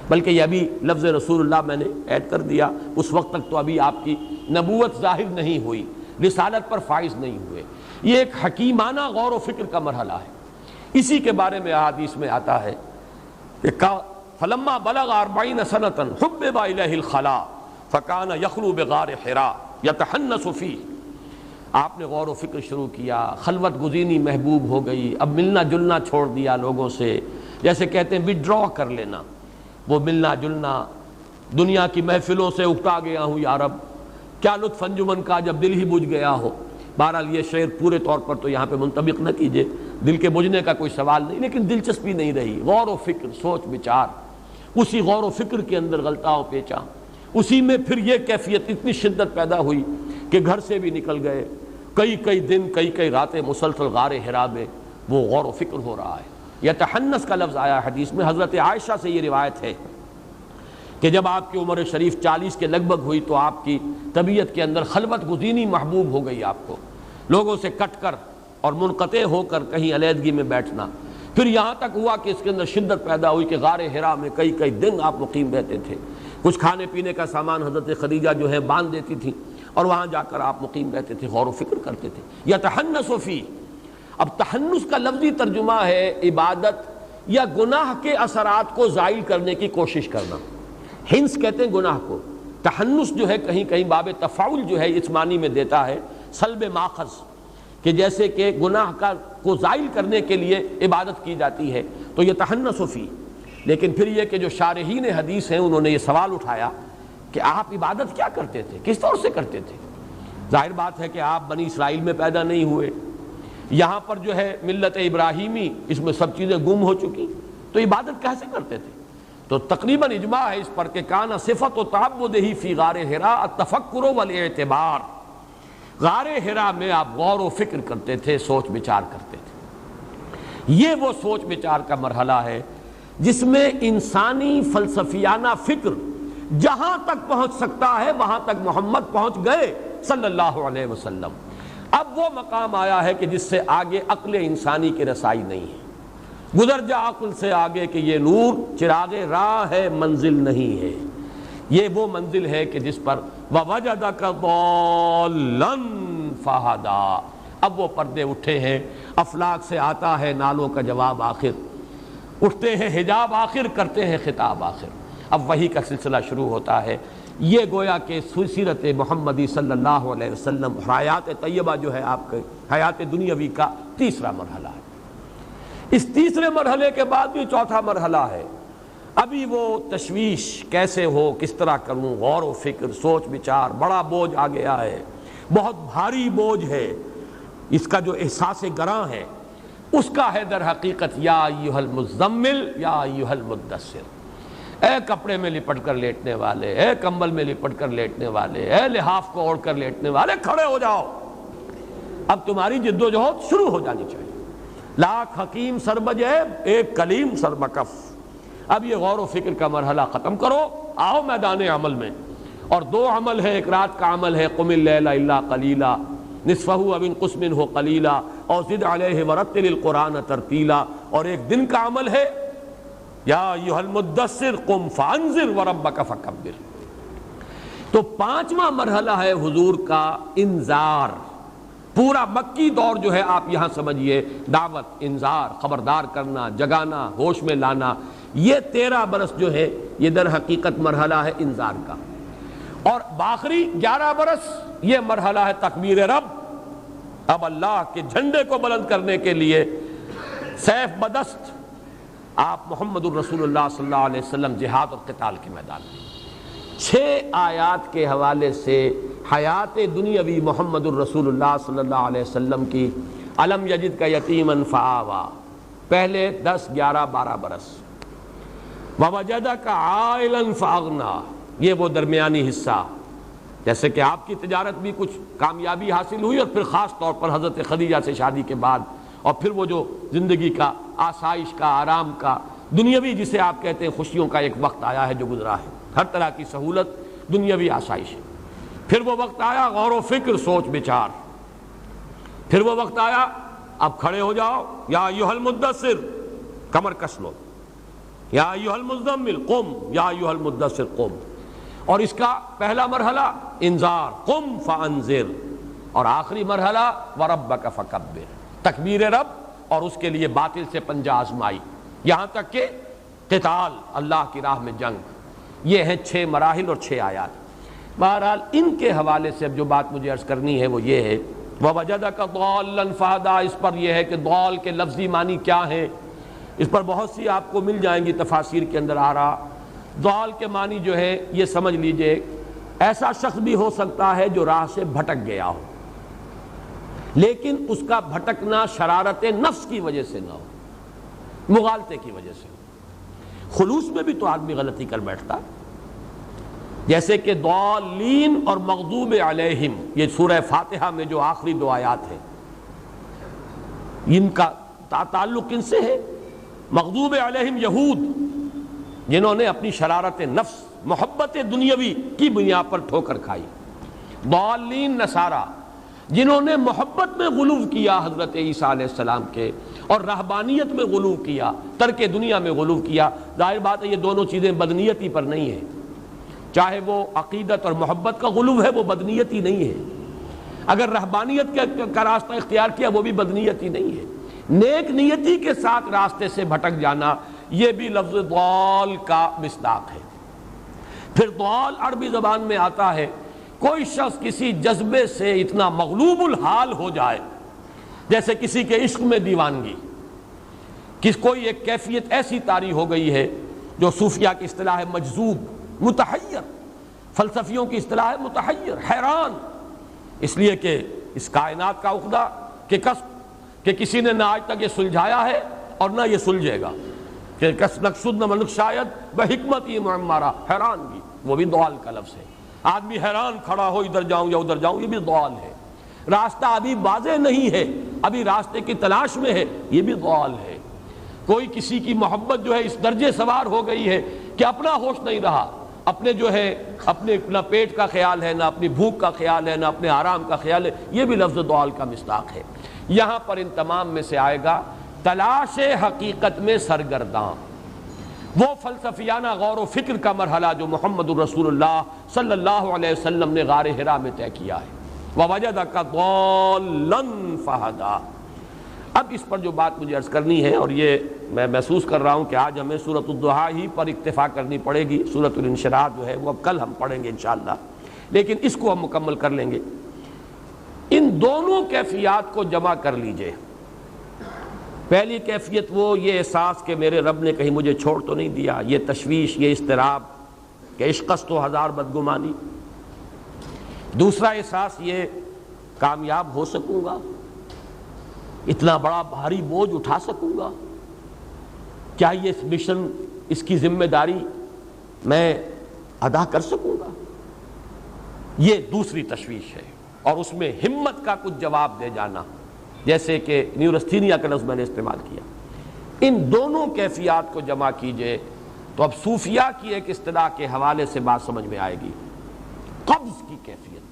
بلکہ یہ ابھی لفظ رسول اللہ میں نے ایڈ کر دیا، اس وقت تک تو ابھی آپ کی نبوت ظاہر نہیں ہوئی، رسالت پر فائز نہیں ہوئے، یہ ایک حکیمانہ غور و فکر کا مرحلہ ہے۔ اسی کے بارے میں احادیث میں آتا ہے کہ فلما بلغ 40 سنة حبب إليه الخلاء فكان يخلو بغار حراء يتحنس فيه، آپ نے غور و فکر شروع کیا، خلوت گزینی محبوب ہو گئی، اب ملنا جلنا چھوڑ دیا لوگوں سے، جیسے کہتے ہیں وڈرا کر لینا، وہ ملنا جلنا، دنیا کی محفلوں سے اکتا گیا ہوں یا رب، کیا لطف انجمن کا جب دل ہی بجھ گیا ہو۔ بہرحال یہ شعر پورے طور پر تو یہاں پہ منطبق نہ کیجئے، دل کے بجھنے کا کوئی سوال نہیں، لیکن دلچسپی نہیں رہی، غور و فکر، سوچ بچار، اسی غور و فکر کے اندر غلطاؤ پیچا، اسی میں پھر یہ کیفیت اتنی شدت پیدا ہوئی کہ گھر سے بھی نکل گئے، کئی دن کئی راتیں مسلسل غار حرا میں وہ غور و فکر ہو رہا ہے۔ یتحنس کا لفظ آیا حدیث میں، حضرت عائشہ سے یہ روایت ہے کہ جب آپ کی عمر شریف 40 کے لگ بھگ ہوئی تو آپ کی طبیعت کے اندر خلوت گزینی محبوب ہو گئی، آپ کو لوگوں سے کٹ کر اور منقطع ہو کر کہیں علیحدگی میں بیٹھنا، پھر یہاں تک ہوا کہ اس کے اندر شدت پیدا ہوئی کہ غار حرا میں کئی دن آپ مقیم رہتے تھے، کچھ کھانے پینے کا سامان حضرت خدیجہ جو ہے باندھ دیتی تھی اور وہاں جا کر آپ مقیم رہتے تھے، غور و فکر کرتے تھے۔ یتحنس فی، اب تحنس کا لفظی ترجمہ ہے عبادت یا گناہ کے اثرات کو زائل کرنے کی کوشش کرنا. ہنس کہتے ہیں گناہ کو. تحنس جو ہے کہیں کہیں باب تفاعل جو ہے اس معنی میں دیتا ہے سلب ماخذ، کہ جیسے کہ گناہ کو زائل کرنے کے لیے عبادت کی جاتی ہے تو یہ تحنس فی. لیکن پھر یہ کہ جو شارحین حدیث ہیں انہوں نے یہ سوال اٹھایا کہ آپ عبادت کیا کرتے تھے، کس طور سے کرتے تھے؟ ظاہر بات ہے کہ آپ بنی اسرائیل میں پیدا نہیں ہوئے، یہاں پر جو ہے ملت ابراہیمی اس میں سب چیزیں گم ہو چکی، تو عبادت کیسے کرتے تھے؟ تو تقریباً اجماع ہے اس پر کہ کان صفت و تعبدہ فی غار حراء التفکر والاعتبار. غار حراء میں آپ غور و فکر کرتے تھے، سوچ بچار کرتے تھے. یہ وہ سوچ بچار کا مرحلہ ہے جس میں انسانی فلسفیانہ فکر جہاں تک پہنچ سکتا ہے وہاں تک محمد پہنچ گئے صلی اللہ علیہ وسلم. اب وہ مقام آیا ہے کہ جس سے آگے عقل انسانی کی رسائی نہیں ہے. گزر جا عقل سے آگے کہ یہ نور چراغ راہ ہے، منزل نہیں ہے. یہ وہ منزل ہے کہ جس پر وَوَجَدَكَ ضَالًّا فَهَدَىٰ. اب وہ پردے اٹھے ہیں، افلاک سے آتا ہے نالوں کا جواب آخر، اٹھتے ہیں حجاب آخر، کرتے ہیں خطاب آخر. اب وحی کا سلسلہ شروع ہوتا ہے. یہ گویا کہ سیرت محمدی صلی اللہ علیہ وسلم حیات طیبہ جو ہے آپ کے حیات دنیاوی کا تیسرا مرحلہ ہے. اس تیسرے مرحلے کے بعد بھی چوتھا مرحلہ ہے. ابھی وہ تشویش کیسے ہو، کس طرح کروں، غور و فکر، سوچ بچار، بڑا بوجھ آ گیا ہے، بہت بھاری بوجھ ہے. اس کا جو احساس گراں ہے اس کا ہے در حقیقت یا ایھا المزمل یا ایھا المدثر. اے کپڑے میں لپٹ کر لیٹنے والے، اے کمبل میں لپٹ کر لیٹنے والے، اے لحاف کو اوڑھ کر لیٹنے والے، کھڑے ہو جاؤ. اب تمہاری جد و جہد شروع ہو جانی چاہیے. لاکھ حکیم سر بجیب، ایک کلیم سر بکف. اب یہ غور و فکر کا مرحلہ ختم کرو، آؤ میدان عمل میں. اور دو عمل ہے، ایک رات کا عمل ہے قم اللیل الا قلیلا نصفہ او انقص منہ قلیلا اور زد علیہ ورتل القرآن ترتیلا. اور ایک دن کا عمل ہے یا ایھا المدثر قم فانذر وربک فکبر. تو پانچواں مرحلہ ہے حضور کا انذار. پورا مکی دور جو ہے آپ یہاں سمجھیے، دعوت، انذار، خبردار کرنا، جگانا، ہوش میں لانا. یہ 13 برس جو ہے یہ در حقیقت مرحلہ ہے انذار کا. اور باخری 11 برس یہ مرحلہ ہے تکبیر رب. اب اللہ کے جھنڈے کو بلند کرنے کے لیے سیف بدست آپ محمد الرسول اللہ صلی اللہ علیہ وسلم جہاد اور قتال کے میدان میں. 6 آیات کے حوالے سے حیات دنیاوی محمد الرسول اللہ صلی اللہ علیہ وسلم کی علم یجد کا یتیما فآوا، پہلے 10 11 12 برس. ووجدک عائلا فاغنا، یہ وہ درمیانی حصہ. جیسے کہ آپ کی تجارت بھی کچھ کامیابی حاصل ہوئی اور پھر خاص طور پر حضرت خدیجہ سے شادی کے بعد، اور پھر وہ جو زندگی کا آسائش کا، آرام کا، دنیاوی جسے آپ کہتے ہیں خوشیوں کا ایک وقت آیا ہے جو گزرا ہے، ہر طرح کی سہولت، دنیاوی آسائش ہے. پھر وہ وقت آیا غور و فکر، سوچ بچار. پھر وہ وقت آیا اب کھڑے ہو جاؤ، یا ایھا المدثر کمر کس لو، یا ایھا المزمل قم، یا ایھا المدثر قم. اور اس کا پہلا مرحلہ انذار قم فانذر، اور آخری مرحلہ وربک فکبر، تکبیر رب اور اس کے لیے باطل سے پنجہ آزمائی، یہاں تک کہ قتال، اللہ کی راہ میں جنگ. یہ ہیں 6 مراحل اور 6 آیات. بہرحال ان کے حوالے سے اب جو بات مجھے عرض کرنی ہے وہ یہ ہے وَوَجَدَكَ ضَالًّا فَهَدَىٰ. اس پر یہ ہے کہ ضال کے لفظی معنی کیا ہیں، اس پر بہت سی آپ کو مل جائیں گی تفاسیر کے اندر آ رہا. ضال کے معنی جو ہے یہ سمجھ لیجئے ایسا شخص بھی ہو سکتا ہے جو راہ سے بھٹک گیا ہو، لیکن اس کا بھٹکنا شرارت نفس کی وجہ سے نہ ہو، مغالطے کی وجہ سے. خلوص میں بھی تو آدمی غلطی کر بیٹھتا، جیسے کہ ضالین اور مغضوب علیہم، یہ سورہ فاتحہ میں جو آخری 2 آیات ہیں ان کا تعلق کن سے ہے؟ مغضوب علیہم یہود، جنہوں نے اپنی شرارت نفس، محبت دنیاوی کی بنیاد پر ٹھوکر کھائی. ضالین نصارہ، جنہوں نے محبت میں غلو کیا حضرت عیسیٰ علیہ السلام کے، اور رہبانیت میں غلو کیا، ترک دنیا میں غلو کیا. ظاہر بات ہے یہ دونوں چیزیں بدنیتی پر نہیں ہیں، چاہے وہ عقیدت اور محبت کا غلو ہے وہ بدنیتی نہیں ہے. اگر رہبانیت کا راستہ اختیار کیا وہ بھی بدنیتی نہیں ہے، نیک نیتی کے ساتھ راستے سے بھٹک جانا یہ بھی لفظ ضال کا مصداق ہے۔ پھر ضال عربی زبان میں آتا ہے کوئی شخص کسی جذبے سے اتنا مغلوب الحال ہو جائے، جیسے کسی کے عشق میں دیوانگی، کوئی ایک کیفیت ایسی طاری ہو گئی ہے جو صوفیہ کی اصطلاح ہے مجذوب، متحیر، فلسفیوں کی اصطلاح ہے متحیر، حیران، اس لیے کہ اس کائنات کا عقدہ کہ کسب کہ کسی نے نہ آج تک یہ سلجھایا ہے اور نہ یہ سلجھے گا، کہ کس نقصد نہ ملک شاید بحکمت یہ معمارہ، حیرانگی، وہ بھی ضال کا لفظ ہے۔ آدمی حیران کھڑا ہو ادھر جاؤں یا ادھر جاؤں، یہ بھی ضال ہے۔ راستہ ابھی واضح نہیں ہے، ابھی راستے کی تلاش میں ہے، یہ بھی ضال ہے۔ کوئی کسی کی محبت جو ہے اس درجے سوار ہو گئی ہے کہ اپنا ہوش نہیں رہا، اپنے جو ہے اپنے نہ پیٹ کا خیال ہے، نہ اپنی بھوک کا خیال ہے، نہ اپنے آرام کا خیال ہے، یہ بھی لفظ ضال کا مصداق ہے۔ یہاں پر ان تمام میں سے آئے گا تلاش حقیقت میں سرگرداں، وہ فلسفیانہ غور و فکر کا مرحلہ جو محمد الرسول اللہ صلی اللہ علیہ وسلم نے غار حرا میں طے کیا ہے۔ وَوَجَدَكَ ضَالًّا فَهَدَىٰ۔ اب اس پر جو بات مجھے عرض کرنی ہے، اور یہ میں محسوس کر رہا ہوں کہ آج ہمیں سورۃ الضحیٰ ہی پر اکتفا کرنی پڑے گی، سورۃ الانشراح جو ہے وہ اب کل ہم پڑھیں گے انشاءاللہ، لیکن اس کو ہم مکمل کر لیں گے۔ ان دونوں کیفیات کو جمع کر لیجئے۔ پہلی کیفیت وہ یہ احساس کہ میرے رب نے کہیں مجھے چھوڑ تو نہیں دیا، یہ تشویش، یہ اضطراب کہ عشقست و ہزار بدگمانی۔ دوسرا احساس یہ کامیاب ہو سکوں گا، اتنا بڑا بھاری بوجھ اٹھا سکوں گا، کیا یہ مشن، اس کی ذمہ داری میں ادا کر سکوں گا، یہ دوسری تشویش ہے۔ اور اس میں ہمت کا کچھ جواب دے جانا، جیسے کہ نیورستھینیا کا لفظ میں نے استعمال کیا۔ ان دونوں کیفیات کو جمع کیجئے تو اب صوفیہ کی ایک اصطلاح کے حوالے سے بات سمجھ میں آئے گی۔ قبض کی کیفیت،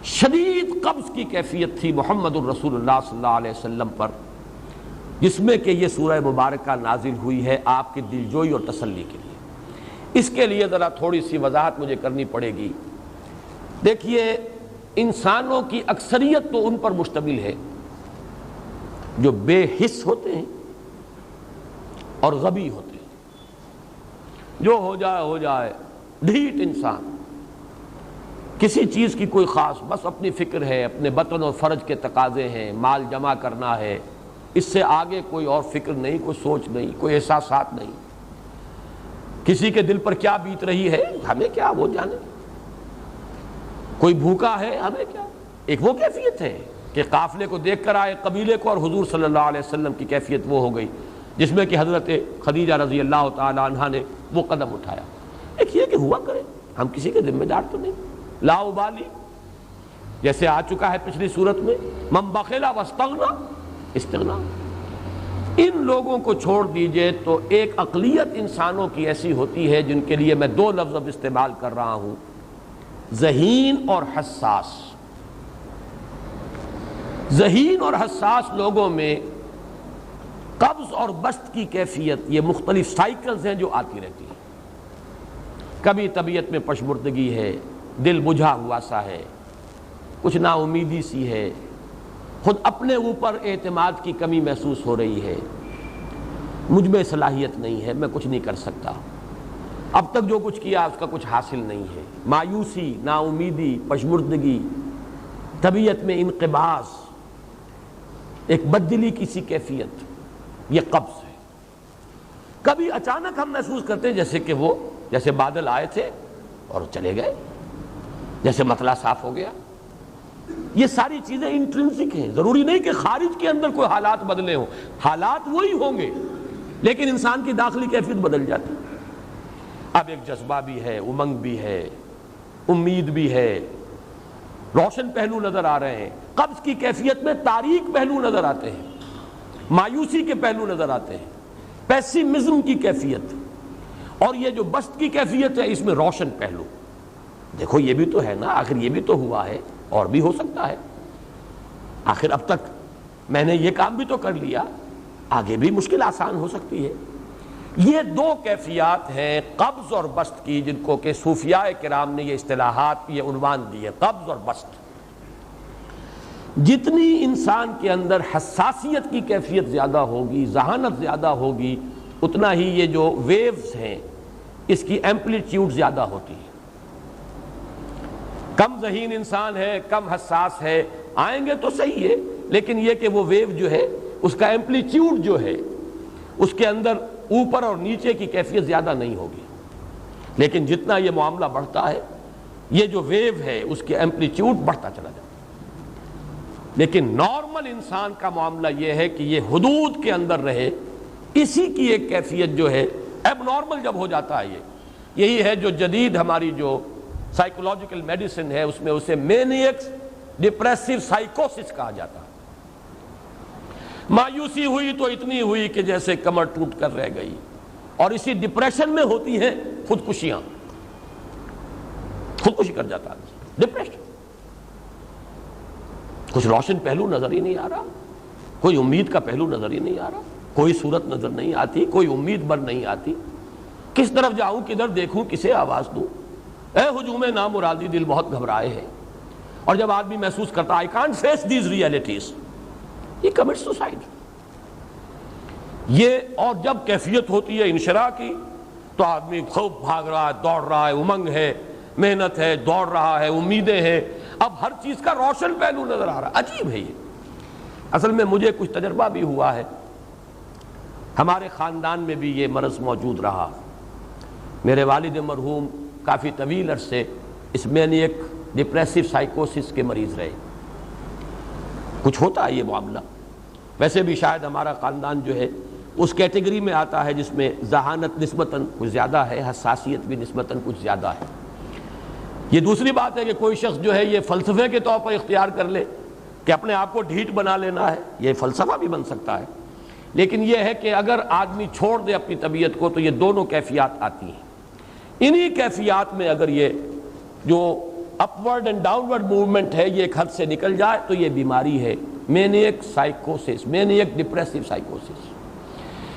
شدید قبض کی کیفیت تھی محمد الرسول اللہ صلی اللہ علیہ وسلم پر، جس میں کہ یہ سورہ مبارکہ نازل ہوئی ہے آپ کی دلجوئی اور تسلی کے لیے۔ اس کے لیے ذرا تھوڑی سی وضاحت مجھے کرنی پڑے گی۔ دیکھیے، انسانوں کی اکثریت تو ان پر مشتمل ہے جو بے حس ہوتے ہیں اور غبی ہوتے ہیں، جو ہو جائے ڈھیٹ انسان، کسی چیز کی کوئی خاص، بس اپنی فکر ہے، اپنے بطن اور فرج کے تقاضے ہیں، مال جمع کرنا ہے، اس سے آگے کوئی اور فکر نہیں، کوئی سوچ نہیں، کوئی احساسات نہیں۔ کسی کے دل پر کیا بیت رہی ہے ہمیں کیا، وہ جانے۔ کوئی بھوکا ہے ہمیں کیا۔ ایک وہ کیفیت ہے کہ قافلے کو دیکھ کر آئے قبیلے کو، اور حضور صلی اللہ علیہ وسلم کی کیفیت وہ ہو گئی جس میں کہ حضرت خدیجہ رضی اللہ تعالی عنہا نے وہ قدم اٹھایا۔ ایک یہ کہ ہوا کرے، ہم کسی کے ذمہ دار تو نہیں، لا ابالی، جیسے آ چکا ہے پچھلی صورت میں، من بخل واستغنی استغنا۔ ان لوگوں کو چھوڑ دیجئے تو ایک اقلیت انسانوں کی ایسی ہوتی ہے جن کے لیے میں دو لفظ اب استعمال کر رہا ہوں، ذہین اور حساس۔ ذہین اور حساس لوگوں میں قبض اور بسط کی کیفیت، یہ مختلف سائیکلز ہیں جو آتی رہتی ہیں۔ کبھی طبیعت میں پشمردگی ہے، دل بجھا ہوا سا ہے، کچھ نا امیدی سی ہے، خود اپنے اوپر اعتماد کی کمی محسوس ہو رہی ہے، مجھ میں صلاحیت نہیں ہے، میں کچھ نہیں کر سکتا، اب تک جو کچھ کیا اس کا کچھ حاصل نہیں ہے، مایوسی، نا امیدی، پشمردگی، طبیعت میں انقباض، ایک بددلی کی سی کیفیت، یہ قبض ہے۔ کبھی اچانک ہم محسوس کرتے ہیں جیسے بادل آئے تھے اور چلے گئے، جیسے مطلع صاف ہو گیا۔ یہ ساری چیزیں انٹرنسک ہیں، ضروری نہیں کہ خارج کے اندر کوئی حالات بدلے ہوں، حالات وہی ہوں گے لیکن انسان کی داخلی کیفیت بدل جاتی۔ اب ایک جذبہ بھی ہے، امنگ بھی ہے، امید بھی ہے، روشن پہلو نظر آ رہے ہیں۔ قبض کی کیفیت میں تاریک پہلو نظر آتے ہیں، مایوسی کے پہلو نظر آتے ہیں، پیسیمزم کی کیفیت۔ اور یہ جو بسط کی کیفیت ہے اس میں روشن پہلو، دیکھو یہ بھی تو ہے نا، آخر یہ بھی تو ہوا ہے، اور بھی ہو سکتا ہے، آخر اب تک میں نے یہ کام بھی تو کر لیا، آگے بھی مشکل آسان ہو سکتی ہے۔ یہ دو کیفیات ہیں قبض اور بسط کی، جن کو کہ صوفیاء کرام نے یہ اصطلاحات، یہ عنوان دیے، قبض اور بسط۔ جتنی انسان کے اندر حساسیت کی کیفیت زیادہ ہوگی، ذہانت زیادہ ہوگی، اتنا ہی یہ جو ویوز ہیں اس کی ایمپلیٹیوڈ زیادہ ہوتی ہے۔ کم ذہین انسان ہے، کم حساس ہے، آئیں گے تو صحیح ہے، لیکن یہ کہ وہ ویو جو ہے اس کا ایمپلیٹیوڈ جو ہے اس کے اندر اوپر اور نیچے کی کیفیت زیادہ نہیں ہوگی۔ لیکن جتنا یہ معاملہ بڑھتا ہے یہ جو ویو ہے اس کی ایمپلیٹیوڈ بڑھتا چلا جاتا ہے۔ لیکن نارمل انسان کا معاملہ یہ ہے کہ یہ حدود کے اندر رہے، اسی کی ایک کیفیت جو ہے اب نارمل جب ہو جاتا ہے یہی ہے جو جدید ہماری جو سائیکولوجیکل میڈیسن ہے اس میں اسے مینیکس ڈپریسو سائیکوسس کہا جاتا ہے۔ مایوسی ہوئی تو اتنی ہوئی کہ جیسے کمر ٹوٹ کر رہ گئی، اور اسی ڈپریشن میں ہوتی ہیں خودکشیاں، خودکشی کر جاتا ہے ڈپریشن۔ کچھ روشن پہلو نظر ہی نہیں آ رہا، کوئی امید کا پہلو نظر ہی نہیں آ رہا، کوئی صورت نظر نہیں آتی، کوئی امید بر نہیں آتی، کس طرف جاؤں، کدھر دیکھوں، کسے آواز دوں، اے ہجوم نامرادی دل بہت گھبرائے ہیں۔ اور جب آدمی محسوس کرتا I can't face these realities، یہ commits suicide۔ یہ اور جب کیفیت ہوتی ہے انشراح کی تو آدمی خوب بھاگ رہا ہے، دوڑ رہا ہے، امنگ ہے، محنت ہے، دوڑ رہا ہے، امیدیں ہیں، اب ہر چیز کا روشن پہلو نظر آ رہا ہے۔ عجیب ہے یہ۔ اصل میں مجھے کچھ تجربہ بھی ہوا ہے، ہمارے خاندان میں بھی یہ مرض موجود رہا۔ میرے والد مرحوم کافی طویل عرصے اس مینیک ڈپریسو سائیکوسس کے مریض رہے۔ کچھ ہوتا ہے یہ معاملہ، ویسے بھی شاید ہمارا خاندان جو ہے اس کیٹیگری میں آتا ہے جس میں ذہانت نسبتاً کچھ زیادہ ہے، حساسیت بھی نسبتاً کچھ زیادہ ہے۔ یہ دوسری بات ہے کہ کوئی شخص جو ہے یہ فلسفے کے طور پر اختیار کر لے کہ اپنے آپ کو ڈھیٹ بنا لینا ہے، یہ فلسفہ بھی بن سکتا ہے، لیکن یہ ہے کہ اگر آدمی چھوڑ دے اپنی طبیعت کو تو یہ دونوں کیفیات آتی ہیں۔ انہی کیفیات میں اگر یہ جو اپورڈ اینڈ ڈاؤنورڈ موومنٹ ہے یہ ایک حد سے نکل جائے تو یہ بیماری ہے مینیک سائیکوسس، مینیک ڈپریسو سائیکوسس۔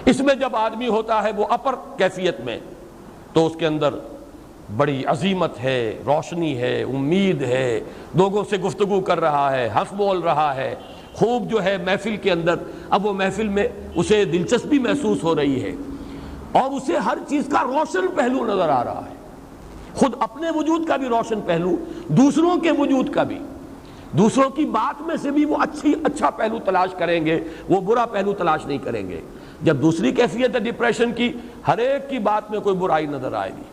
اس میں جب آدمی ہوتا ہے وہ اپر کیفیت میں تو اس کے اندر بڑی عظیمت ہے، روشنی ہے، امید ہے، لوگوں سے گفتگو کر رہا ہے، ہنس بول رہا ہے، خوب جو ہے محفل کے اندر، اب وہ محفل میں اسے دلچسپی محسوس ہو رہی ہے اور اسے ہر چیز کا روشن پہلو نظر آ رہا ہے، خود اپنے وجود کا بھی روشن پہلو، دوسروں کے وجود کا بھی، دوسروں کی بات میں سے بھی وہ اچھا پہلو تلاش کریں گے، وہ برا پہلو تلاش نہیں کریں گے۔ جب دوسری کیفیت ہے ڈپریشن کی، ہر ایک کی بات میں کوئی برائی نظر آئے گی،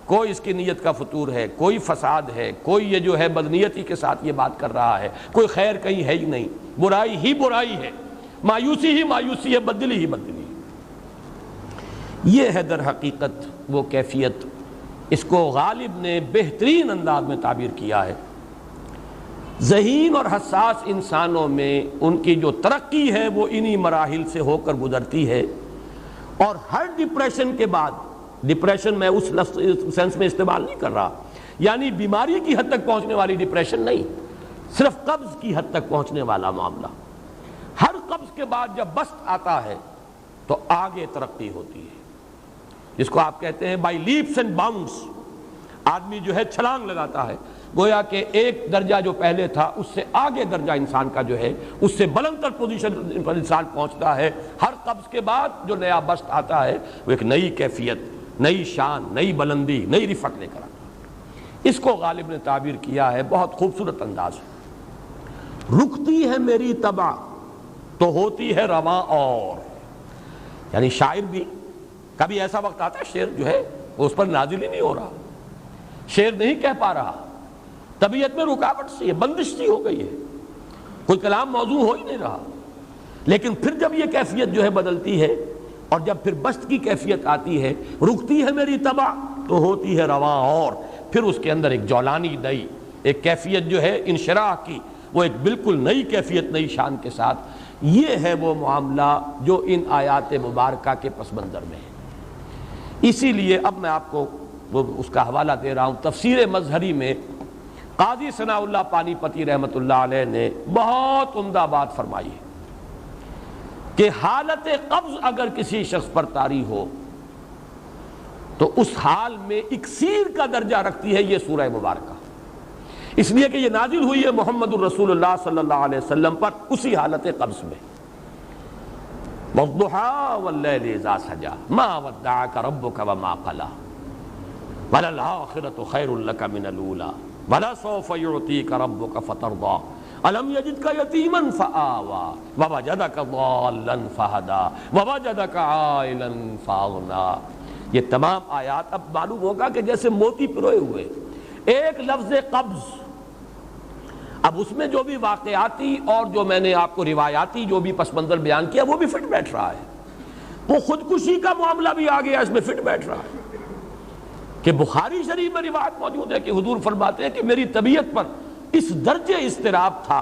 کوئی اس کی نیت کا فطور ہے، کوئی فساد ہے، کوئی یہ جو ہے بدنیتی کے ساتھ یہ بات کر رہا ہے، کوئی خیر کہیں ہے ہی نہیں، برائی ہی برائی ہے، مایوسی ہی مایوسی ہے، بدلی ہی بدلی ہے۔ یہ ہے در حقیقت وہ کیفیت، اس کو غالب نے بہترین انداز میں تعبیر کیا ہے۔ ذہین اور حساس انسانوں میں ان کی جو ترقی ہے وہ انہی مراحل سے ہو کر گزرتی ہے، اور ہر ڈپریشن کے بعد، ڈپریشن میں اس لفظ سینس میں استعمال نہیں کر رہا، یعنی بیماری کی حد تک پہنچنے والی ڈپریشن نہیں، صرف قبض کی حد تک پہنچنے والا معاملہ۔ ہر قبض کے بعد جب بسط آتا ہے تو آگے ترقی ہوتی ہے، جس کو آپ کہتے ہیں بائی لیپس اینڈ باؤنڈس، آدمی جو ہے چھلانگ لگاتا ہے، گویا کہ ایک درجہ جو پہلے تھا اس سے آگے درجہ انسان کا جو ہے اس سے بلند تر پوزیشن پر انسان پہنچتا ہے۔ ہر قبض کے بعد جو نیا بسط آتا ہے وہ ایک نئی کیفیت، نئی شان، نئی بلندی، نئی رفعت لے کر آتا ہے۔ اس کو غالب نے تعبیر کیا ہے بہت خوبصورت انداز ہے، رکتی ہے میری طبع تو ہوتی ہے رواں اور، یعنی شاعر بھی کبھی ایسا وقت آتا ہے شعر جو ہے وہ اس پر نازل ہی نہیں ہو رہا، شعر نہیں کہہ پا رہا، طبیعت میں رکاوٹ سی ہے، بندش سی ہو گئی ہے، کوئی کلام موضوع ہو ہی نہیں رہا۔ لیکن پھر جب یہ کیفیت جو ہے بدلتی ہے اور جب پھر بسط کی کیفیت آتی ہے، رکتی ہے میری طبع تو ہوتی ہے رواں اور، پھر اس کے اندر ایک جولانی نئی ایک کیفیت جو ہے انشراح کی، وہ ایک بالکل نئی کیفیت، نئی شان کے ساتھ۔ یہ ہے وہ معاملہ جو ان آیات مبارکہ کے پس منظر میں ہے۔ اسی لیے اب میں آپ کو اس کا حوالہ دے رہا ہوں، تفسیر مظہری میں قاضی ثناء اللہ پانی پتی رحمۃ اللہ علیہ نے بہت عمدہ بات فرمائی ہے کہ حالت قبض اگر کسی شخص پر طاری ہو تو اس حال میں اکسیر کا درجہ رکھتی ہے یہ سورہ مبارکہ، اس لیے کہ یہ نازل ہوئی ہے محمد الرسول اللہ صلی اللہ علیہ وسلم پر اسی حالت قبض میں۔ وَالضُّحَىٰ وَاللَّيْلِ إِذَا سَجَىٰ مَا وَدَّعَكَ رَبُّكَ وَمَا قَلَىٰ وَلَلْآخِرَةُ خَيْرٌ لَكَ مِنَ الْأُولَىٰ وَلَسَوْفَ يُعْطِيكَ رَبُّكَ فَتَرْضَىٰ أَلَمْ يَجِدْكَ يَتِيمًا فَآوَىٰ وَوَجَدَكَ ضَالًّا فَهَدَىٰ وَوَجَدَكَ عَائِلًا فَأَغْنَىٰ۔ یہ تمام آیات اب معلوم ہوگا کہ جیسے موتی پروئے ہوئے، ایک لفظ قبض، اب اس میں جو بھی واقعاتی اور جو میں نے آپ کو روایاتی جو بھی پس منظر بیان کیا وہ بھی فٹ بیٹھ رہا ہے، وہ خودکشی کا معاملہ بھی آ گیا، اس میں فٹ بیٹھ رہا ہے کہ بخاری شریف میں روایت موجود ہے کہ حضور فرماتے ہیں کہ میری طبیعت پر اس درجے اضطراب تھا،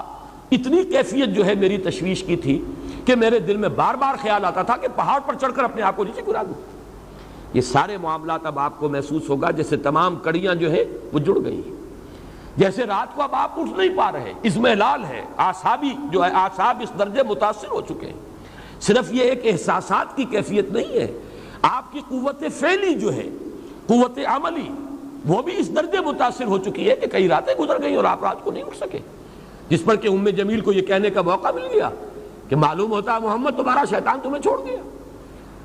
اتنی کیفیت جو ہے میری تشویش کی تھی کہ میرے دل میں بار بار خیال آتا تھا کہ پہاڑ پر چڑھ کر اپنے آپ کو نیچے گرا دوں۔ یہ سارے معاملات اب آپ کو محسوس ہوگا جیسے تمام کڑیاں جو ہے وہ جڑ گئی ہیں، جیسے رات کو اب آپ اٹھ نہیں پا رہے، اضمحلال ہے، اعصابی جو ہے اعصاب اس درجے متاثر ہو چکے ہیں۔ صرف یہ ایک احساسات کی کیفیت نہیں ہے، آپ کی قوت فعلی جو ہے، قوت عملی، وہ بھی اس درجے متاثر ہو چکی ہے کہ کئی راتیں گزر گئی اور آپ رات کو نہیں اٹھ سکے، جس پر کہ ام جمیل کو یہ کہنے کا موقع مل گیا کہ معلوم ہوتا ہے محمد تمہارا شیطان تمہیں چھوڑ گیا۔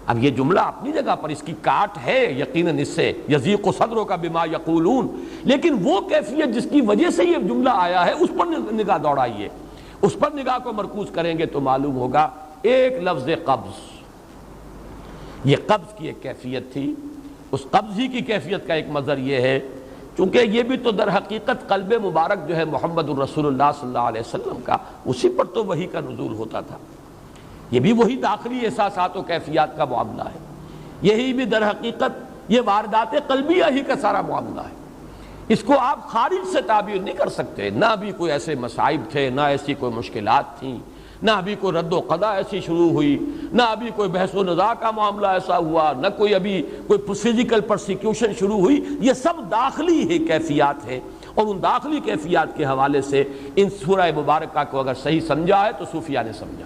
اب یہ جملہ اپنی جگہ پر اس کی کاٹ ہے یقیناً، اس سے یضیق صدرک بما یقولون، لیکن وہ کیفیت جس کی وجہ سے یہ جملہ آیا ہے اس پر نگاہ دوڑائیے، اس پر نگاہ کو مرکوز کریں گے تو معلوم ہوگا ایک لفظ قبض، یہ قبض کی ایک کیفیت تھی۔ اس قبض ہی کی کیفیت کا ایک مظہر یہ ہے چونکہ یہ بھی تو در حقیقت قلب مبارک جو ہے محمد الرسول اللہ صلی اللہ علیہ وسلم کا، اسی پر تو وحی کا نزول ہوتا تھا، یہ بھی وہی داخلی احساسات و کیفیات کا معاملہ ہے، یہی بھی در حقیقت یہ واردات قلبیہ ہی کا سارا معاملہ ہے۔ اس کو آپ خارج سے تعبیر نہیں کر سکتے، نہ ابھی کوئی ایسے مصائب تھے، نہ ایسی کوئی مشکلات تھیں، نہ ابھی کوئی رد و قضا ایسی شروع ہوئی، نہ ابھی کوئی بحث و نزاع کا معاملہ ایسا ہوا، نہ کوئی ابھی کوئی فزیکل پرسیکیوشن شروع ہوئی، یہ سب داخلی ہی کیفیات ہیں، اور ان داخلی کیفیات کے حوالے سے ان سورہ مبارکہ کو اگر صحیح سمجھا ہے تو صوفیہ نے سمجھا۔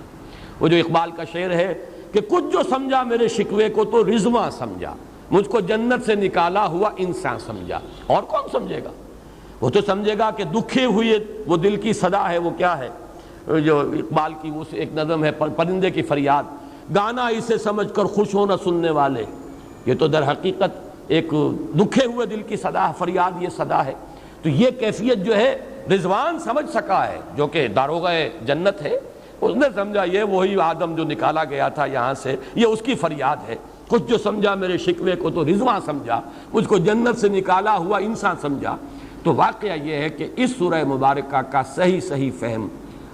وہ جو اقبال کا شعر ہے کہ کچھ جو سمجھا میرے شکوے کو تو رضواں سمجھا، مجھ کو جنت سے نکالا ہوا انسان سمجھا، اور کون سمجھے گا؟ وہ تو سمجھے گا کہ دکھے ہوئے وہ دل کی صدا ہے، وہ کیا ہے جو اقبال کی اس ایک نظم ہے پرندے کی فریاد، گانا اسے سمجھ کر خوش ہونا سننے والے، یہ تو در حقیقت ایک دکھے ہوئے دل کی صدا، فریاد یہ صدا ہے۔ تو یہ کیفیت جو ہے رضوان سمجھ سکا ہے جو کہ داروغہ جنت ہے، اس نے سمجھا یہ وہی آدم جو نکالا گیا تھا یہاں سے، یہ اس کی فریاد ہے۔ کچھ جو سمجھا میرے شکوے کو تو رضواں سمجھا، مجھ کو جنت سے نکالا ہوا انسان سمجھا۔ تو واقعہ یہ ہے کہ اس سورہ مبارکہ کا صحیح فہم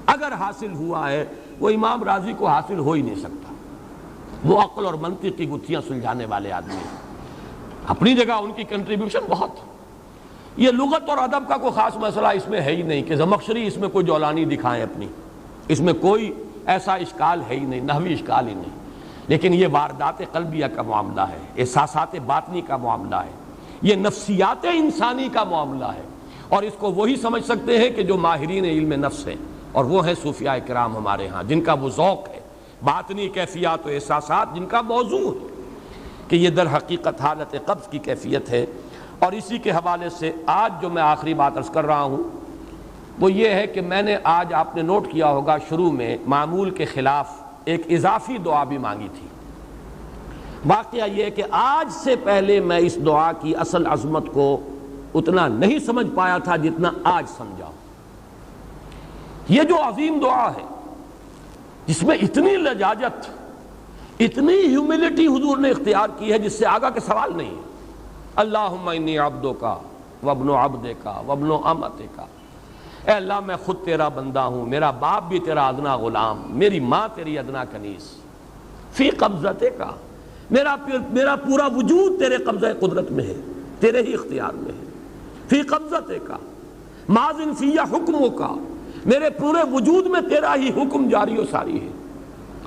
اگر حاصل ہوا ہے، وہ امام راضی کو حاصل ہو ہی نہیں سکتا، وہ عقل اور منطق کی گتھیاں سلجھانے والے آدمی ہیں، اپنی جگہ ان کی کنٹریبیوشن بہت۔ یہ لغت اور ادب کا کوئی خاص مسئلہ اس میں ہے ہی نہیں کہ زمخشری اس میں کوئی جولانی دکھائیں اپنی، اس میں کوئی ایسا اشکال ہے ہی نہیں، نحوی اشکال ہی نہیں، لیکن یہ واردات قلبیہ کا معاملہ ہے، احساسات باطنی کا معاملہ ہے، یہ نفسیات انسانی کا معاملہ ہے، اور اس کو وہی سمجھ سکتے ہیں کہ جو ماہرین علم نفس ہیں، اور وہ ہیں صوفیاء کرام ہمارے ہاں، جن کا وہ ذوق ہے، باطنی کیفیات و احساسات جن کا موضوع ہے کہ یہ در حقیقت حالت قبض کی کیفیت ہے۔ اور اسی کے حوالے سے آج جو میں آخری بات عرض کر رہا ہوں وہ یہ ہے کہ میں نے آج، آپ نے نوٹ کیا ہوگا، شروع میں معمول کے خلاف ایک اضافی دعا بھی مانگی تھی۔ واقعہ یہ ہے کہ آج سے پہلے میں اس دعا کی اصل عظمت کو اتنا نہیں سمجھ پایا تھا جتنا آج سمجھا۔ یہ جو عظیم دعا ہے جس میں اتنی لجاجت، اتنی ہیوملٹی حضور نے اختیار کی ہے جس سے آگا کے سوال نہیں ہے۔ اللہم انی عبدک وابن عبدک وابن امتک، اے اللہ میں خود تیرا بندہ ہوں، میرا باپ بھی تیرا ادنا غلام، میری ماں تیری ادنا کنیز، فی قبضتک، میرا پورا وجود تیرے قبضہ قدرت میں ہے، تیرے ہی اختیار میں ہے، فی قبضتک ماضٍ فی حکمک، میرے پورے وجود میں تیرا ہی حکم جاری و ساری ہے،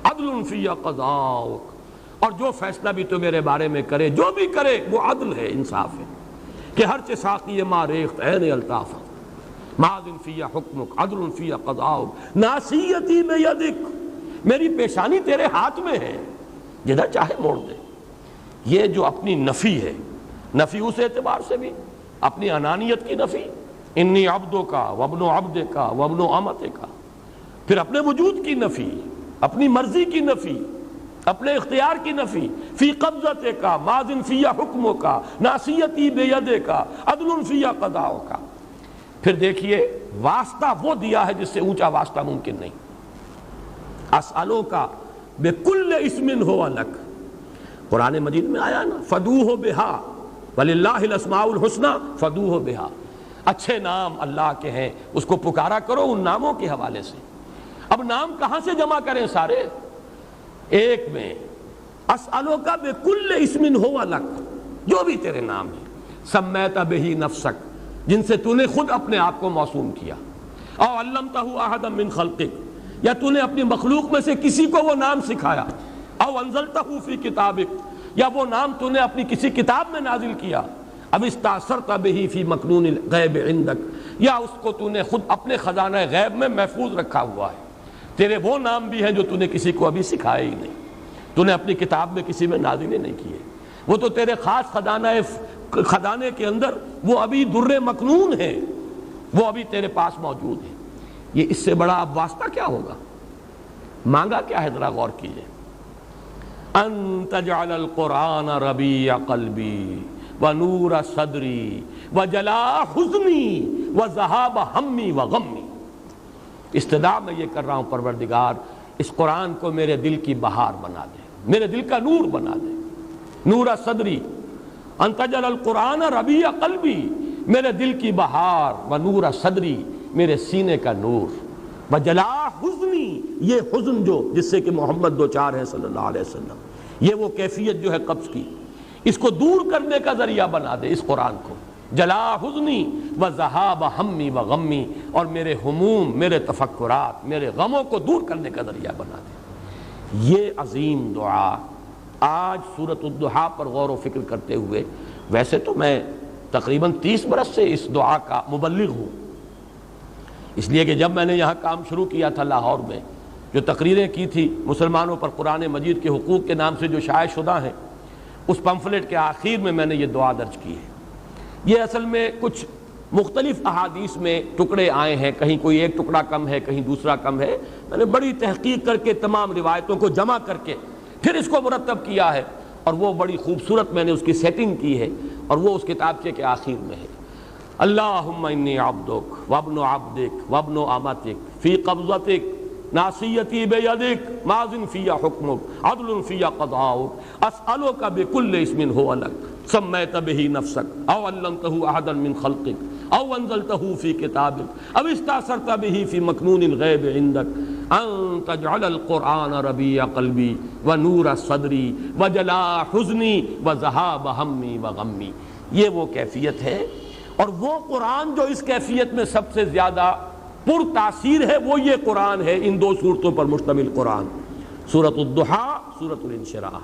عدل فی قضاؤک، اور جو فیصلہ بھی تو میرے بارے میں کرے، جو بھی کرے وہ عدل ہے، انصاف ہے، کہ ہر چہ ساقی ما ریخت عین الطاف، ماضٍ فی حکمک عدل فی قضاؤک، ناصیتی بیدک، میری پیشانی تیرے ہاتھ میں ہے، جدھر چاہے موڑ دے۔ یہ جو اپنی نفی ہے نفی اس اعتبار سے بھی اپنی انانیت کی نفی، انی عبدوں کا وابن عبد کا وابن امت کا، پھر اپنے وجود کی نفی، اپنی مرضی کی نفی، اپنے اختیار کی نفی، فی قبضت کا ماضٍ فی حکموں کا ناصیتی بید کا عدل فی قضاء کا۔ پھر دیکھیے واسطہ وہ دیا ہے جس سے اونچا واسطہ ممکن نہیں۔ اسألوں کا بکل اسم ہو لک، قرآن مجید میں آیا نا، فدوہ بہا وللہ الاسماء الحسنی فدوہ بہا، اچھے نام اللہ کے ہیں، اس کو پکارا کرو ان ناموں کے حوالے سے۔ اب نام کہاں سے جمع کریں سارے؟ ایک میں اسألوں کا بکل اسم ہو لک، جو بھی تیرے نام ہیں، سمیت بہ نفسک، جن سے تو نے خود اپنے آپ کو موسوم کیا، او علمتہ احدا من خلقک، یا تو نے اپنی مخلوق میں سے کسی کو وہ نام سکھایا، او انزلتہ فی کتابک، یا وہ نام تو نے اپنی کسی کتاب میں نازل کیا، اب استاثرت بہ فی مکنون الغیب عندک، یا اس کو تو نے خود اپنے خزانہ غیب میں محفوظ رکھا ہوا ہے۔ تیرے وہ نام بھی ہیں جو تو نے کسی کو ابھی سکھائے ہی نہیں، تو نے اپنی کتاب میں کسی میں نازل ہی نہیں کیے، وہ تو تیرے خاص خزانے کے اندر وہ ابھی در مکنون ہے، وہ ابھی تیرے پاس موجود ہے۔ یہ اس سے بڑا اب واسطہ کیا ہوگا؟ مانگا کیا ہے؟ ذرا غور کیجئے، ان تجعل القرآن ربیع قلبی ونور صدری وجلاء حزنی وذہاب ہمی وغمی۔ استدعا میں یہ کر رہا ہوں پروردگار، اس قرآن کو میرے دل کی بہار بنا دے، میرے دل کا نور بنا دے، نور صدری، ان تجعل القرآن ربیع قلبی، میرے دل کی بہار، ونور صدری، میرے سینے کا نور، وجلاء حزنی، یہ حزن جو جس سے کہ محمد دوچار ہے صلی اللہ علیہ وسلم، یہ وہ کیفیت جو ہے قبض کی، اس کو دور کرنے کا ذریعہ بنا دے اس قرآن کو، جلاء حزنی وذہاب ہمی وغمی، اور میرے ہموم، میرے تفکرات، میرے غموں کو دور کرنے کا ذریعہ بنا دے۔ یہ عظیم دعا آج سورۃ الضحیٰ پر غور و فکر کرتے ہوئے، ویسے تو میں تقریباً 30 برس سے اس دعا کا مبلغ ہوں، اس لیے کہ جب میں نے یہاں کام شروع کیا تھا لاہور میں، جو تقریریں کی تھی مسلمانوں پر قرآن مجید کے حقوق کے نام سے جو شائع شدہ ہیں، اس پمفلٹ کے آخر میں نے یہ دعا درج کی ہے۔ یہ اصل میں کچھ مختلف احادیث میں ٹکڑے آئے ہیں، کہیں کوئی ایک ٹکڑا کم ہے، کہیں دوسرا کم ہے، میں نے بڑی تحقیق کر کے تمام روایتوں کو جمع کر کے پھر اس کو مرتب کیا ہے، اور وہ بڑی خوبصورت میں نے اس کی سیٹنگ کی ہے، اور وہ اس کتابچے کے آخر میں ہے۔ اللہم انی عبدک وابن عبدک وابن امتک فی قبضتک ناصیتی بیدک ماضٍ فی حکمک عدل فی قضاؤک اسألک بکل اسم ہو لک سمیت بہ نفسک او علمتہ احدا من خلقک او انزلتہ فی کتابک او استاثرت بہ فی مکنون الغیب عندک ان تجعل القرآن ربیع قلبی ونور صدری وجلاء حزنی وذہاب ہمی وغمی۔ یہ وہ کیفیت ہے، اور وہ قرآن جو اس کیفیت میں سب سے زیادہ پر تاثیر ہے وہ یہ قرآن ہے، ان دو صورتوں پر مشتمل قرآن، سورۃ الضحیٰ، سورۃ الانشراح۔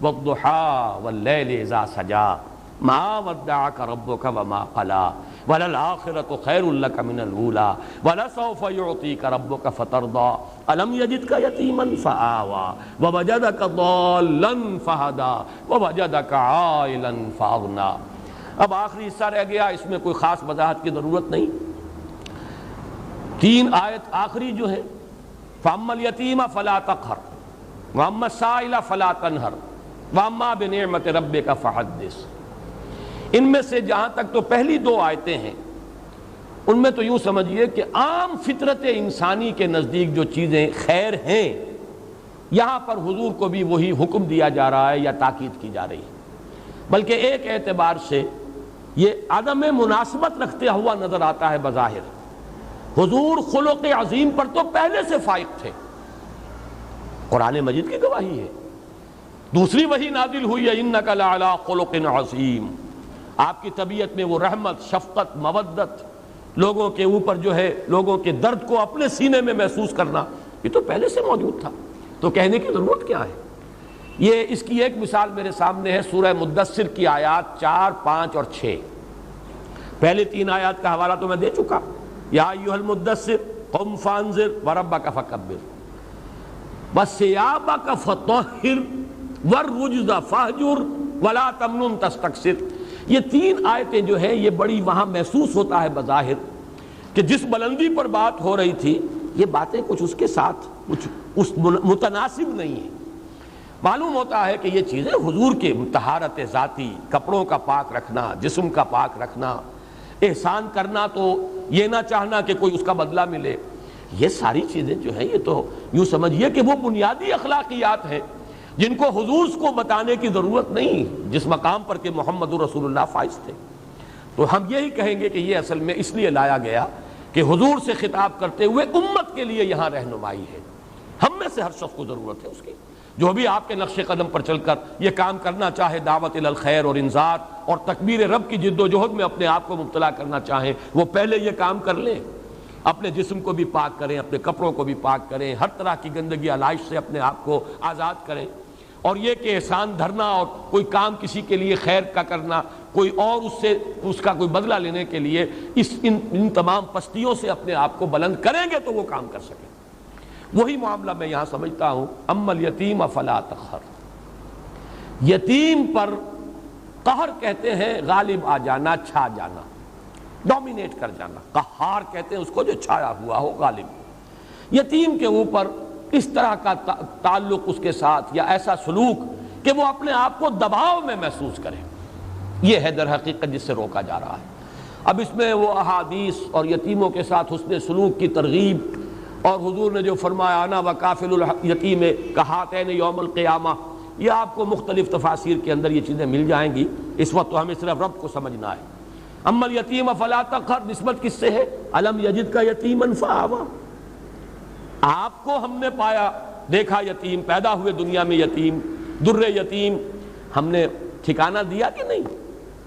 والضحیٰ واللیل اذا سجا ما ودعک ربک وما قلی وللآخرۃ خیر لک من الاولی ولسوف یعطیک ربک فترضی الم یجدک یتیما فآوی ووجدک ضالا فہدی ووجدک عائلا فاغنی۔ اب آخری حصہ رہ گیا، اس میں کوئی خاص وضاحت کی ضرورت نہیں۔ 3 آیت آخری جو ہے، فَأَمَّا الْيَتِيمَ فَلَا تَقْهَرْ وَأَمَّا السَّائِلَ فَلَا تَنْهَرْ وَأَمَّا بِنِعْمَةِ رَبِّكَ فَحَدِّثْ۔ ان میں سے جہاں تک تو پہلی 2 آیتیں ہیں، ان میں تو یوں سمجھیے کہ عام فطرت انسانی کے نزدیک جو چیزیں خیر ہیں، یہاں پر حضور کو بھی وہی حکم دیا جا رہا ہے یا تاکید کی جا رہی ہے، بلکہ ایک اعتبار سے یہ عدم مناسبت رکھتے ہوا نظر آتا ہے بظاہر۔ حضور خلق عظیم پر تو پہلے سے فائق تھے، قرآن مجید کی گواہی ہے، دوسری وحی نازل ہوئی ہے انک لعلی خلق عظیم، آپ کی طبیعت میں وہ رحمت، شفقت، مودت، لوگوں کے اوپر جو ہے لوگوں کے درد کو اپنے سینے میں محسوس کرنا، یہ تو پہلے سے موجود تھا، تو کہنے کی ضرورت کیا ہے؟ یہ اس کی ایک مثال میرے سامنے ہے، سورہ مدثر کی آیات 4، 5 اور 6۔ پہلے 3 آیات کا حوالہ تو میں دے چکا، یا ایھا المدثر قم فانذر وربک فکبر وثیابک فطہر والرجز فاہجر ولا تمنن تستکثر۔ یہ تین آیتیں جو ہیں یہ بڑی وہاں محسوس ہوتا ہے بظاہر کہ جس بلندی پر بات ہو رہی تھی یہ باتیں کچھ اس کے ساتھ کچھ اس متناسب نہیں ہیں. معلوم ہوتا ہے کہ یہ چیزیں حضور کے طہارت ذاتی، کپڑوں کا پاک رکھنا، جسم کا پاک رکھنا، احسان کرنا تو یہ نہ چاہنا کہ کوئی اس کا بدلہ ملے، یہ ساری چیزیں جو ہیں یہ تو یوں سمجھیے کہ وہ بنیادی اخلاقیات ہیں جن کو حضور کو بتانے کی ضرورت نہیں جس مقام پر کہ محمد رسول اللہ فائز تھے. تو ہم یہی کہیں گے کہ یہ اصل میں اس لیے لایا گیا کہ حضور سے خطاب کرتے ہوئے امت کے لیے یہاں رہنمائی ہے. ہم میں سے ہر شخص کو ضرورت ہے اس کی، جو بھی آپ کے نقش قدم پر چل کر یہ کام کرنا چاہے، دعوت الی الخیر اور انذار اور تکبیر رب کی جد و جہد میں اپنے آپ کو مبتلا کرنا چاہیں، وہ پہلے یہ کام کر لیں. اپنے جسم کو بھی پاک کریں، اپنے کپڑوں کو بھی پاک کریں، ہر طرح کی گندگی علائش سے اپنے آپ کو آزاد کریں. اور یہ کہ احسان دھرنا اور کوئی کام کسی کے لیے خیر کا کرنا، کوئی اور اس کا کوئی بدلہ لینے کے لیے ان تمام پستیوں سے اپنے آپ کو بلند کریں گے تو وہ کام کر سکیں. وہی معاملہ میں یہاں سمجھتا ہوں. اما الیتیم فلا تقہر، یتیم پر قہر کہتے ہیں غالب آ جانا، چھا جانا، ڈومینیٹ کر جانا. قہار کہتے ہیں اس کو جو چھایا ہوا ہو، غالب. یتیم کے اوپر اس طرح کا تعلق اس کے ساتھ یا ایسا سلوک کہ وہ اپنے آپ کو دباؤ میں محسوس کرے، یہ ہے در حقیقت جس سے روکا جا رہا ہے. اب اس میں وہ احادیث اور یتیموں کے ساتھ حسن سلوک کی ترغیب اور حضور نے جو فرمایا انا وکافل الیتیم کہاتین یوم القیامہ، یہ آپ کو مختلف تفاسیر کے اندر یہ چیزیں مل جائیں گی. اس وقت تو ہمیں صرف رب کو سمجھنا ہے. اما الیتیم فلا تقہر نسبت کس سے ہے؟ الم یجد کا یتیما فآویٰ، آپ کو ہم نے پایا، دیکھا یتیم، پیدا ہوئے دنیا میں یتیم، در یتیم، ہم نے ٹھکانہ دیا کہ نہیں؟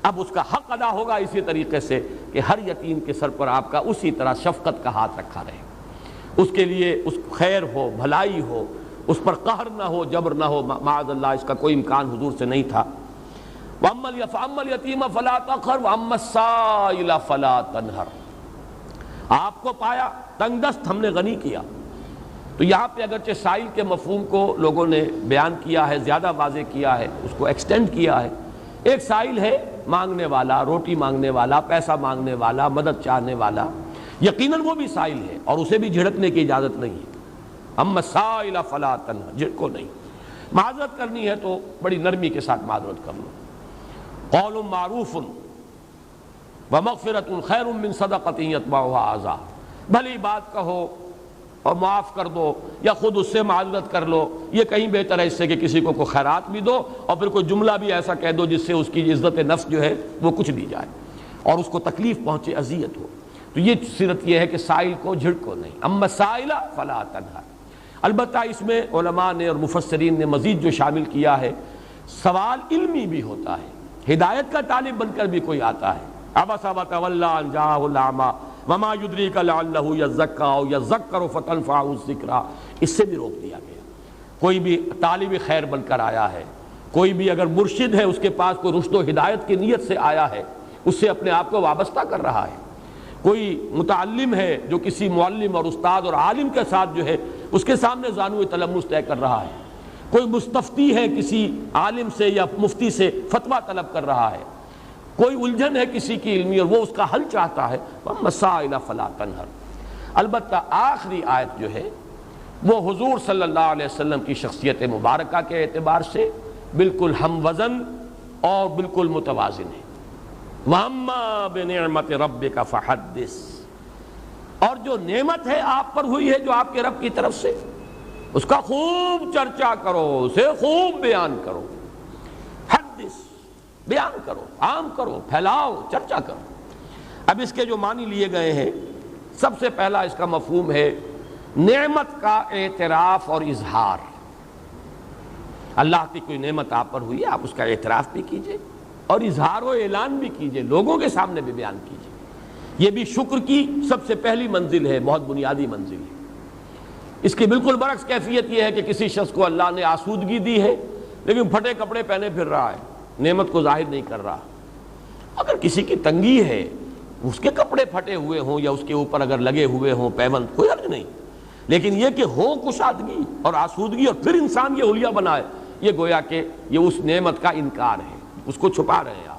اب اس کا حق ادا ہوگا اسی طریقے سے کہ ہر یتیم کے سر پر آپ کا اسی طرح شفقت کا ہاتھ رکھا رہے، اس کے لیے اس خیر ہو، بھلائی ہو، اس پر قہر نہ ہو، جبر نہ ہو. معاذ اللہ اس کا کوئی امکان حضور سے نہیں تھا. وَأَمَّا الْيَتِيمَ فَلَا تَقْهَرْ وَأَمَّا السَّائِلَ فَلَا تَنْهَرْ، آپ کو پایا تنگ دست ہم نے غنی کیا. تو یہاں پہ اگرچہ سائل کے مفہوم کو لوگوں نے بیان کیا ہے، زیادہ واضح کیا ہے، اس کو ایکسٹینڈ کیا ہے. ایک سائل ہے مانگنے والا، روٹی مانگنے والا، پیسہ مانگنے والا، مدد چاہنے والا، یقیناً وہ بھی سائل ہے اور اسے بھی جھڑکنے کی اجازت نہیں ہے. اما السائل فلا تنہر، جھڑکو نہیں. معذرت کرنی ہے تو بڑی نرمی کے ساتھ معذرت کر لو. قول معروف ومغفرۃ خیر من صدقۃ یتبعها اذی، بھلی بات کہو اور معاف کر دو یا خود اس سے معذرت کر لو، یہ کہیں بہتر ہے اس سے کہ کسی کو کوئی خیرات بھی دو اور پھر کوئی جملہ بھی ایسا کہہ دو جس سے اس کی عزت نفس جو ہے وہ کچھ دی جائے اور اس کو تکلیف پہنچے، اذیت ہو. تو یہ سیرت یہ ہے کہ سائل کو جھڑکو نہیں. اما السائل فلا تنہر. البتہ اس میں علماء نے اور مفسرین نے مزید جو شامل کیا ہے، سوال علمی بھی ہوتا ہے. ہدایت کا طالب بن کر بھی کوئی آتا ہے، عبس وتولی ان جاءہ الاعمی وما یدریک لعلہ یزکی او یذکر فتنفعہ الذکریٰ، اس سے بھی روک دیا گیا. کوئی بھی طالب خیر بن کر آیا ہے، کوئی بھی اگر مرشد ہے اس کے پاس کوئی رشد و ہدایت کی نیت سے آیا ہے، اس سے اپنے آپ کو وابستہ کر رہا ہے. کوئی متعلم ہے جو کسی معلم اور استاد اور عالم کے ساتھ جو ہے اس کے سامنے زانو تلمس طے کر رہا ہے. کوئی مستفتی ہے کسی عالم سے یا مفتی سے فتویٰ طلب کر رہا ہے. کوئی الجھن ہے کسی کی علمی اور وہ اس کا حل چاہتا ہے. وَمَسَائِلَ فَلَا تَنْهَرْ. البتہ آخری آیت جو ہے وہ حضور صلی اللہ علیہ وسلم کی شخصیت مبارکہ کے اعتبار سے بالکل ہم وزن اور بالکل متوازن ہے. وَأَمَّا بِنِعْمَةِ رَبِّكَ فَحَدِّثْ، اور جو نعمت ہے آپ پر ہوئی ہے جو آپ کے رب کی طرف سے، اس کا خوب چرچا کرو، اسے خوب بیان کرو. حدث، بیان کرو، عام کرو، پھیلاؤ، چرچا کرو. اب اس کے جو معنی لیے گئے ہیں، سب سے پہلا اس کا مفہوم ہے نعمت کا اعتراف اور اظہار. اللہ کی کوئی نعمت آپ پر ہوئی ہے، آپ اس کا اعتراف بھی کیجئے اور اظہار و اعلان بھی کیجئے، لوگوں کے سامنے بھی بیان کیجئے. یہ بھی شکر کی سب سے پہلی منزل ہے، بہت بنیادی منزل ہے. اس کی بالکل برعکس کیفیت یہ ہے کہ کسی شخص کو اللہ نے آسودگی دی ہے لیکن پھٹے کپڑے پہنے پھر رہا ہے، نعمت کو ظاہر نہیں کر رہا. اگر کسی کی تنگی ہے، اس کے کپڑے پھٹے ہوئے ہوں یا اس کے اوپر اگر لگے ہوئے ہوں پیوند، کوئی حرج نہیں. لیکن یہ کہ ہو کشادگی اور آسودگی اور پھر انسان یہ حلیہ بنائے، یہ گویا کہ یہ اس نعمت کا انکار ہے، اس کو چھپا رہے ہیں آپ.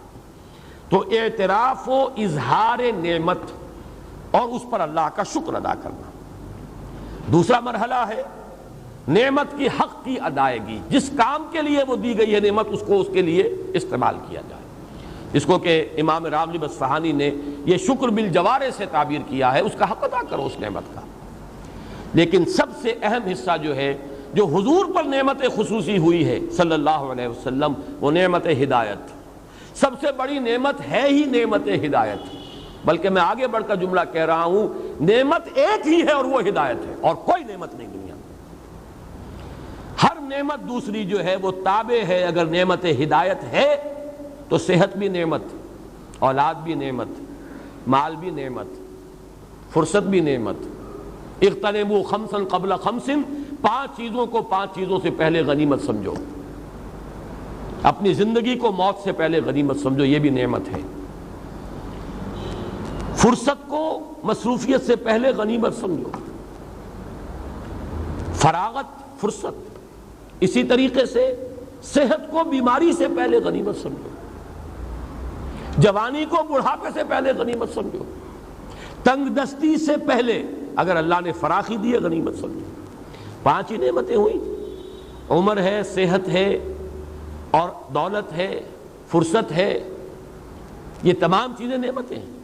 تو اعتراف و اظہار نعمت اور اس پر اللہ کا شکر ادا کرنا۔ دوسرا مرحلہ ہے نعمت کی حق کی ادائیگی، جس کام کے لیے وہ دی گئی ہے نعمت اس کو اس کے لیے استعمال کیا جائے، اس کو کہ امام راغب اصفہانی نے یہ شکر بالجوارح سے تعبیر کیا ہے، اس کا حق ادا کرو اس نعمت کا۔ لیکن سب سے اہم حصہ جو ہے جو حضور پر نعمت خصوصی ہوئی ہے صلی اللہ علیہ وسلم، وہ نعمت ہدایت۔ سب سے بڑی نعمت ہے ہی نعمت ہدایت، بلکہ میں آگے بڑھ کر جملہ کہہ رہا ہوں، نعمت ایک ہی ہے اور وہ ہدایت ہے، اور کوئی نعمت نہیں دنیا میں۔ ہر نعمت دوسری جو ہے وہ تابع ہے۔ اگر نعمت ہدایت ہے تو صحت بھی نعمت، اولاد بھی نعمت، مال بھی نعمت، فرصت بھی نعمت۔ اغتنموا خمسا قبل خمس، 5 چیزوں کو 5 چیزوں سے پہلے غنیمت سمجھو، اپنی زندگی کو موت سے پہلے غنیمت سمجھو، یہ بھی نعمت ہے۔ فرصت کو مصروفیت سے پہلے غنیمت سمجھو، فراغت فرصت۔ اسی طریقے سے صحت کو بیماری سے پہلے غنیمت سمجھو، جوانی کو بڑھاپے سے پہلے غنیمت سمجھو، تنگ دستی سے پہلے اگر اللہ نے فراخی دی ہے غنیمت سمجھو۔ 5 ہی نعمتیں ہوئیں، عمر ہے، صحت ہے، اور دولت ہے، فرصت ہے، یہ تمام چیزیں نعمتیں ہیں۔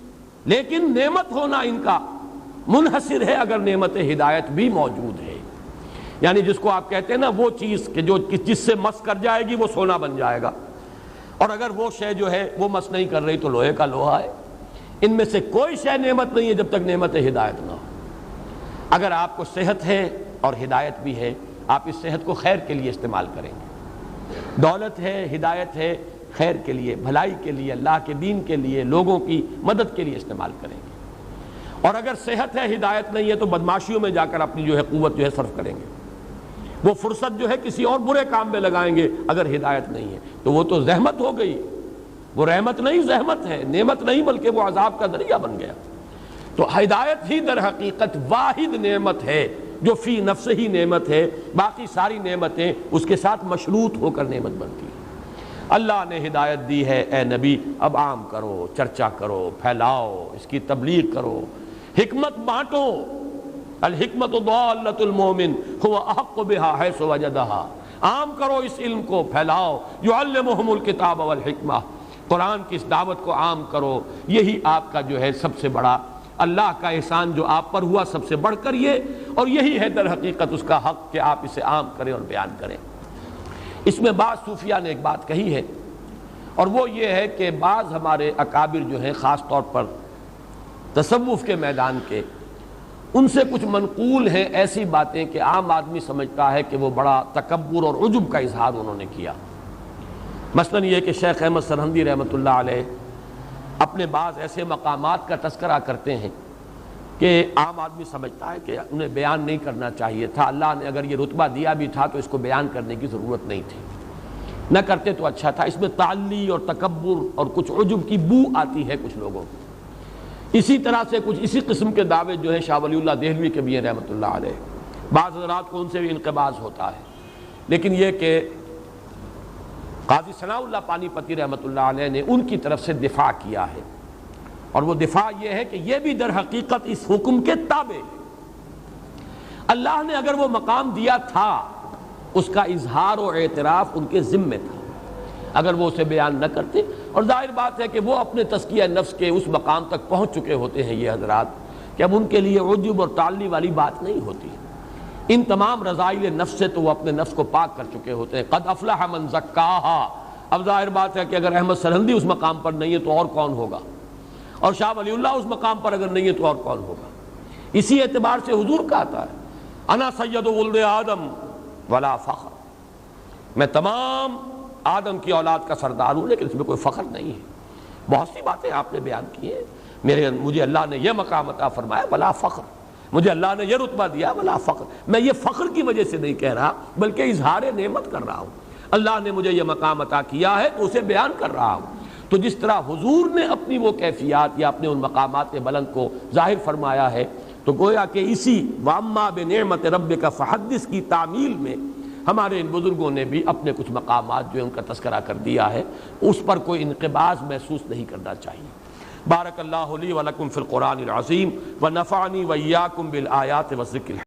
لیکن نعمت ہونا ان کا منحصر ہے اگر نعمت ہدایت بھی موجود ہے، یعنی جس کو آپ کہتے ہیں نا وہ چیز کہ جو جس سے مس کر جائے گی وہ سونا بن جائے گا، اور اگر وہ شے جو ہے وہ مس نہیں کر رہی تو لوہے کا لوہا ہے۔ ان میں سے کوئی شے نعمت نہیں ہے جب تک نعمت ہدایت نہ ہو۔ اگر آپ کو صحت ہے اور ہدایت بھی ہے، آپ اس صحت کو خیر کے لیے استعمال کریں گے، دولت ہے، ہدایت ہے، خیر کے لیے، بھلائی کے لیے، اللہ کے دین کے لیے، لوگوں کی مدد کے لیے استعمال کریں گے۔ اور اگر صحت ہے، ہدایت نہیں ہے تو بدماشیوں میں جا کر اپنی جو ہے قوت جو ہے صرف کریں گے، وہ فرصت جو ہے کسی اور برے کام میں لگائیں گے۔ اگر ہدایت نہیں ہے تو وہ تو زحمت ہو گئی، وہ رحمت نہیں زحمت ہے، نعمت نہیں بلکہ وہ عذاب کا ذریعہ بن گیا۔ تو ہدایت ہی در حقیقت واحد نعمت ہے جو فی نفس ہی نعمت ہے، باقی ساری نعمتیں اس کے ساتھ مشروط ہو کر نعمت بنتی ہیں۔ اللہ نے ہدایت دی ہے، اے نبی اب عام کرو، چرچا کرو، پھیلاؤ، اس کی تبلیغ کرو، حکمت بانٹو۔ الحکمت ضالۃ المؤمن هو احق بها حیث وجدها، عام کرو اس علم کو، پھیلاؤ۔ یعلمہم الکتاب والحکمہ، قرآن کی اس دعوت کو عام کرو، یہی آپ کا جو ہے سب سے بڑا اللہ کا احسان جو آپ پر ہوا سب سے بڑھ کر یہ، اور یہی ہے در حقیقت اس کا حق کہ آپ اسے عام کریں اور بیان کریں۔ اس میں بعض صوفیہ نے ایک بات کہی ہے، اور وہ یہ ہے کہ بعض ہمارے اکابر جو ہیں خاص طور پر تصوف کے میدان کے، ان سے کچھ منقول ہیں ایسی باتیں کہ عام آدمی سمجھتا ہے کہ وہ بڑا تکبر اور عجب کا اظہار انہوں نے کیا۔ مثلا یہ کہ شیخ احمد سرہندی رحمۃ اللہ علیہ اپنے بعض ایسے مقامات کا تذکرہ کرتے ہیں کہ عام آدمی سمجھتا ہے کہ انہیں بیان نہیں کرنا چاہیے تھا، اللہ نے اگر یہ رتبہ دیا بھی تھا تو اس کو بیان کرنے کی ضرورت نہیں تھی، نہ کرتے تو اچھا تھا۔ اس میں تعلی اور تکبر اور کچھ عجب کی بو آتی ہے کچھ لوگوں کو۔ اسی طرح سے کچھ اسی قسم کے دعوے جو ہیں شاہ ولی اللہ دہلوی کے بھی ہیں رحمۃ اللہ علیہ، بعض حضرات کو ان سے بھی انقباض ہوتا ہے، لیکن یہ کہ قاضی ثناء اللہ پانی پتی رحمۃ اللہ علیہ نے ان کی طرف سے دفاع کیا ہے، اور وہ دفاع یہ ہے کہ یہ بھی در حقیقت اس حکم کے تابع ہے۔ اللہ نے اگر وہ مقام دیا تھا اس کا اظہار و اعتراف ان کے ذمے تھا، اگر وہ اسے بیان نہ کرتے، اور ظاہر بات ہے کہ وہ اپنے تزکیہ نفس کے اس مقام تک پہنچ چکے ہوتے ہیں یہ حضرات کہ اب ان کے لیے عجب اور تعلی والی بات نہیں ہوتی، ان تمام رذائل نفس سے تو وہ اپنے نفس کو پاک کر چکے ہوتے ہیں۔ قد افلح من زکاہا۔ اب ظاہر بات ہے کہ اگر احمد سرہندی اس مقام پر نہیں ہے تو اور کون ہوگا، اور شاہ ولی اللہ اس مقام پر اگر نہیں ہے تو اور کون ہوگا۔ اسی اعتبار سے حضور کہتا ہے انا سید ولد آدم ولا فخر، میں تمام آدم کی اولاد کا سردار ہوں لیکن اس میں کوئی فخر نہیں ہے۔ بہت سی باتیں آپ نے بیان کی ہیں، مجھے اللہ نے یہ مقام عطا فرمایا ولا فخر، مجھے اللہ نے یہ رتبہ دیا ولا فخر، میں یہ فخر کی وجہ سے نہیں کہہ رہا بلکہ اظہار نعمت کر رہا ہوں۔ اللہ نے مجھے یہ مقام عطا کیا ہے تو اسے بیان کر رہا ہوں۔ تو جس طرح حضور نے اپنی وہ کیفیات یا اپنے ان مقامات بلند کو ظاہر فرمایا ہے، تو گویا کہ اسی وَأَمَّا بِنِعْمَةِ رَبِّكَ فَحَدِّثْ کی تعمیل میں ہمارے ان بزرگوں نے بھی اپنے کچھ مقامات جو ہے ان کا تذکرہ کر دیا ہے، اس پر کوئی انقباض محسوس نہیں کرنا چاہیے۔ بارک اللہ لی و لکم فی القرآن العظیم ونفعنی وإیاکم بالآیات والذکر